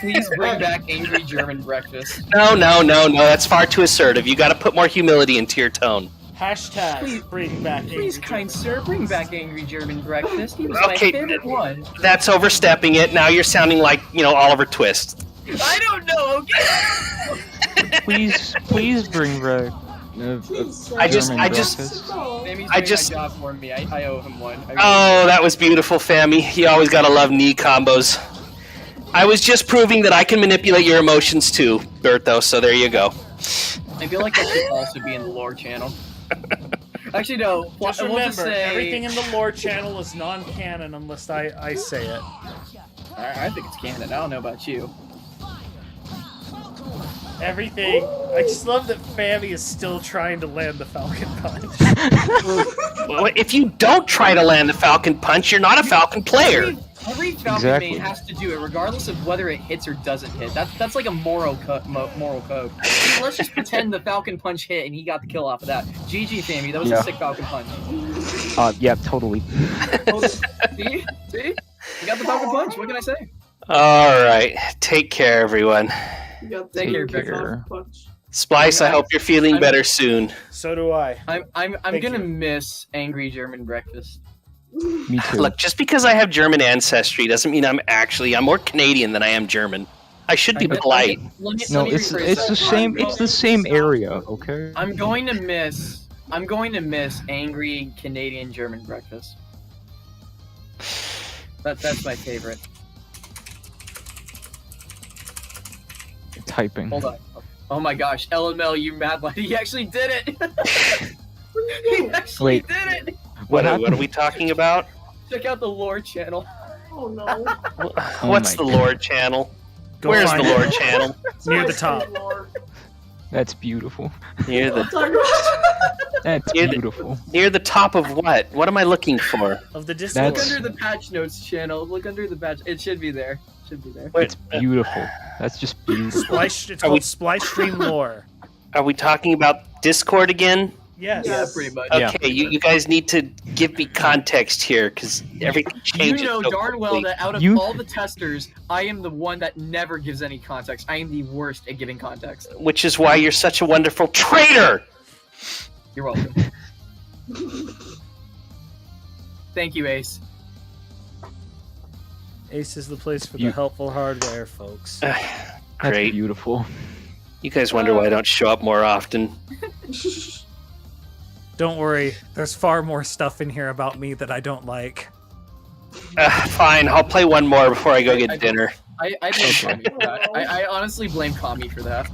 Please bring back Angry German Breakfast. No, that's far too assertive. You gotta put more humility into your tone. Hashtag Please, bring back Please, Angry kind sir, bring back Angry German Breakfast. He was Okay, my favorite one. That's overstepping it. Now you're sounding like, Oliver Twist. I don't know, okay? Please bring back. I just Sammy's doing my job for me. I owe him one. Oh, that was beautiful, Fammy. You always gotta love knee combos. I was just proving that I can manipulate your emotions too, Berto, so there you go. I feel like that should also be in the lore channel. Actually, no. Just we'll remember, just say... everything in the lore channel is non-canon unless I say it. I think it's canon. I don't know about you. Everything. I just love that Fammy is still trying to land the Falcon Punch. Well, if you don't try to land the Falcon Punch, you're not a Falcon player. Every Falcon main has to do it, regardless of whether it hits or doesn't hit. That's like a moral code. Let's just pretend the Falcon Punch hit and he got the kill off of that. GG, Fammy. That was a sick Falcon Punch. Yeah, totally. See? You got the Falcon Punch. What can I say? All right. Take care, everyone. Take care. Splice, I hope you're feeling better soon. So do I. I'm gonna miss Angry German Breakfast. Me too. Look, just because I have German ancestry doesn't mean I'm more Canadian than I am German. I should be polite. No, it's the same. It's the same area. Okay. I'm going to miss Angry Canadian German Breakfast. That's my favorite. Typing. Hold on. Oh my gosh, LML, you mad lad. He actually did it! He actually did it! What are we talking about? Check out the lore channel. Oh no. What's the lore channel? Where's the lore channel? Near the top. That's beautiful. Near the That's beautiful. Near the top of what? What am I looking for? Of the Discord. Look under the patch notes channel. Look under the patch. It should be there. It's beautiful. That's just beautiful. It's called Splice Stream Lore. Are we talking about Discord again? Yes. Yeah, pretty much. Okay, you guys need to give me context here because everything changes. You know so darn well quickly. that out of all the testers, I am the one that never gives any context. I am the worst at giving context. Which is why you're such a wonderful traitor. You're welcome. Thank you, Ace. Ace is the place for the helpful hardware, folks. That's Great. beautiful. You guys wonder why I don't show up more often. Don't worry, there's far more stuff in here about me that I don't like. Fine, I'll play one more before I go get dinner. I blame Kami for that. I honestly blame Kami for that.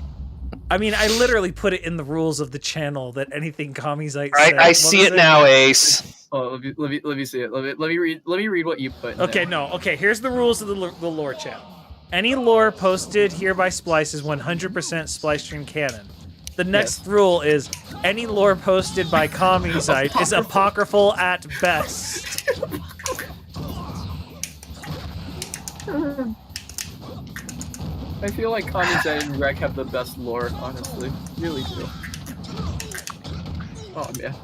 I mean, I literally put it in the rules of the channel that anything Kami's-ite Right, says. I see it now, Ace. Oh, let me see it. Let me read what you put. Okay, no. Okay, here's the rules of the lore channel. Any lore posted here by Splice is 100% Splice stream canon. The next rule is any lore posted by Kami's-ite is apocryphal at best. I feel like Kami-ite and Rek have the best lore, honestly. Really do. Oh man.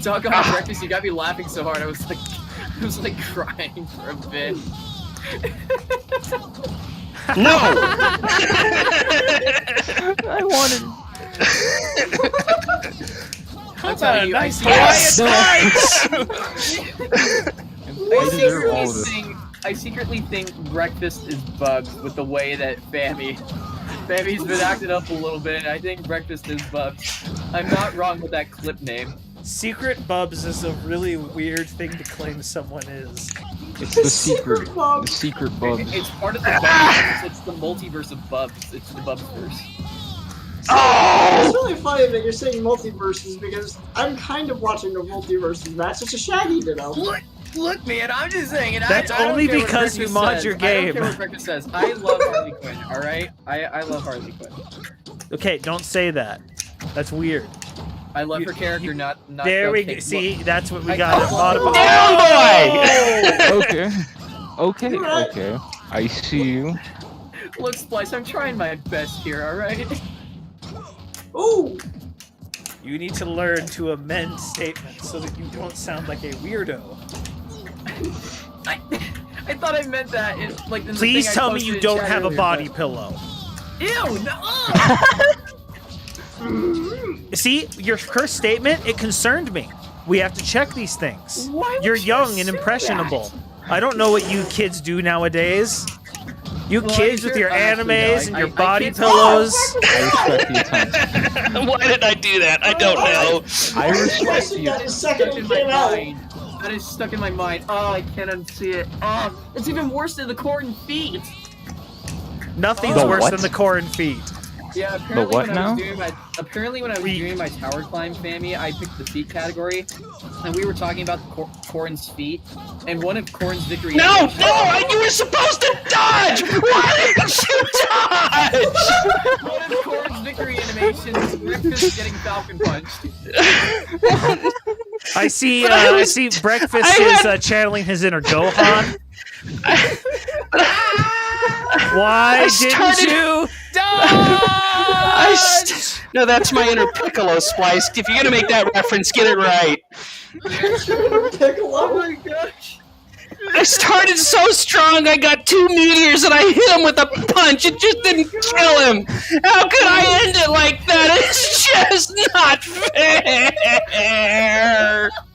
Talk about breakfast, you got me laughing so hard I was like crying for a bit. No! I wanted. I'm telling you, I secretly think breakfast is bugged with the way that Fammy's been acting up a little bit, and I think breakfast is bugged. I'm not wrong with that clip name. Secret Bubs is a really weird thing to claim someone is. It's the secret. The secret Bubs. It's part of the Bubsverse. It's the multiverse of Bubs. It's the Bubsverse. It's really funny that you're saying multiverses because I'm kind of watching the multiverses match. It's a Shaggy ditto. Look, man, I'm just saying it. That's I don't only care what because you breakfast mod says. your I game. don't care what breakfast says. I love Harley Quinn. All right, I love Harley Quinn. Okay, don't say that. That's weird. I love her character. Not. There we go. See, that's what we got. Down, boy! Okay. I see you. Look, Splice, I'm trying my best here. All right. Ooh. You need to learn to amend statements so that you don't sound like a weirdo. I thought I meant that. Like. in the Please thing I tell me posted you in don't chat have a earlier, body but- pillow. Ew! No. See, your first statement, it concerned me. We have to check these things. Why would You're you young and assume impressionable. I don't know what you kids do nowadays. You Well, kids with your actually, no, animes and your I body can't- pillows. I respect the attention. Why did I do that? I don't know. I respect Question you. that is second Stuck in in my came out. mind. That is stuck in my mind. Oh, I can't unsee it. Oh, it's even worse than the corn feet. Nothing's The worse what? than the corn feet. Yeah, apparently what when I was now? doing my tower climb, Fammy, I picked the feet category, and we were talking about Corrin's feet, and one of Corrin's victory. No! You were supposed to dodge! Why didn't you dodge? One of Corrin's victory animations is breakfast getting falcon punched. I see Breakfast is channeling his inner Gohan. Why didn't you dodge? No, that's my inner Piccolo, Splice. If you're gonna make that reference, get it right. Oh my gosh. I started so strong, I got 2 meteors and I hit him with a punch. It just didn't kill him. How could I end it like that? It's just not fair.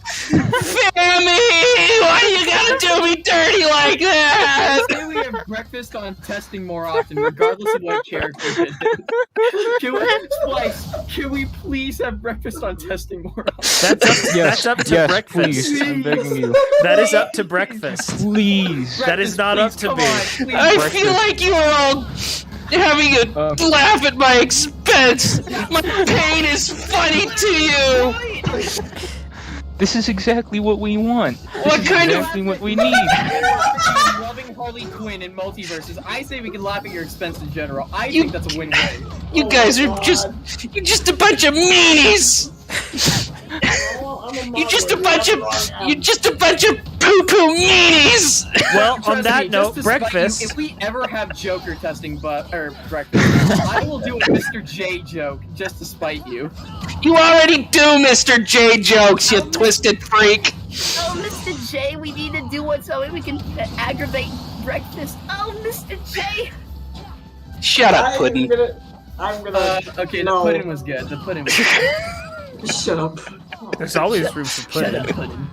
Fammy, why you gotta do me dirty like that? Say we have breakfast on testing more often, regardless of what character it is. Can we please have breakfast on testing more often? That's up to Breakfast. Please. I'm begging you. That is up to Breakfast. Please. That is not up to me. I feel like you are all having a laugh at my expense. My pain is funny to you. This is exactly what we want. What This is kind of- exactly what we need. Loving Harley Quinn in multiverses. I say we can laugh at your expense in general. I think that's a win-win. You guys are you're just a bunch of meanies. You're just a bunch of poo-poo meanies! Well, on Trust that me, note, just to spite breakfast. You, if we ever have Joker testing breakfast, I will do a Mr. J joke just to spite you. You already do Mr. J jokes, you twisted freak! Oh, Mr. J, we need to do one so we can aggravate breakfast. Oh, Mr. J. Shut up, Puddin'. I'm gonna. Okay, no. the pudding was good. The pudding was good. Shut up. There's always room for pudding.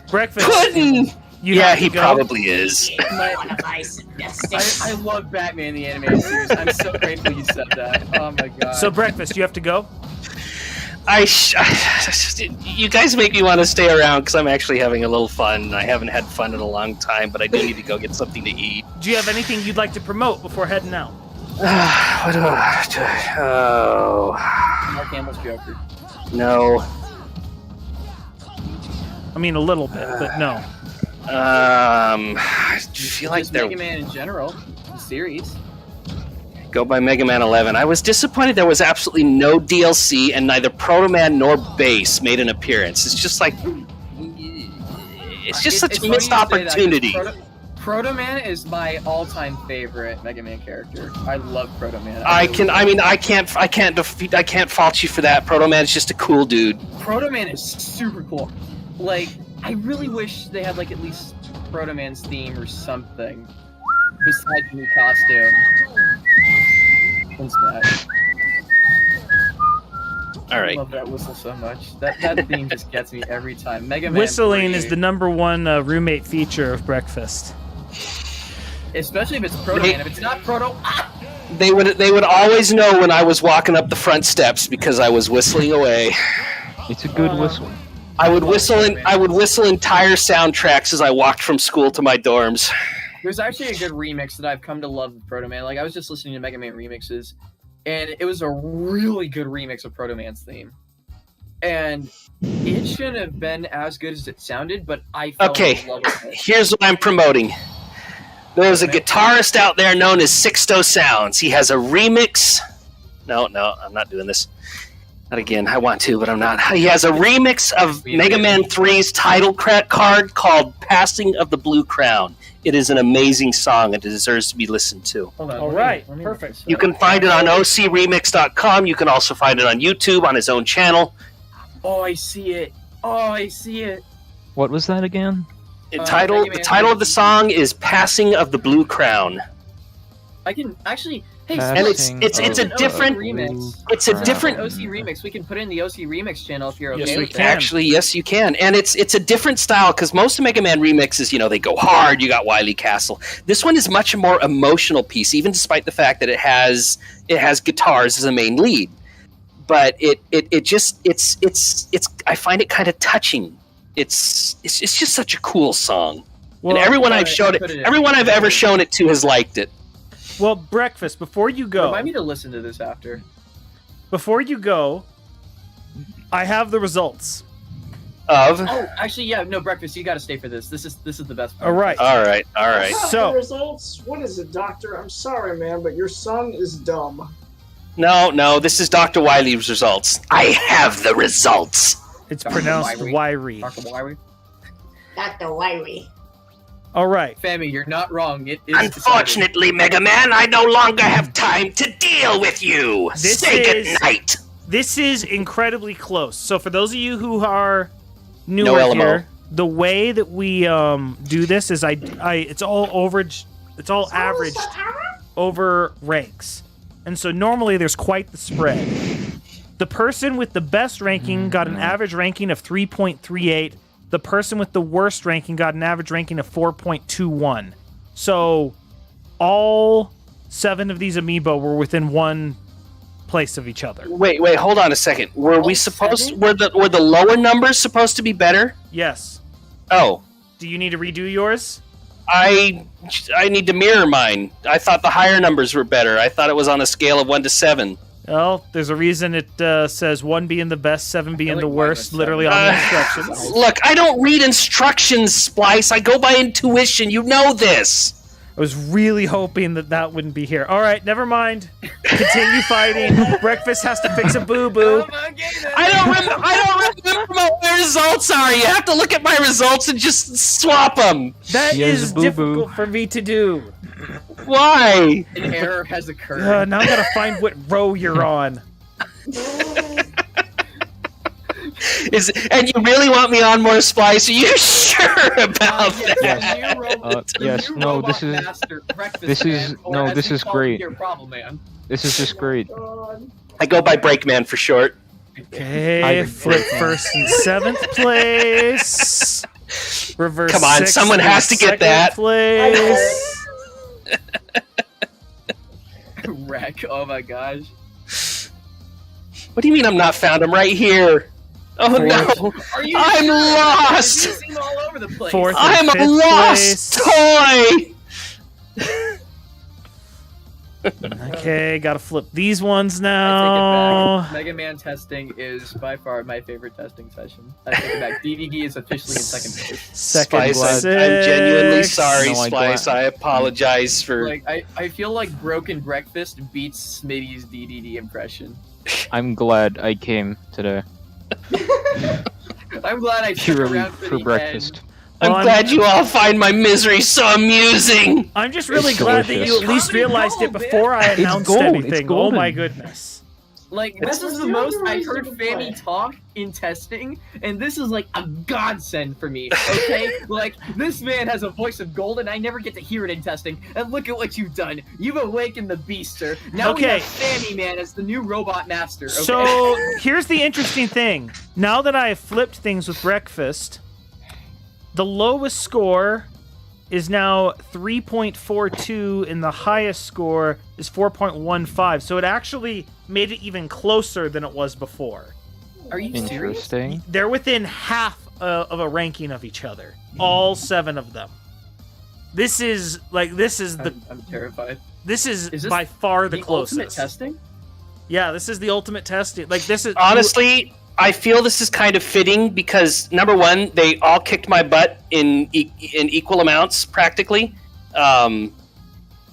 Breakfast. Puddin'! You Yeah, have to he go? probably is. I love Batman the animated series. I'm so grateful you said that. Oh my god. So breakfast, you have to go. You guys make me want to stay around because I'm actually having a little fun. I haven't had fun in a long time, but I do need to go get something to eat. Do you have anything you'd like to promote before heading out? What do I do? Oh. Mark Hamill's Joker. No. I mean, a little bit, but no. I feel like Just they're... Mega Man in general, the series. Go by Mega Man 11. I was disappointed there was absolutely no DLC and neither Proto Man nor Bass made an appearance. It's just like... It's just such a missed opportunity. Proto Man is my all-time favorite Mega Man character. I love Proto Man. I can't fault you for that. Proto Man's just a cool dude. Proto Man is super cool. Like, I really wish they had like at least Proto Man's theme or something besides the new costume. In Smash. All right. I love that whistle so much. That theme just gets me every time. Mega Man. Whistling 3, is the #1 roommate feature of breakfast. especially if it's Proto Man. If it's not Proto, They would always know when I was walking up the front steps because I was whistling away. It's a good whistle. I would whistle entire soundtracks as I walked from school to my dorms. There's actually a good remix that I've come to love with Proto Man. Like, I was just listening to Mega Man remixes, and it was a really good remix of Proto Man's theme. And it shouldn't have been as good as it sounded, but I fell in love with it. Here's what I'm promoting. There's a guitarist out there known as Sixto Sounds. He has a remix. No, I'm not doing this. Not again. I want to, but I'm not. He has a remix of Mega Man 3's title card called Passing of the Blue Crown. It is an amazing song. It deserves to be listened to. All right, perfect. You can find it on ocremix.com. You can also find it on YouTube on his own channel. Oh, I see it. What was that again? The title of the song is Passing of the Blue Crown. I can actually... Hey, and it's a different remix. It's a different OC remix. We can put it in the OC remix channel if you're okay. Yes, we with can. Actually, yes, you can. And it's a different style because most of Mega Man remixes, they go hard. You got Wily Castle. This one is much more emotional piece, even despite the fact that it has guitars as a main lead. But it's I find it kind of touching. It's just such a cool song. Well, and everyone I've ever shown it to has liked it. Well, breakfast, before you go... Remind me to listen to this after. Before you go, I have the results. Of? Oh, actually, yeah, no, breakfast, you gotta stay for this. This is the best part. All right. So, the results? What is it, Doctor? I'm sorry, man, but your son is dumb. No, this is Dr. Wily's results. I have the results. It's pronounced Wiry. Dr. Wiry. All right. Fami, you're not wrong. It is Unfortunately, Mega Man, I no longer have time to deal with you. Say goodnight. This is incredibly close. So for those of you who are newer No here, the way that we do this is it's all averaged over ranks. And so normally there's quite the spread. The person with the best ranking got an average ranking of 3.38. The person with the worst ranking got an average ranking of 4.21. So all 7 of these amiibo were within one place of each other. Wait, hold on a second. Were the lower numbers supposed to be better? Yes. Oh. Do you need to redo yours? I need to mirror mine. I thought the higher numbers were better. I thought it was on a scale of 1 to 7. Well, there's a reason it says 1 being the best, 7 being the worst, literally on the instructions. Look, I don't read instructions, Splice. I go by intuition. You know this. I was really hoping that wouldn't be here. All right, never mind. Continue fighting. Breakfast has to fix a boo-boo. I don't remember what my results are. You have to look at my results and just swap them. That He has is a boo-boo. difficult for me to do. Why? An error has occurred. Now I gotta find what row you're on. And you really want me on more Splice? Are you sure about that? Yes. No. This is great. Your problem, man. This is just great. I go by Breakman for short. Okay, flip first and 7th place. Reverse. Come on, 6th someone and has to get 2nd that. Place. Wreck. Oh my gosh. What do you mean I'm not found? I'm right here. Oh no! Are you I'm sure? lost. You seem all over the place. 4th and I'm a 5th lost place. toy. Okay, gotta flip these ones I now. take it back. Mega Man testing is by far my favorite testing session. I take it back. DDD is officially in second place. Second Splice, I'm genuinely six. sorry, No, I Splice. I apologize for. Like I feel like Broken Breakfast beats Smitty's DDD impression. I'm glad I came today. I'm glad I stuck Purely around for for the breakfast. I'm Well, glad you all find my misery so amusing. I'm just really It's glad that delicious. you at least Comedy realized it gold, man. before I announced gold, it's anything. Oh my golden. goodness. Like, It's this is the the most only I've reason heard to Fanny play. talk in testing, and this is like a godsend for me, okay? Like, this man has a voice of gold, and I never get to hear it in testing, and look at what you've done. You've awakened the beaster. Now we Okay. have Fanny Man as the new robot master, okay? So here's the interesting thing. Now that I have flipped things with breakfast, the lowest score is now 3.42 and the highest score is 4.15. So it actually made it even closer than it was before. Are you serious? Interesting. They're within half of a ranking of each other. All 7 of them. This is the I'm terrified. this is Is this by far the closest. ultimate testing? Yeah, this is the ultimate testing. Like this is Honestly, I feel this is kind of fitting because number one, they all kicked my butt in equal amounts, practically.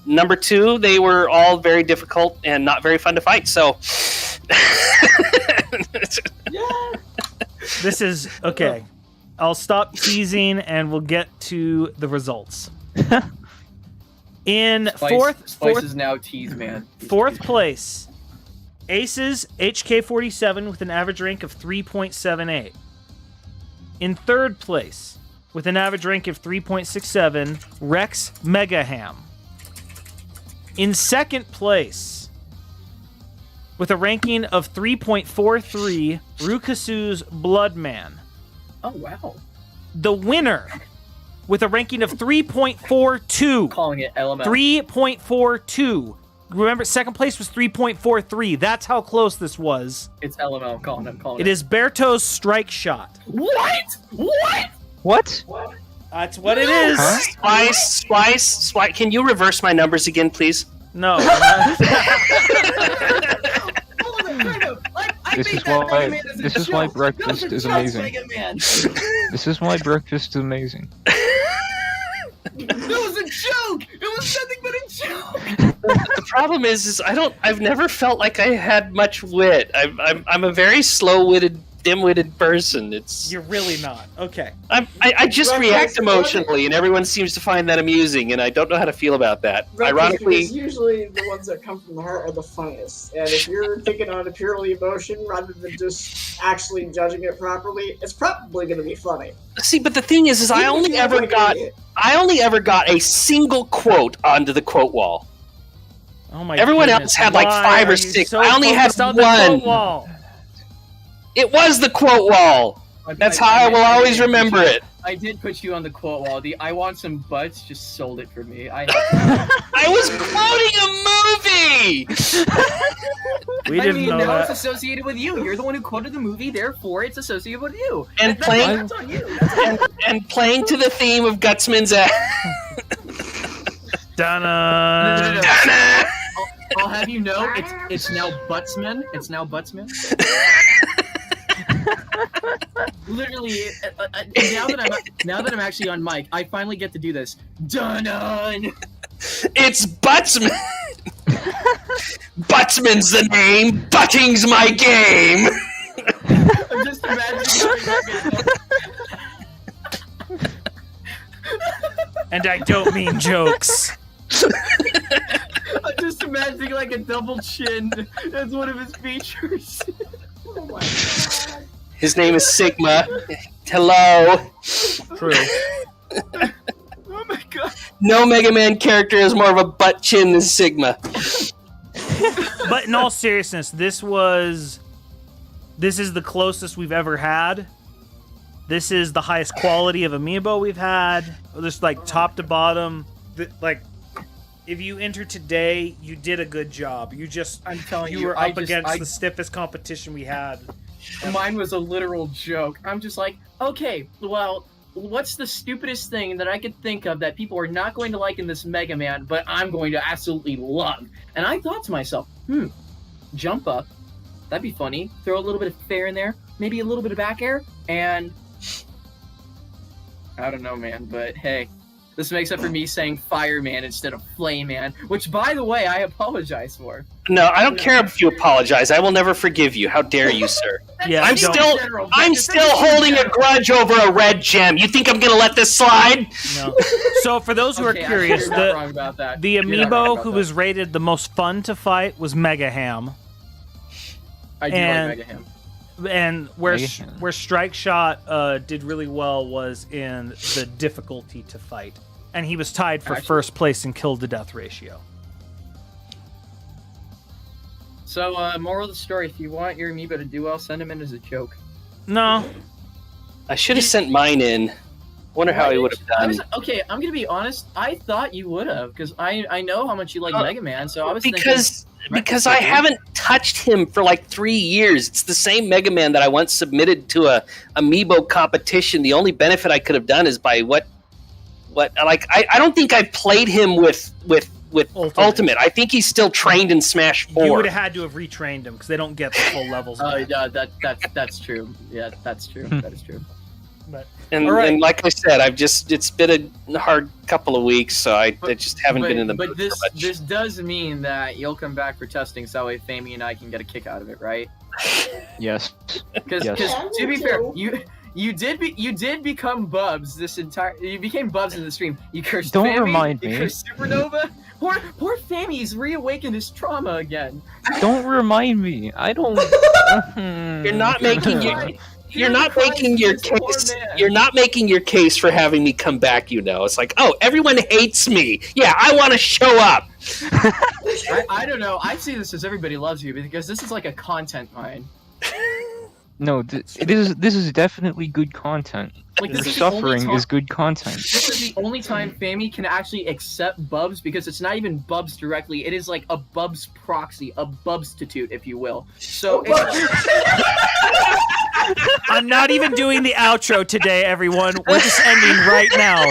Number two, they were all very difficult and not very fun to fight. So, This is okay. I'll stop teasing and we'll get to the results. In Spice fourth is now Tease Man. place, Aces HK47 with an average rank of 3.78. In 3rd place, with an average rank of 3.67, Rex Megaham. In 2nd place, with a ranking of 3.43, Rukasu's Bloodman. Oh, wow. The winner, with a ranking of 3.42. Calling it LML. 3.42. Remember, 2nd place was 3.43. That's how close this was. It's LML. I'm calling it. It is Berto's Strike Shot. What? What? That's what it is. Huh? Splice. Can you reverse my numbers again, please? No. This is why breakfast is amazing. This is why breakfast is amazing. It was a joke. It was nothing but a joke. The problem is I've never felt like I had much wit. I'm a very slow-witted, dim-witted person. You're really not. Okay. I just react emotionally, and everyone seems to find that amusing, and I don't know how to feel about that. Ironically, Because usually the ones that come from the heart are the funniest. And if you're thinking on a purely emotion rather than just actually judging it properly, it's probably going to be funny. see, but the thing is I Even if only you have ever like got a- I only ever got a single quote onto the quote wall. Oh my Everyone goodness. else had like Why 5 are or you 6. so I only had focused on the one. quote wall? It was the quote wall. That's how I will always remember it. I did put you on the quote wall. The I want some butts just sold it for me. I was quoting a movie. We didn't know now that. it's associated with you. You're the one who quoted the movie, therefore it's associated with you. And That's on you. and playing to the theme of Gutsman's ass. Dun-dun. I'll have you know, it's now Buttsman. It's now Buttsman. Literally, now that I'm actually on mic, I finally get to do this. Dun-dun. It's Buttsman. Buttsman's the name. Butting's my game. I'm just imagining. And I don't mean jokes. I'm just imagining like a double chin as one of his features. Oh my god. His name is Sigma. Hello. True. Oh my god. No Mega Man character has more of a butt chin than Sigma. But in all seriousness, this is the closest we've ever had. This is the highest quality of amiibo we've had. Just like top to bottom. Like, if you enter today, you did a good job. I'm telling you, were up against the stiffest competition we had. Mine was a literal joke. I'm just like, okay, well, what's the stupidest thing that I could think of that people are not going to like in this Mega Man, but I'm going to absolutely love? And I thought to myself, jump up. That'd be funny. Throw a little bit of fair in there. Maybe a little bit of back air. And I don't know, man, but hey. This makes up for me saying Fireman instead of Flayman, which, by the way, I apologize for. No, I don't care if you apologize. I will never forgive you. How dare you, sir? Yeah, I'm still holding a grudge over a red gem. You think I'm gonna let this slide? No. So for those who are curious, you're not wrong about that. the You're not wrong amiibo about who that. was rated the most fun to fight was Mega Ham. I do like Mega Ham. And where Mega Ham. where Strike Shot did really well was in the difficulty to fight. And he was tied for first place in kill to death ratio. So, moral of the story, if you want your amiibo to do well, send him in as a joke. No. I should have sent mine in. Wonder how he would have done. Okay, I'm gonna be honest. I thought you would have, because I know how much you like Mega Man, so I was because I haven't touched him for like 3 years. It's the same Mega Man that I once submitted to a amiibo competition. The only benefit I could have done is by what like I don't think I've played him with Ultimate. I think he's still trained in Smash 4. You would have had to have retrained him because they don't get the full levels. Oh yeah, that's true. Yeah, that's true. That is true. But and like I said, it's been a hard couple of weeks, so I just haven't been in the mood. But this does mean that you'll come back for testing, so that way Famey and I can get a kick out of it, right? Yes. Because to be fair, you did become Bubs you became Bubs in the stream. You cursed Don't Fammy, remind me. You cursed Supernova. Poor Fammy's reawakened his trauma again. Don't remind me. I don't. You're not making your case. You're not making your case for having me come back. It's like, oh, everyone hates me. Yeah, I want to show up. I don't know. I see this as everybody loves you because this is like a content mine. No, this is definitely good content. Like, Your suffering is good content. This is the only time Fammy can actually accept Bubs because it's not even Bubs directly. It is like a Bubs proxy, a Bubstitute, if you will. So I'm not even doing the outro today, everyone. We're just ending right now.